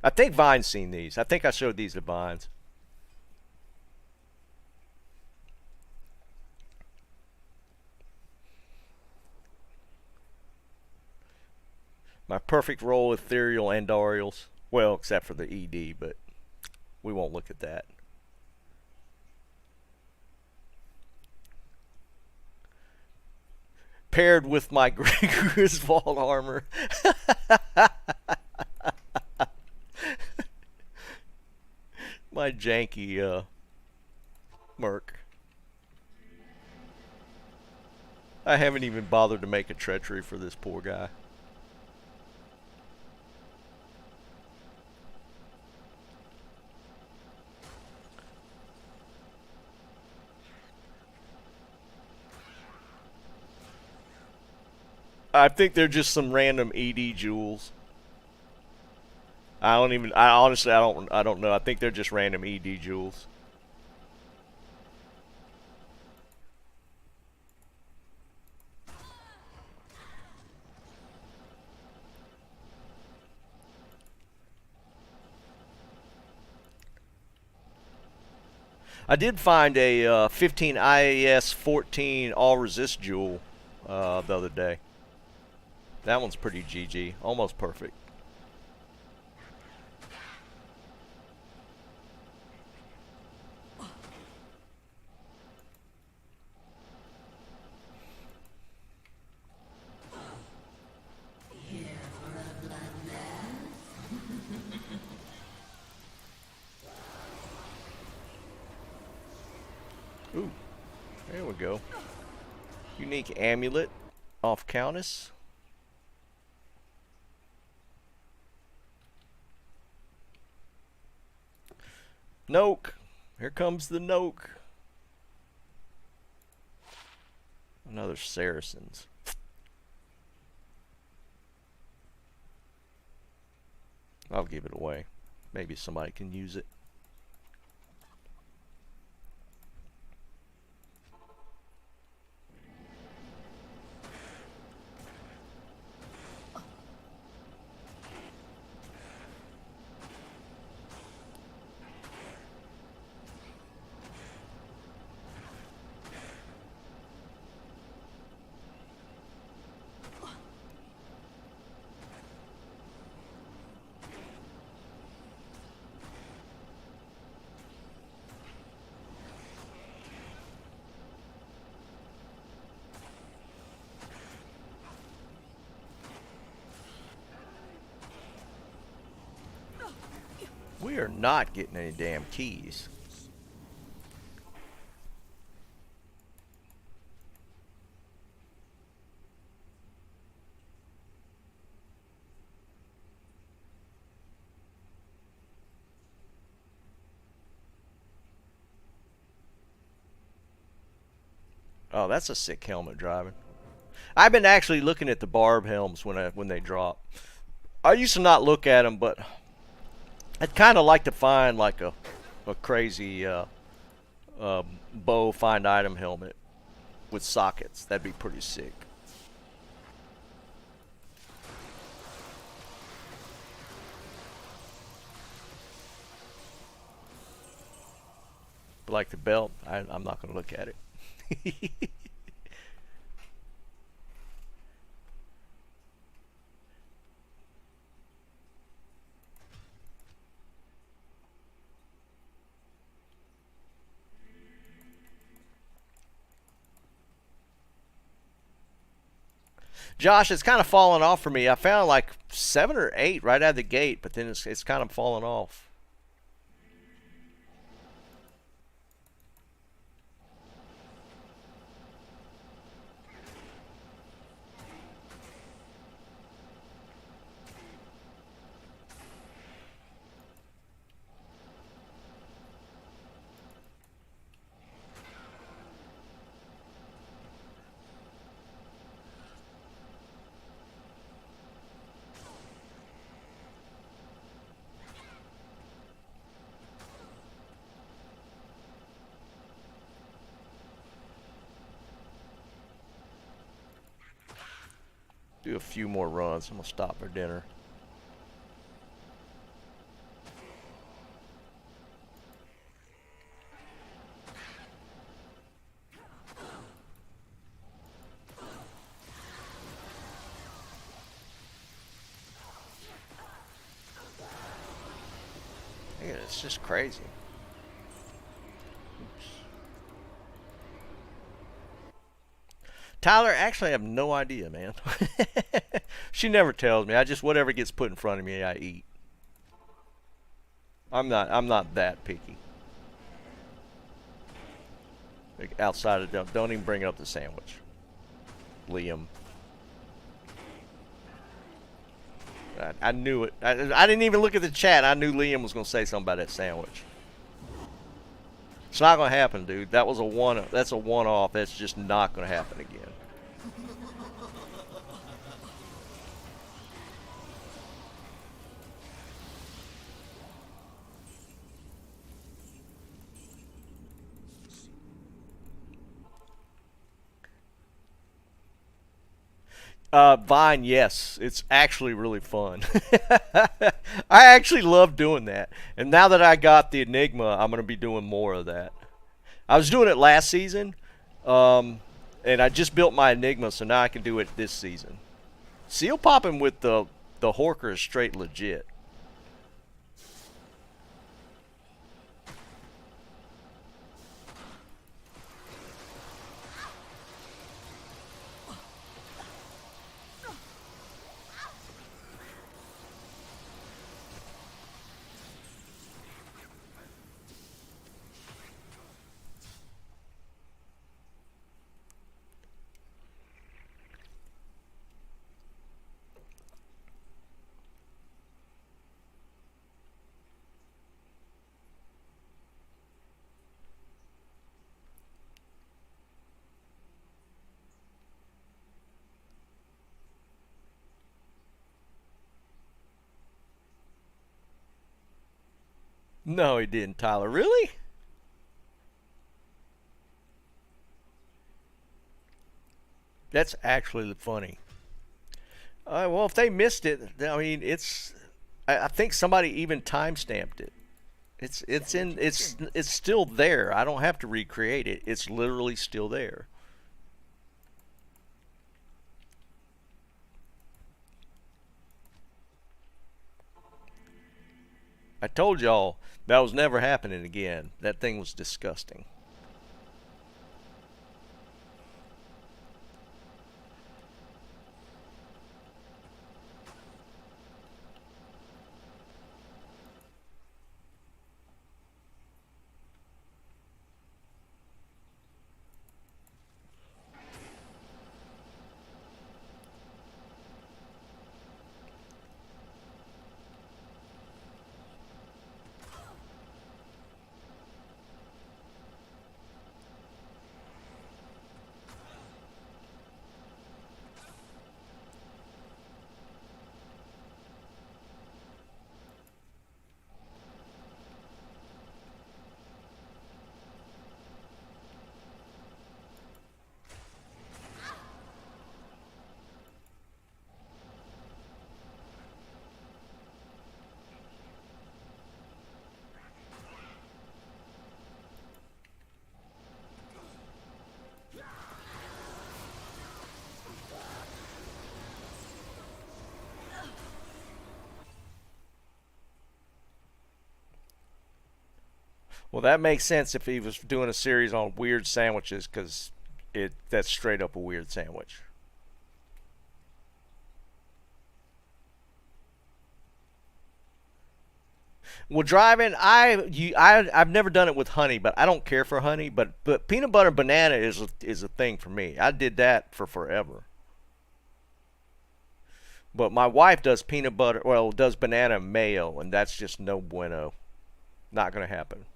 I think Vine's seen these. I think I showed these to Vines. My perfect roll ethereal Andariels. Well, except for the ED, but we won't look at that. Paired with my Griswold armor. My janky Merc. I haven't even bothered to make a treachery for this poor guy. I think they're just some random ED jewels. I honestly I don't know. I think they're just random ED jewels. I did find a 15 IAS 14 all resist jewel the other day. That one's pretty GG, almost perfect. Ooh, there we go. Unique amulet off Countess. Noke. Here comes the Noke. Another Saracens. I'll give it away. Maybe somebody can use it. We are not getting any damn keys. Oh, that's a sick helmet driving. I've been actually looking at the barb helms when they drop. I used to not look at them, but I'd kind of like to find like a crazy bow find item helmet with sockets. That'd be pretty sick. But like the belt, I'm not going to look at it. Josh, it's kind of fallen off for me. I found like 7 or 8 right out of the gate, but then it's kind of fallen off. Do a few more runs. I'm gonna stop for dinner. Yeah, it's just crazy. Tyler, actually, I have no idea, man. She never tells me. I just whatever gets put in front of me, I eat. I'm not that picky. Like outside of don't even bring up the sandwich, Liam. I knew it. I didn't even look at the chat. I knew Liam was gonna say something about that sandwich. It's not gonna happen, dude. That was a one. That's a one-off. That's just not gonna happen again. Vine, yes, it's actually really fun. I actually love doing that, and now that I got the Enigma, I'm gonna be doing more of that. I was doing it last season, and I just built my Enigma, so now I can do it this season. Seal popping with the Horker is straight legit. No, he didn't, Tyler. Really? That's actually funny. Well, if they missed it, I mean, it's. I think somebody even time-stamped it. It's still there. I don't have to recreate it. It's literally still there. I told y'all that was never happening again. That thing was disgusting. Well, that makes sense if he was doing a series on weird sandwiches, because that's straight up a weird sandwich. Well, driving, I've never done it with honey, but I don't care for honey. But peanut butter banana is a thing for me. I did that for forever. But my wife does peanut butter, well, does banana mayo, and that's just no bueno. Not gonna happen.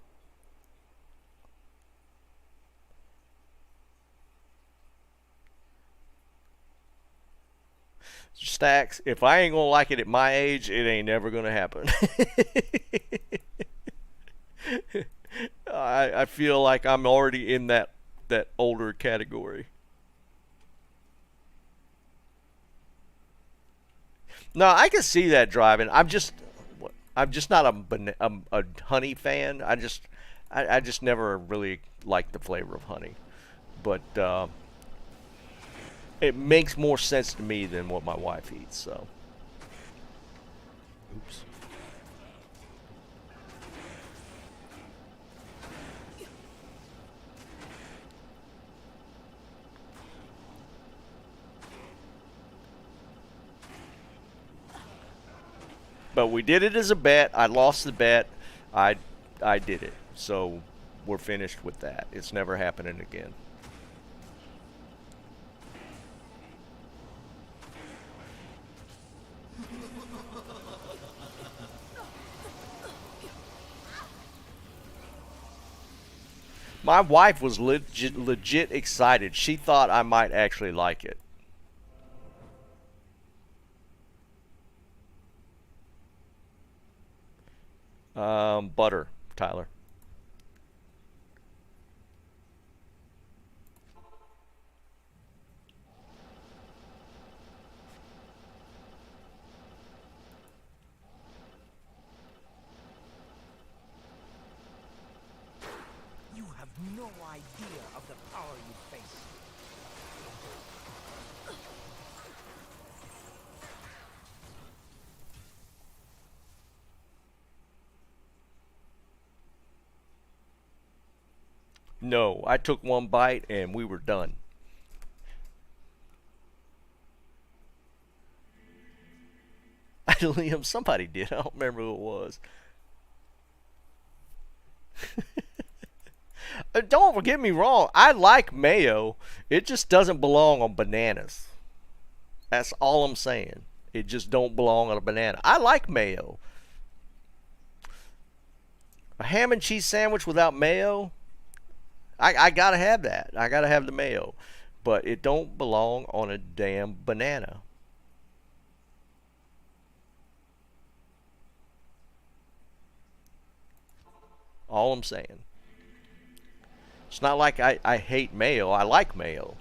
Stacks, if I ain't gonna like it at my age, it ain't never gonna happen. I feel like I'm already in that older category. No, I can see that driving. I'm just not a honey fan. I just never really liked the flavor of honey. But it makes more sense to me than what my wife eats. So, oops. But we did it as a bet. I lost the bet. I I did it. So we're finished with that. It's never happening again. My wife was legit excited. She thought I might actually like it. Butter, Tyler. You have no idea of the power you face. No, I took one bite and we were done. Liam, somebody did. I don't remember who it was. Don't get me wrong. I like mayo. It just doesn't belong on bananas. That's all I'm saying. It just don't belong on a banana. I like mayo. A ham and cheese sandwich without mayo, I gotta have that. I gotta have the mayo. But it don't belong on a damn banana. All I'm saying. It's not like I hate mayo. I like mayo.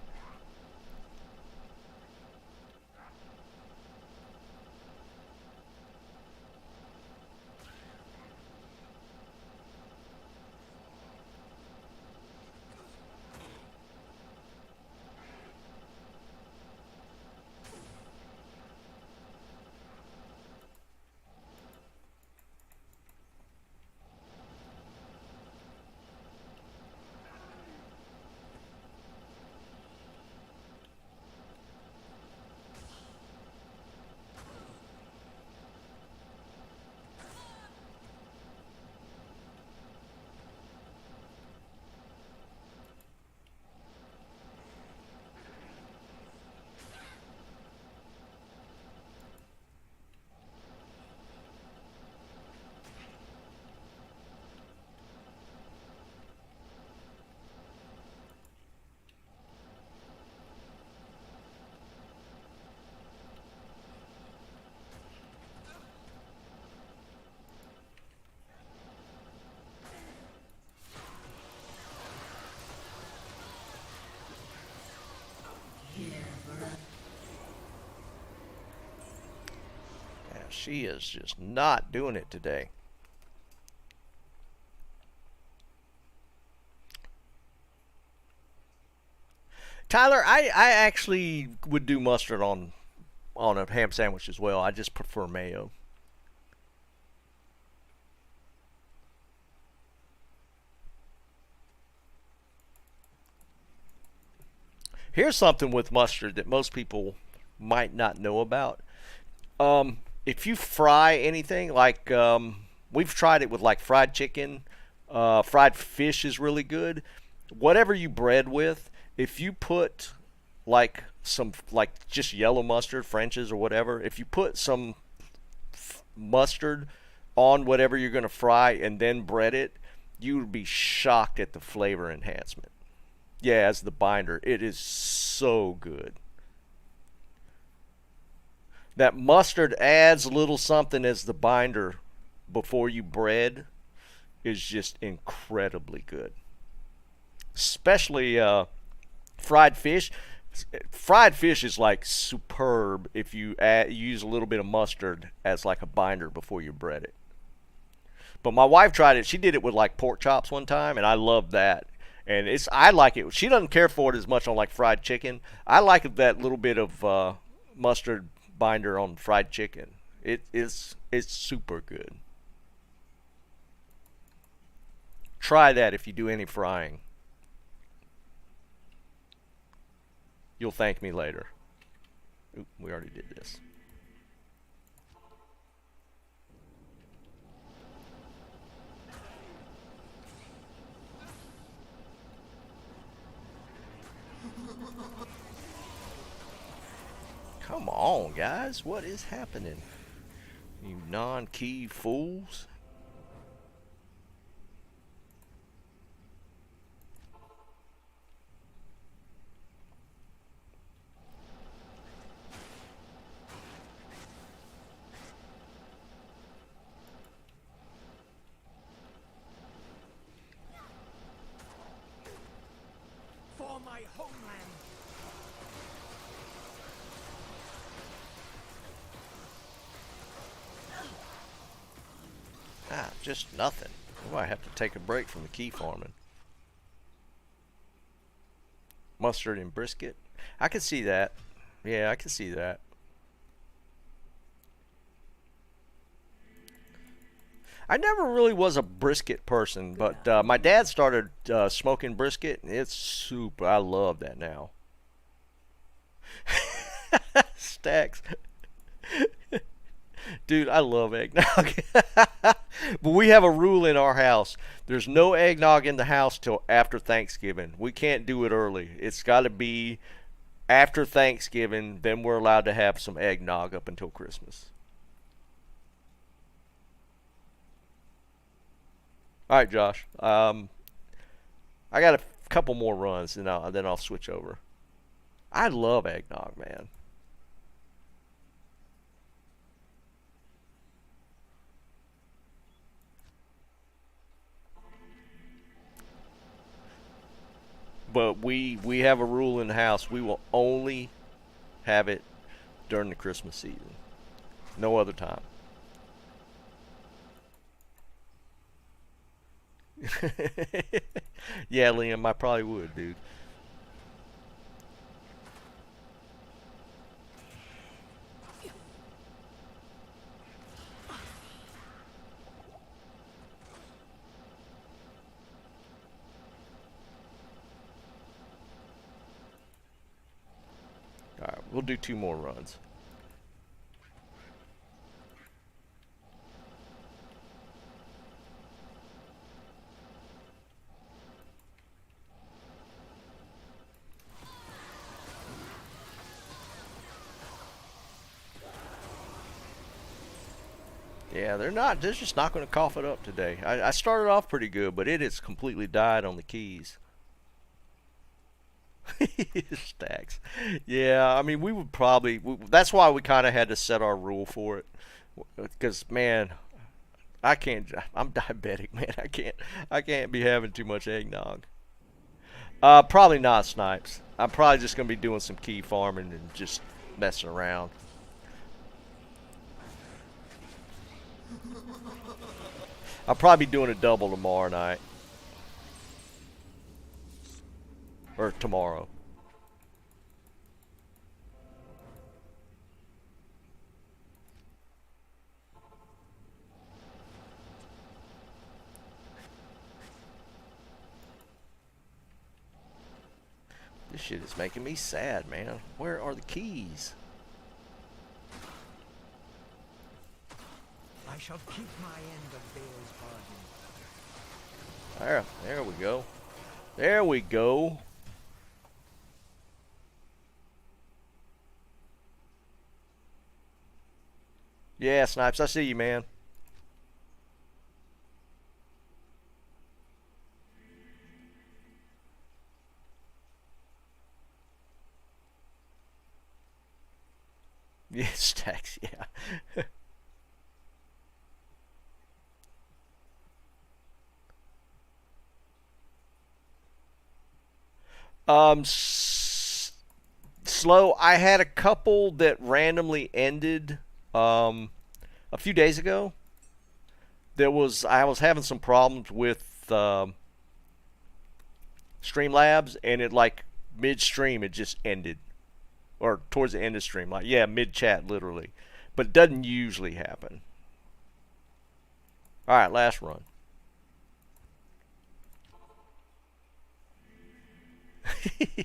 She is just not doing it today. Tyler, I actually would do mustard on a ham sandwich as well. I just prefer mayo. Here's something with mustard that most people might not know about. If you fry anything, like we've tried it with like fried chicken, fried fish is really good. Whatever you bread with, if you put like some like just yellow mustard, French's or whatever, if you put some mustard on whatever you're going to fry and then bread it, you would be shocked at the flavor enhancement. Yeah, as the binder, it is so good. That mustard adds a little something as the binder before you bread is just incredibly good. Especially fried fish. Fried fish is like superb if you use a little bit of mustard as like a binder before you bread it. But my wife tried it. She did it with like pork chops one time, and I loved that. And I like it. She doesn't care for it as much on like fried chicken. I like that little bit of mustard binder on fried chicken. It's super good. Try that if you do any frying. You'll thank me later. Oop, we already did this. Come on, guys. What is happening? You non-key fools. For my homeland. Just nothing. We might have to take a break from the key farming. Mustard and brisket. I can see that. Yeah, I can see that. I never really was a brisket person, but my dad started smoking brisket, and it's super. I love that now. Stacks. Dude, I love eggnog. But we have a rule in our house. There's no eggnog in the house till after Thanksgiving. We can't do it early. It's got to be after Thanksgiving. Then we're allowed to have some eggnog up until Christmas. All right, Josh. I got a couple more runs, and then I'll switch over. I love eggnog, man. But we have a rule in the house. We will only have it during the Christmas season. No other time. Yeah, Liam, I probably would, dude. Alright, we'll do 2 more runs. Yeah, they're just not going to cough it up today. I started off pretty good, but it has completely died on the keys. Stacks. Yeah, I mean, we would probably. That's why we kind of had to set our rule for it, because man, I can't. I'm diabetic, man. I can't be having too much eggnog. Probably not, Snipes. I'm probably just gonna be doing some key farming and just messing around. I'll probably be doing a double tomorrow night. Or tomorrow. This shit is making me sad, man. Where are the keys? I shall keep my end of Bale's bargain. There we go. There we go. Yeah, Snipes, I see you, man. Yeah, stacks, yeah. Slow. I had a couple that randomly ended a few days ago. I was having some problems with Streamlabs, and it like midstream it just ended, or towards the end of stream, like yeah, mid chat literally, but it doesn't usually happen. All right, last run.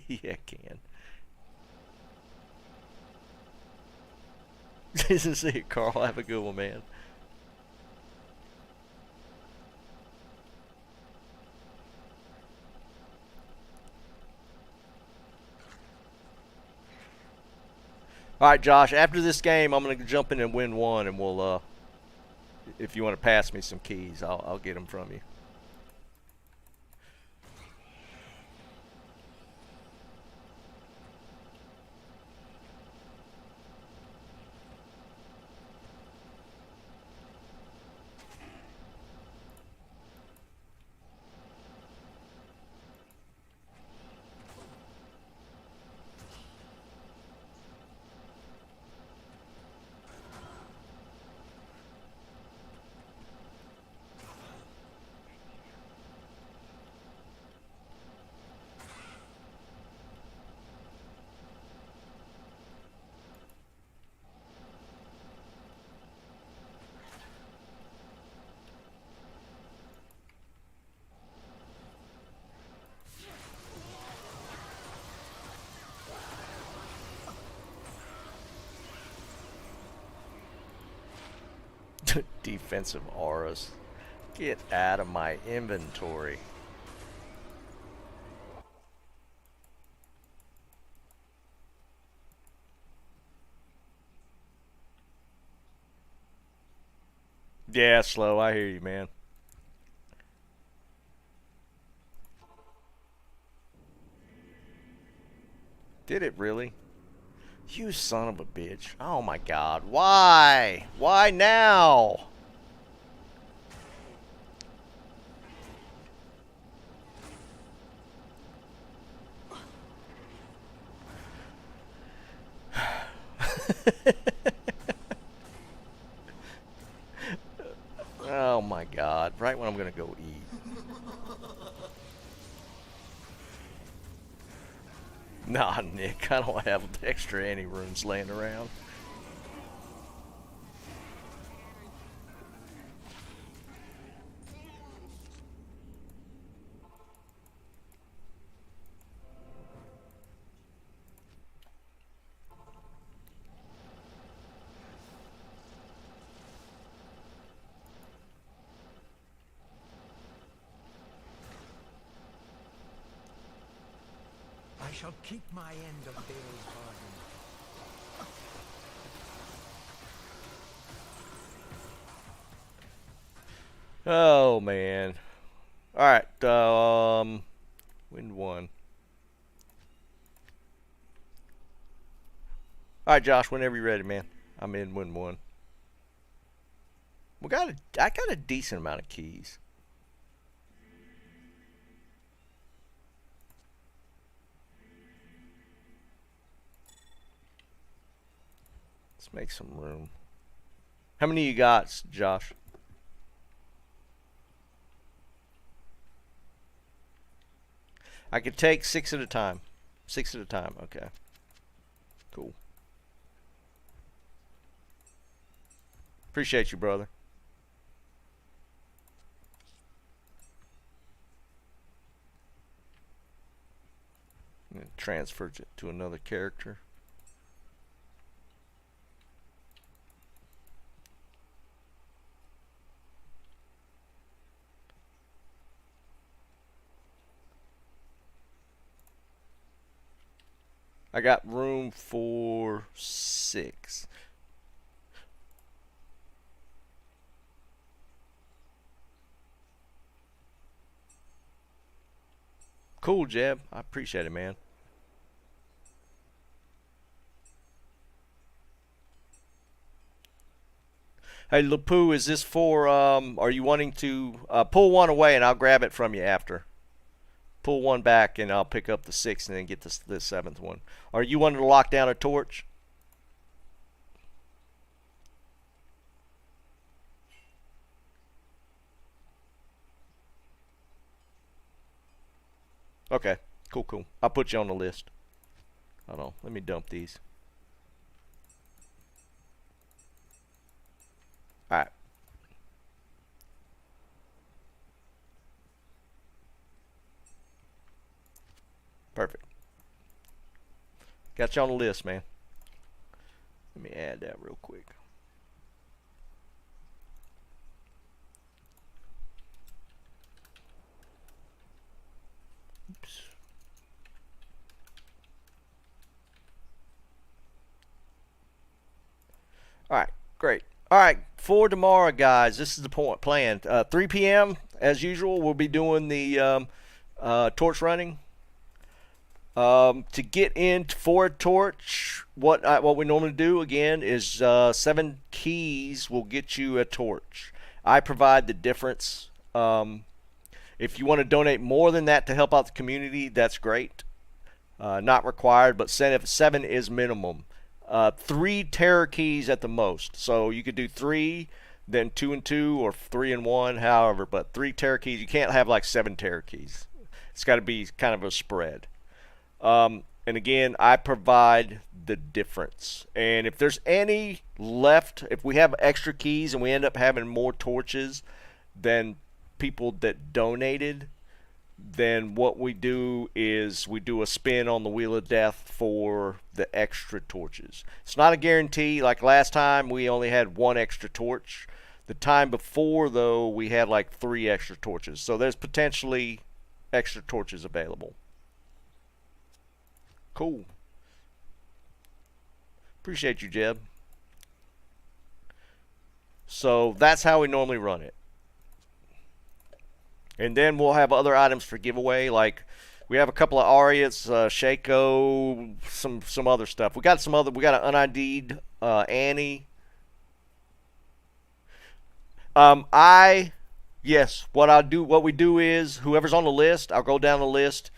Yeah, can. See it, Carl. Have a good one, man. All right, Josh. After this game, I'm gonna jump in and win one, and we'll, if you want to pass me some keys, I'll get them from you. Defensive auras. Get out of my inventory. Yeah, Slow. I hear you, man. Did it really? You son of a bitch. Oh my god. Why? Why now? Oh my god. Right when I'm gonna go eat. Nah, Nick. I don't have extra anti-runes laying around. I shall keep my end of Bale's bargain. Oh man. Alright, win one. Alright, Josh, whenever you're ready, man. I'm in win one. I got a decent amount of keys. Let's make some room. How many you got, Josh? I could take 6 at a time. 6 at a time, okay. Cool. Appreciate you, brother. transfers it to another character. I got room for 6. Cool, Jeb. I appreciate it, man. Hey, Lapu, is this for, are you wanting to pull one away and I'll grab it from you after? Pull one back and I'll pick up the 6th and then get the 7th one. Are you wanting to lock down a torch? Okay, cool. I'll put you on the list. Hold on, let me dump these. Alright. Perfect. Got you on the list, man. Let me add that real quick. Oops. Alright, great. Alright, for tomorrow, guys, this is the plan. 3 p.m., as usual, we'll be doing the torch running. To get in for a torch, what we normally do, again, is 7 keys will get you a torch. I provide the difference. If you want to donate more than that to help out the community, that's great. Not required, but 7 is minimum. 3 terror keys at the most. So you could do 3, then 2 and 2, or 3 and 1, however. But 3 terror keys. You can't have like 7 terror keys. It's got to be kind of a spread. And again, I provide the difference. And if there's any left, if we have extra keys and we end up having more torches than people that donated, then what we do is we do a spin on the Wheel of Death for the extra torches. It's not a guarantee. Like last time, we only had 1 extra torch. The time before, though, we had like 3 extra torches. So there's potentially extra torches available. Cool. Appreciate you, Jeb. So that's how we normally run it. And then we'll have other items for giveaway, like we have a couple of Ariats, Shako, some other stuff. We got an unID'd Annie. What we do is whoever's on the list, I'll go down the list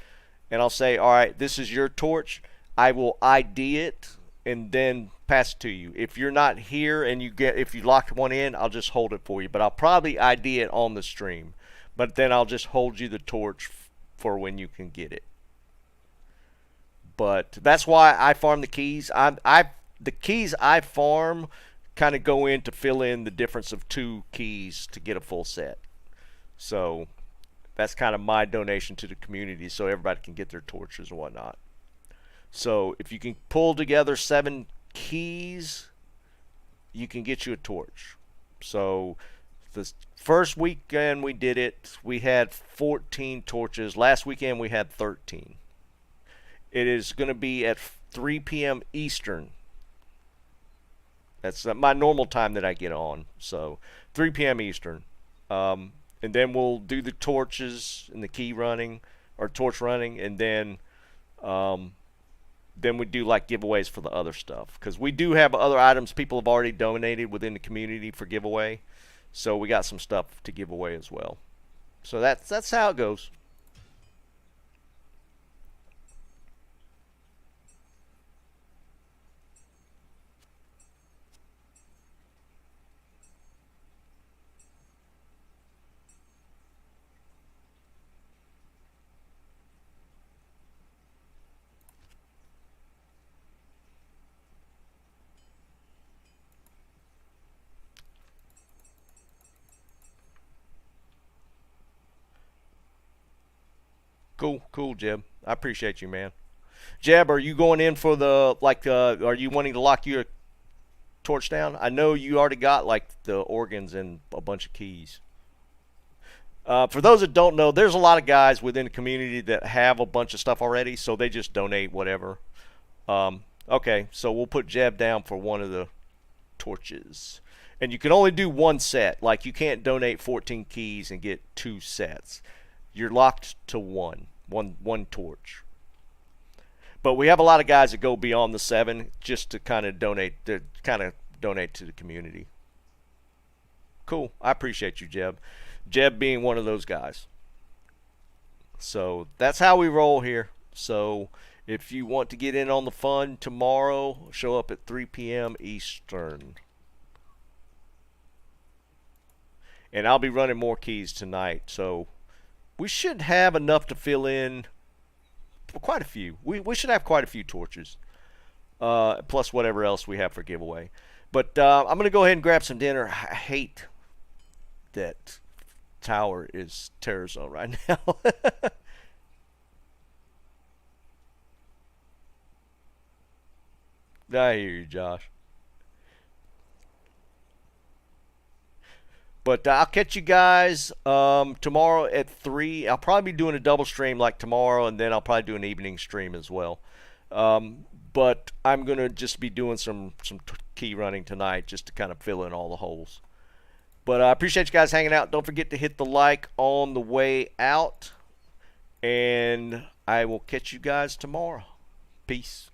and I'll say, all right, this is your torch. I will ID it and then pass it to you. If you're not here and if you locked one in, I'll just hold it for you. But I'll probably ID it on the stream. But then I'll just hold you the torch for when you can get it. But that's why I farm the keys. The keys I farm kind of go in to fill in the difference of 2 keys to get a full set. So that's kind of my donation to the community so everybody can get their torches and whatnot. So if you can pull together 7 keys, you can get you a torch. So the first weekend we did it, we had 14 torches. Last weekend we had 13. It is going to be at 3 p.m. Eastern. That's my normal time that I get on. So 3 p.m. Eastern. And then we'll do the torches and the key running, or torch running, and then we do like giveaways for the other stuff. Because we do have other items people have already donated within the community for giveaway. So we got some stuff to give away as well. So that's how it goes. Cool, Jeb. I appreciate you, man. Jeb, are you going in for the, like, are you wanting to lock your torch down? I know you already got, like, the organs and a bunch of keys. For those that don't know, there's a lot of guys within the community that have a bunch of stuff already, so they just donate whatever. Okay, so we'll put Jeb down for one of the torches. And you can only do one set. Like, you can't donate 14 keys and get 2 sets. You're locked to one torch. But we have a lot of guys that go beyond the 7 just to kind of donate to the community. Cool. I appreciate you, Jeb. Jeb being one of those guys. So that's how we roll here. So if you want to get in on the fun tomorrow, show up at 3 p.m. Eastern. And I'll be running more keys tonight. So we should have enough to fill in quite a few. We should have quite a few torches. Plus whatever else we have for giveaway. But I'm going to go ahead and grab some dinner. I hate that tower is terror zone right now. I hear you, Josh. But I'll catch you guys tomorrow at 3. I'll probably be doing a double stream like tomorrow, and then I'll probably do an evening stream as well. But I'm going to just be doing some key running tonight just to kind of fill in all the holes. But I appreciate you guys hanging out. Don't forget to hit the like on the way out. And I will catch you guys tomorrow. Peace.